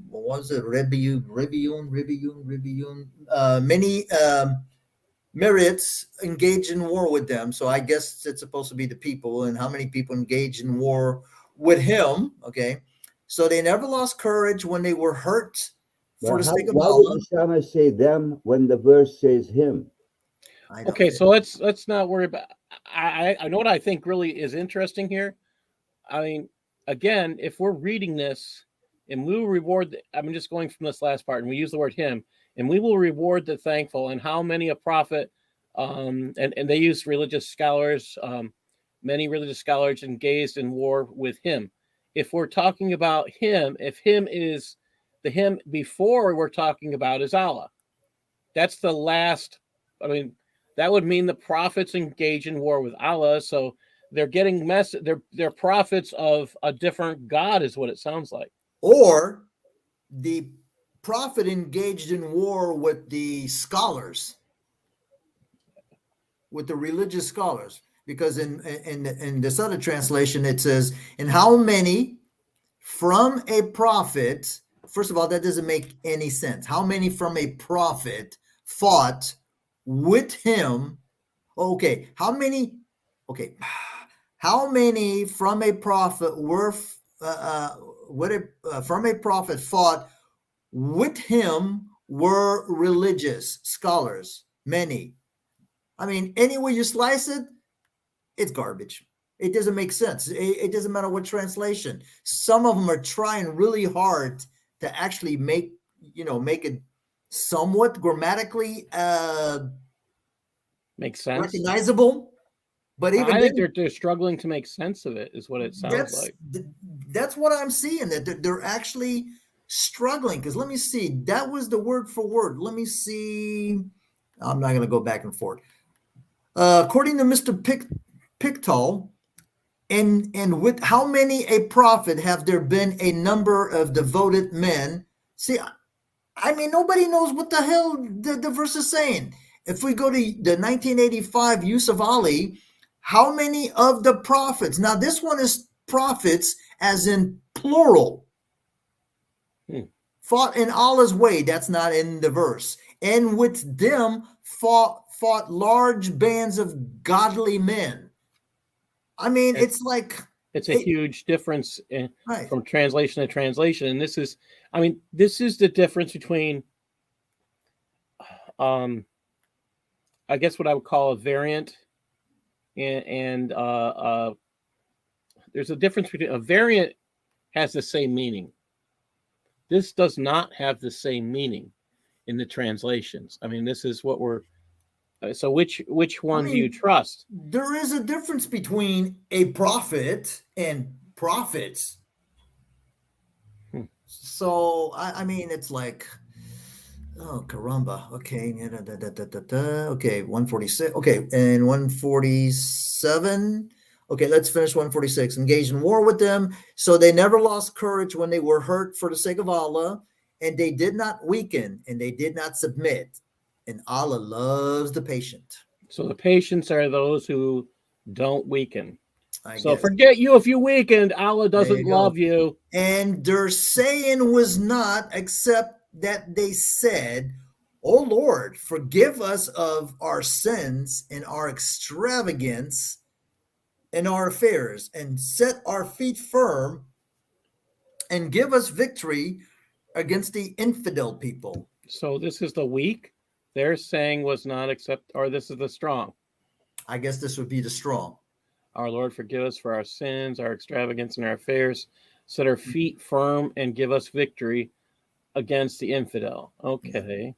Speaker 1: what was it, many Myriads engaged in war with them." So I guess it's supposed to be the people, and how many people engaged in war with him. Okay, so they never lost courage when they were hurt for the sake of
Speaker 3: Why
Speaker 1: Allah.
Speaker 3: would Osama say them when the verse says him?
Speaker 2: okay. So let's not worry about. I know what I think really is interesting here. I mean, again, if we're reading this and we will reward, I'm just going from this last part, and we use the word him, and we will reward the thankful, and how many a prophet, and they use religious scholars, many religious scholars engaged in war with him. If we're talking about him, if him is the him before we're talking about is Allah, that's the last, I mean, that would mean the prophets engage in war with Allah, so they're getting they're prophets of a different God is what it sounds like.
Speaker 1: Or the prophet engaged in war with the scholars, with the religious scholars, because in this other translation it says, "And how many from a prophet." First of all, that doesn't make any sense. How many from a prophet fought with him? Okay, how many? Okay, how many from a prophet were from a prophet fought with him were religious scholars? Many. I mean, any way you slice it, it's garbage. It doesn't make sense. It doesn't matter what translation. Some of them are trying really hard to actually make it somewhat grammatically
Speaker 2: Makes sense.
Speaker 1: recognizable. But even
Speaker 2: I think
Speaker 1: then,
Speaker 2: they're struggling to make sense of it, is what it sounds like.
Speaker 1: That's what I'm seeing, that they're actually struggling. Because let me see, that was the word for word. Let me see. I'm not going to go back and forth. According to Mr. Pictol, and with how many a prophet have there been a number of devoted men? See, I mean, nobody knows what the hell the verse is saying. If we go to the 1985 use of Ali, how many of the prophets? Now, this one is prophets as in plural. Fought in Allah's way. That's not in the verse. And with them fought large bands of godly men. I mean, it's like
Speaker 2: it's a huge difference
Speaker 1: right.
Speaker 2: from translation to translation. And this is the difference between, I guess what I would call a variant and there's a difference between a variant has the same meaning. This does not have the same meaning in the translations. I mean, this is what we're. So which one do you trust?
Speaker 1: There is a difference between a prophet and prophets. So I mean, it's like, oh caramba. Okay, okay, 146. Okay, and 147. Okay, let's finish 146. Engaged in war with them, so they never lost courage when they were hurt for the sake of Allah, and they did not weaken, and they did not submit. And Allah loves the patient.
Speaker 2: So the patients are those who don't weaken.
Speaker 1: I
Speaker 2: so
Speaker 1: guess.
Speaker 2: Forget you if you weakened. Allah doesn't love you.
Speaker 1: And their saying was not except that they said, "O Lord, forgive us of our sins and our extravagance in our affairs, and set our feet firm, and give us victory against the infidel people."
Speaker 2: So this is the weak. They're saying was not accept, or this is the strong.
Speaker 1: I guess this would be the strong.
Speaker 2: Our Lord, forgive us for our sins, our extravagance, and our affairs. Set our feet firm and give us victory against the infidel. Okay.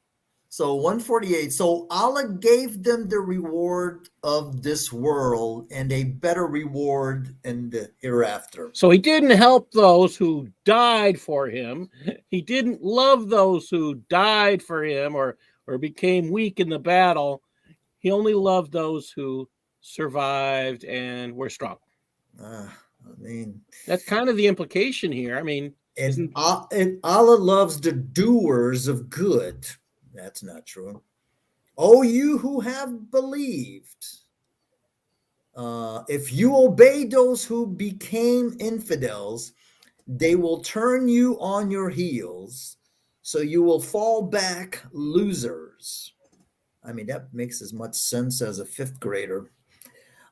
Speaker 1: So 148. So Allah gave them the reward of this world and a better reward in the hereafter.
Speaker 2: So he didn't help those who died for him. He didn't love those who died for him or became weak in the battle. He only loved those who survived and were strong.
Speaker 1: I mean,
Speaker 2: that's kind of the implication here. I mean,
Speaker 1: and Allah loves the doers of good. That's not true. Oh, you who have believed, if you obey those who became infidels, they will turn you on your heels, so you will fall back losers. I mean, that makes as much sense as a fifth grader.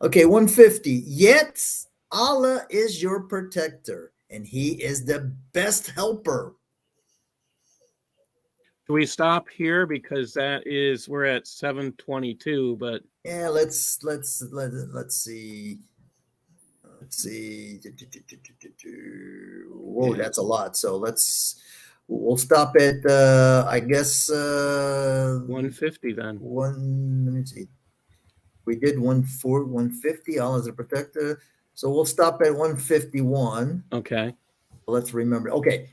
Speaker 1: Okay, 150. Yet Allah is your protector, and He is the best helper.
Speaker 2: Do we stop here because we're at 722? But
Speaker 1: yeah, let's see. Let's see. Whoa, that's a lot. So we'll stop at I guess
Speaker 2: 150 then.
Speaker 1: Let me see. We did 150. Allah is a protector. So we'll stop at 151.
Speaker 2: Okay.
Speaker 1: Let's remember. Okay.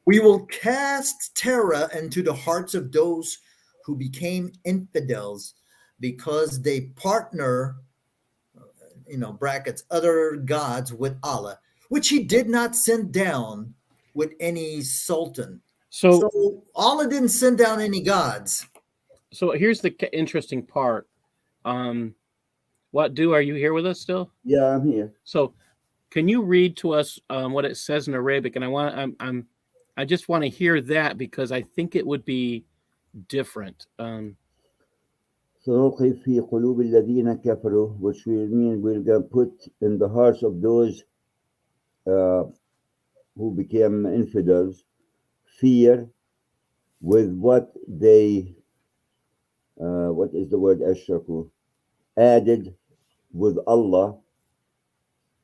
Speaker 1: We will cast terror into the hearts of those who became infidels because they partner, brackets, other gods with Allah, which He did not send down with any sultan. So Allah didn't send down any gods.
Speaker 2: So here's the interesting part. Are you here with us still?
Speaker 3: Yeah, I'm here.
Speaker 2: So can you read to us what it says in Arabic? And I just want to hear that because I think it would be different.
Speaker 3: سنلقي في قلوب الذين كفروا, which will mean we'll put in the hearts of those who became infidels fear with what they what is the word ashraku, added with Allah.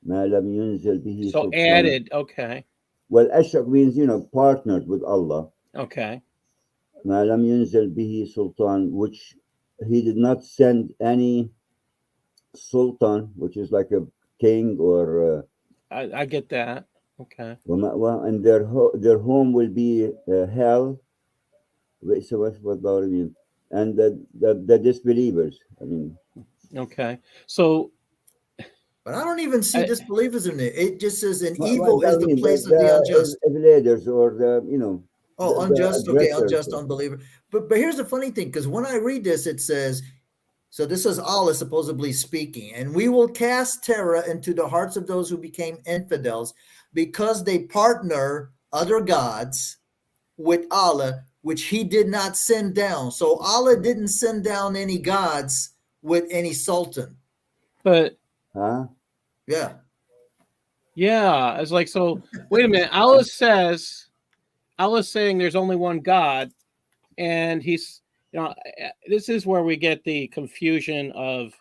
Speaker 3: ما لم ينزل به
Speaker 2: so
Speaker 3: سلطان.
Speaker 2: Added, okay.
Speaker 3: Well, ashrak means partnered with Allah.
Speaker 2: Okay.
Speaker 3: ما لم ينزل به سلطان, which He did not send any sultan, which is like a king or
Speaker 2: I get that. Okay.
Speaker 3: And their home will be hell. So what about you? And the disbelievers. I mean.
Speaker 2: Okay. So.
Speaker 1: But I don't even see disbelievers in it. It just says an evil is the place of
Speaker 3: the
Speaker 1: unjust.
Speaker 3: Leaders or
Speaker 1: unjust. Okay, unjust unbeliever. But here's the funny thing, because when I read this, it says, so this is Allah supposedly speaking, and we will cast terror into the hearts of those who became infidels because they partner other gods with Allah, which He did not send down. So Allah didn't send down any gods with any sultan.
Speaker 2: But
Speaker 3: huh?
Speaker 1: Yeah.
Speaker 2: Yeah. It's like, so wait a minute. Allah saying there's only one God, and He's, this is where we get the confusion of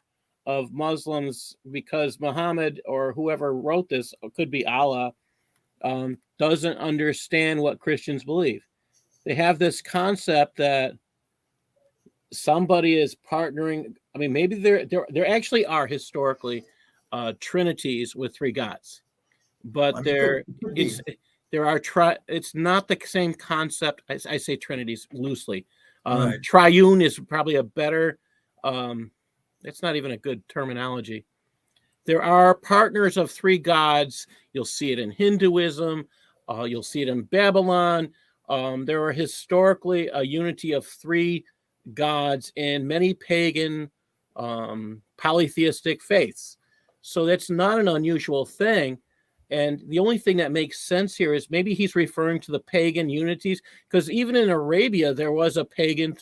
Speaker 2: Muslims, because Muhammad or whoever wrote this, could be Allah, doesn't understand what Christians believe. They have this concept that somebody is partnering. I mean, maybe there actually are historically trinities with three gods, but it's not the same concept. I say trinities loosely. Right. Triune is probably a better. It's not even a good terminology. There are partners of three gods. You'll see it in Hinduism. You'll see it in Babylon. There are historically a unity of three gods in many pagan polytheistic faiths. So that's not an unusual thing. And the only thing that makes sense here is maybe he's referring to the pagan unities, because even in Arabia, there was a pagan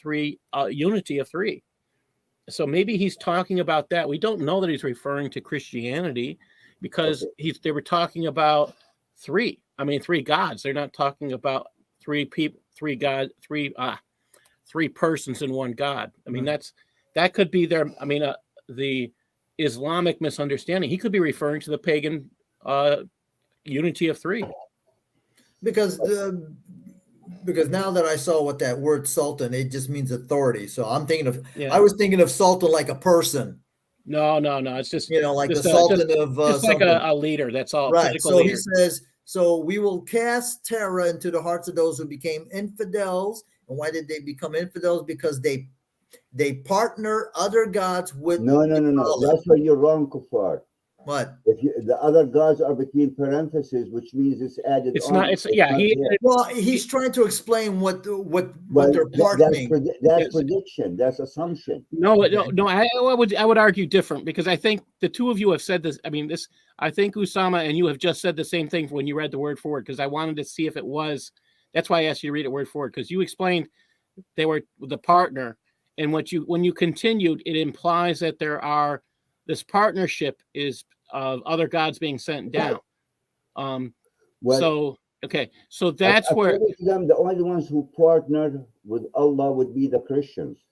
Speaker 2: unity of three. So maybe he's talking about that. We don't know that he's referring to Christianity, because they were talking about three gods. They're not talking about three persons in one God. I mean, that could be the Islamic misunderstanding. He could be referring to the pagan unity of three.
Speaker 1: Because because now that I saw what that word sultan, it just means authority. So I'm thinking of,
Speaker 2: Yeah.
Speaker 1: I was thinking of sultan like a person,
Speaker 2: No. It's just
Speaker 1: like
Speaker 2: just
Speaker 1: the sultan of
Speaker 2: just like
Speaker 1: something.
Speaker 2: a leader. That's all.
Speaker 1: Right.
Speaker 2: Physical
Speaker 1: So he
Speaker 2: leader.
Speaker 1: says, so we will cast terror into the hearts of those who became infidels. And why did they become infidels? Because they partner other gods with
Speaker 3: No.
Speaker 1: Allah.
Speaker 3: That's where you're wrong, Kuffar.
Speaker 1: What?
Speaker 3: If the other gods are between parentheses, which means it's added
Speaker 2: It's
Speaker 3: on.
Speaker 2: not. It's yeah.
Speaker 3: not there.
Speaker 1: Well, he's trying to explain what
Speaker 3: Well,
Speaker 1: they're
Speaker 3: that's
Speaker 1: partnering.
Speaker 3: that's prediction. That's assumption.
Speaker 2: No.
Speaker 1: Okay.
Speaker 2: No. I would argue different, because I think the two of you have said this. I mean, this. I think Usama and you have just said the same thing when you read the word for word, because I wanted to see if it was. That's why I asked you to read it word for word, because you explained they were the partner, and when you continued, it implies that this partnership is of other gods being sent down.
Speaker 3: Well,
Speaker 2: So okay, so that's where.
Speaker 3: according to them, the only ones who partnered with Allah would be the Christians.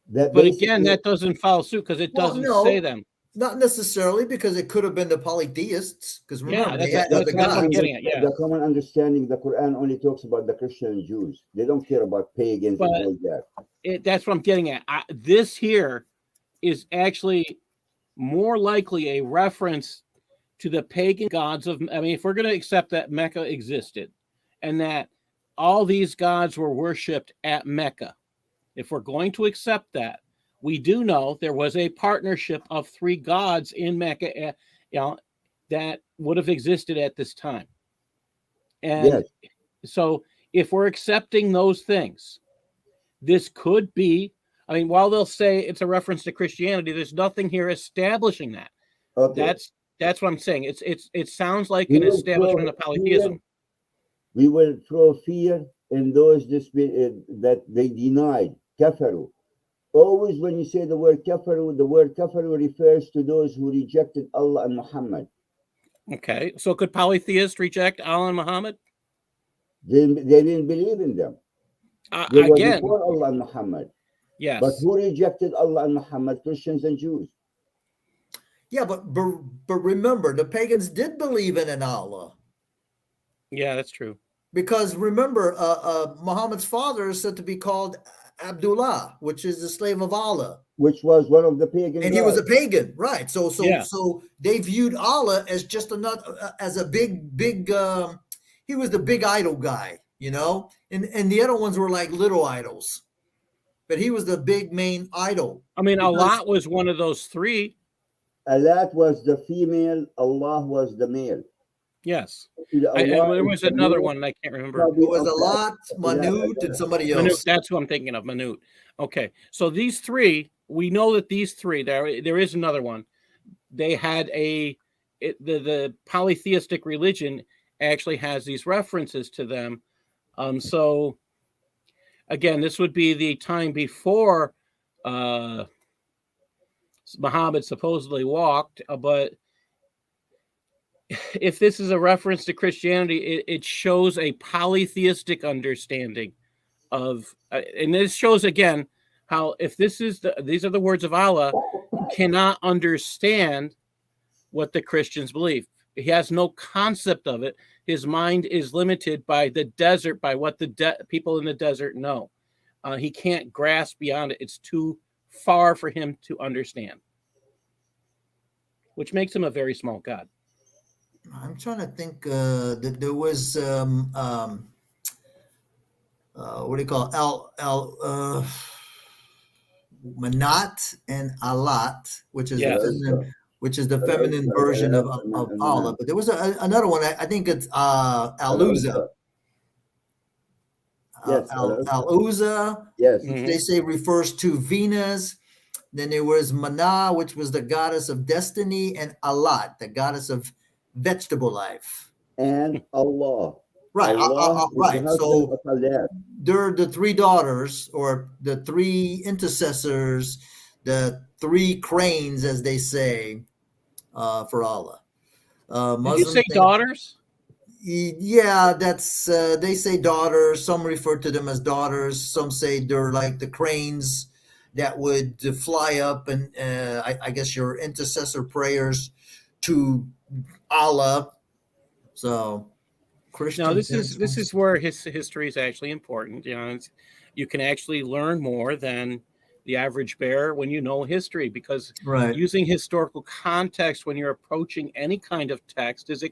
Speaker 2: But again, that doesn't follow suit, because it
Speaker 1: Well,
Speaker 2: doesn't
Speaker 1: no.
Speaker 2: say them.
Speaker 1: Not necessarily, because it could have been the polytheists. Because remember, they had other
Speaker 2: that's what I'm
Speaker 1: gods.
Speaker 2: getting at. Yeah,
Speaker 3: The common understanding, the Quran only talks about the Christian and Jews. They don't care about pagans
Speaker 2: But
Speaker 3: and all that.
Speaker 2: that's what I'm getting at. This here is actually more likely a reference to the pagan gods of. I mean, if we're going to accept that Mecca existed, and that all these gods were worshipped at Mecca, if we're going to accept that, we do know there was a partnership of three gods in Mecca, that would have existed at this time. And
Speaker 3: Yes.
Speaker 2: so if we're accepting those things, this could be, I mean, while they'll say it's a reference to Christianity, there's nothing here establishing that.
Speaker 3: Okay.
Speaker 2: That's what I'm saying. It sounds like an establishment of polytheism.
Speaker 3: We will throw fear in those that they denied. Kafaru. Always when you say the word kafaru refers to those who rejected Allah and Muhammad.
Speaker 2: Okay, so could polytheists reject Allah and Muhammad?
Speaker 3: They didn't believe in them. They were
Speaker 2: Again,
Speaker 3: before Allah and Muhammad.
Speaker 2: yes.
Speaker 3: But who rejected Allah and Muhammad? Christians and Jews.
Speaker 1: Yeah, but remember, the pagans did believe in an Allah.
Speaker 2: Yeah, that's true.
Speaker 1: Because remember, Muhammad's father is said to be called Abdullah, which is the slave of Allah.
Speaker 3: Which was one of the pagan
Speaker 1: and
Speaker 3: gods.
Speaker 1: he was a pagan, right? So
Speaker 2: Yeah.
Speaker 1: so they viewed Allah as just another, as a big. He was the big idol guy, and the other ones were like little idols, but he was the big main idol.
Speaker 2: I mean, Allah was one of those three.
Speaker 3: Allah was the female, Allah was the male.
Speaker 2: Yes.
Speaker 3: Allah
Speaker 2: there was another one, and I can't remember.
Speaker 1: It was Alat, Manut, and somebody else.
Speaker 2: Manut, that's who I'm thinking of, Manut. Okay, so these three, we know that these three, there is another one. They had the polytheistic religion actually has these references to them. So again, this would be the time before Muhammad supposedly walked, but if this is a reference to Christianity, it shows a polytheistic understanding of, and this shows again how if these are the words of Allah, you cannot understand what the Christians believe. He has no concept of it. His mind is limited by the desert, by what the people in the desert know. He can't grasp beyond it. It's too far for him to understand, which makes him a very small God.
Speaker 1: I'm trying to think that there was what do you call it? Manat and Alat, which is the feminine version of Allah. But there was another one. I think it's Al-Uzza.
Speaker 3: Yes,
Speaker 1: Al-Uzza.
Speaker 3: Yes.
Speaker 1: They say refers to Venus. Then there was Mana, which was the goddess of destiny, and Alat, the goddess of vegetable life.
Speaker 3: And Allah.
Speaker 1: Right.
Speaker 3: Allah
Speaker 1: right. So
Speaker 3: they're
Speaker 1: the three daughters, or the three intercessors, the three cranes, as they say, for Allah.
Speaker 2: Did you say daughters?
Speaker 1: Yeah, that's they say daughters. Some refer to them as daughters. Some say they're like the cranes that would fly up and I guess your intercessor prayers to Allah. So Christian.
Speaker 2: No, this is where history is actually important. You can actually learn more than the average bear when you know history, because
Speaker 1: right.
Speaker 2: using historical context when you're approaching any kind of text is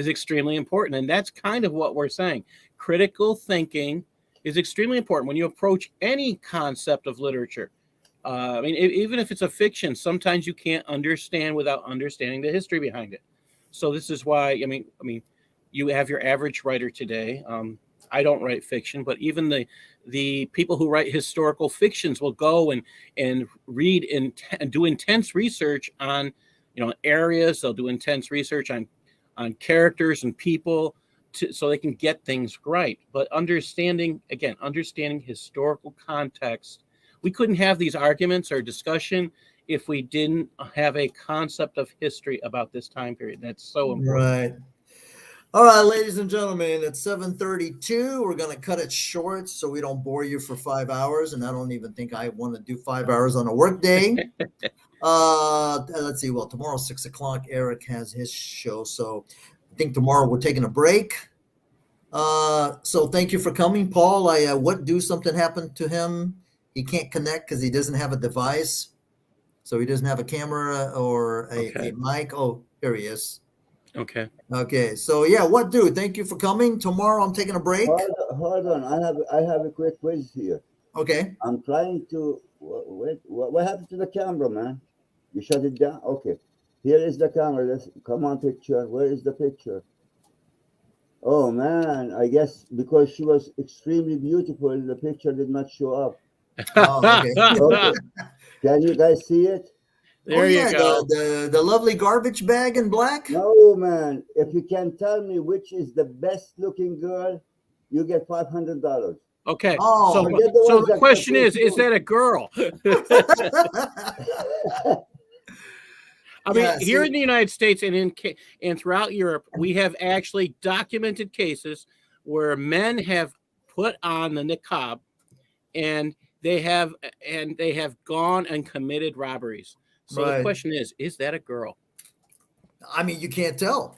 Speaker 2: extremely important. And that's kind of what we're saying. Critical thinking is extremely important when you approach any concept of literature. I mean, even if it's a fiction, sometimes you can't understand without understanding the history behind it. So this is why, I mean, you have your average writer today. I don't write fiction, but even the people who write historical fictions will go and read and do intense research on, areas. They'll do intense research on characters and people so they can get things right. But understanding historical context, we couldn't have these arguments or discussion if we didn't have a concept of history about this time period. That's so important.
Speaker 1: Right. All right, ladies and gentlemen, it's 7:32. We're going to cut it short so we don't bore you for 5 hours. And I don't even think I want to do 5 hours on a work day. Let's see. Well, tomorrow, 6 o'clock, Eric has his show. So I think tomorrow we're taking a break. So thank you for coming, Paul. Something happened to him? He can't connect because he doesn't have a device. So he doesn't have a camera or a mic. Oh, here he is.
Speaker 2: Okay.
Speaker 1: So yeah, what do? Thank you for coming. Tomorrow I'm taking a break.
Speaker 3: Hold on. I have a quick quiz here.
Speaker 1: Okay.
Speaker 3: I'm trying to wait. What happened to the camera, man? You shut it down? Okay. Here is the camera. Come on, picture. Where is the picture? Oh man, I guess because she was extremely beautiful, the picture did not show up.
Speaker 1: Oh, okay.
Speaker 3: Okay. Can you guys see it?
Speaker 2: There you go.
Speaker 1: The lovely garbage bag in black.
Speaker 3: No, man. If you can tell me which is the best looking girl, you get $500.
Speaker 2: Okay.
Speaker 1: Oh,
Speaker 2: so the question is that a girl? I mean, here in the United States and throughout Europe, we have actually documented cases where men have put on the niqab and they have gone and committed robberies. So the question is that a girl?
Speaker 1: I mean, you can't tell.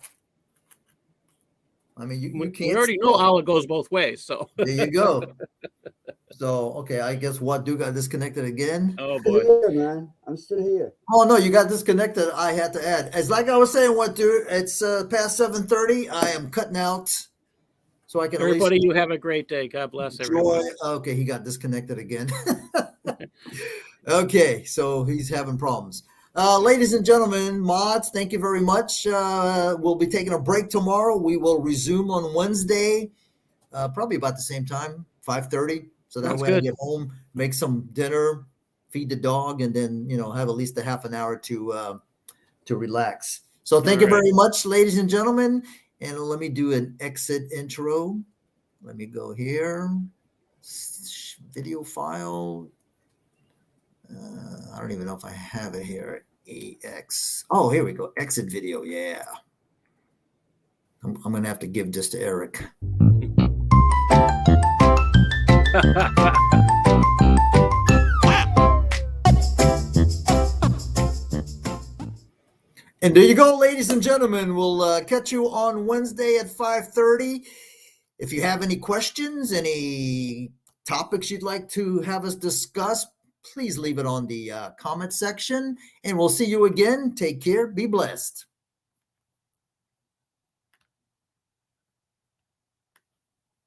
Speaker 1: I mean, you can't.
Speaker 2: We already know how it goes both ways. So
Speaker 1: there you go. So, okay, I guess what got disconnected again?
Speaker 2: Oh boy,
Speaker 3: here, man, I'm still here.
Speaker 1: Oh no, you got disconnected. I had to add. As like I was saying, it's past 7:30. I am cutting out, so I can.
Speaker 2: Everybody, you have a great day. God bless everyone.
Speaker 1: Okay, he got disconnected again. Okay, so he's having problems. Ladies and gentlemen, mods, thank you very much. We'll be taking a break tomorrow. We will resume on Wednesday, probably about the same time, 5:30. So that way I get home, make some dinner, feed the dog, and then have at least a half an hour to relax. So thank you very much, ladies and gentlemen. And let me do an exit intro. Let me go here. Video file. I don't even know if I have it here. AX. Oh, here we go. Exit video. Yeah. I'm going to have to give this to Eric. And there you go, ladies and gentlemen. We'll catch you on Wednesday at 5:30. If you have any questions, any topics you'd like to have us discuss, please leave it on the comment section. And we'll see you again. Take care. Be blessed.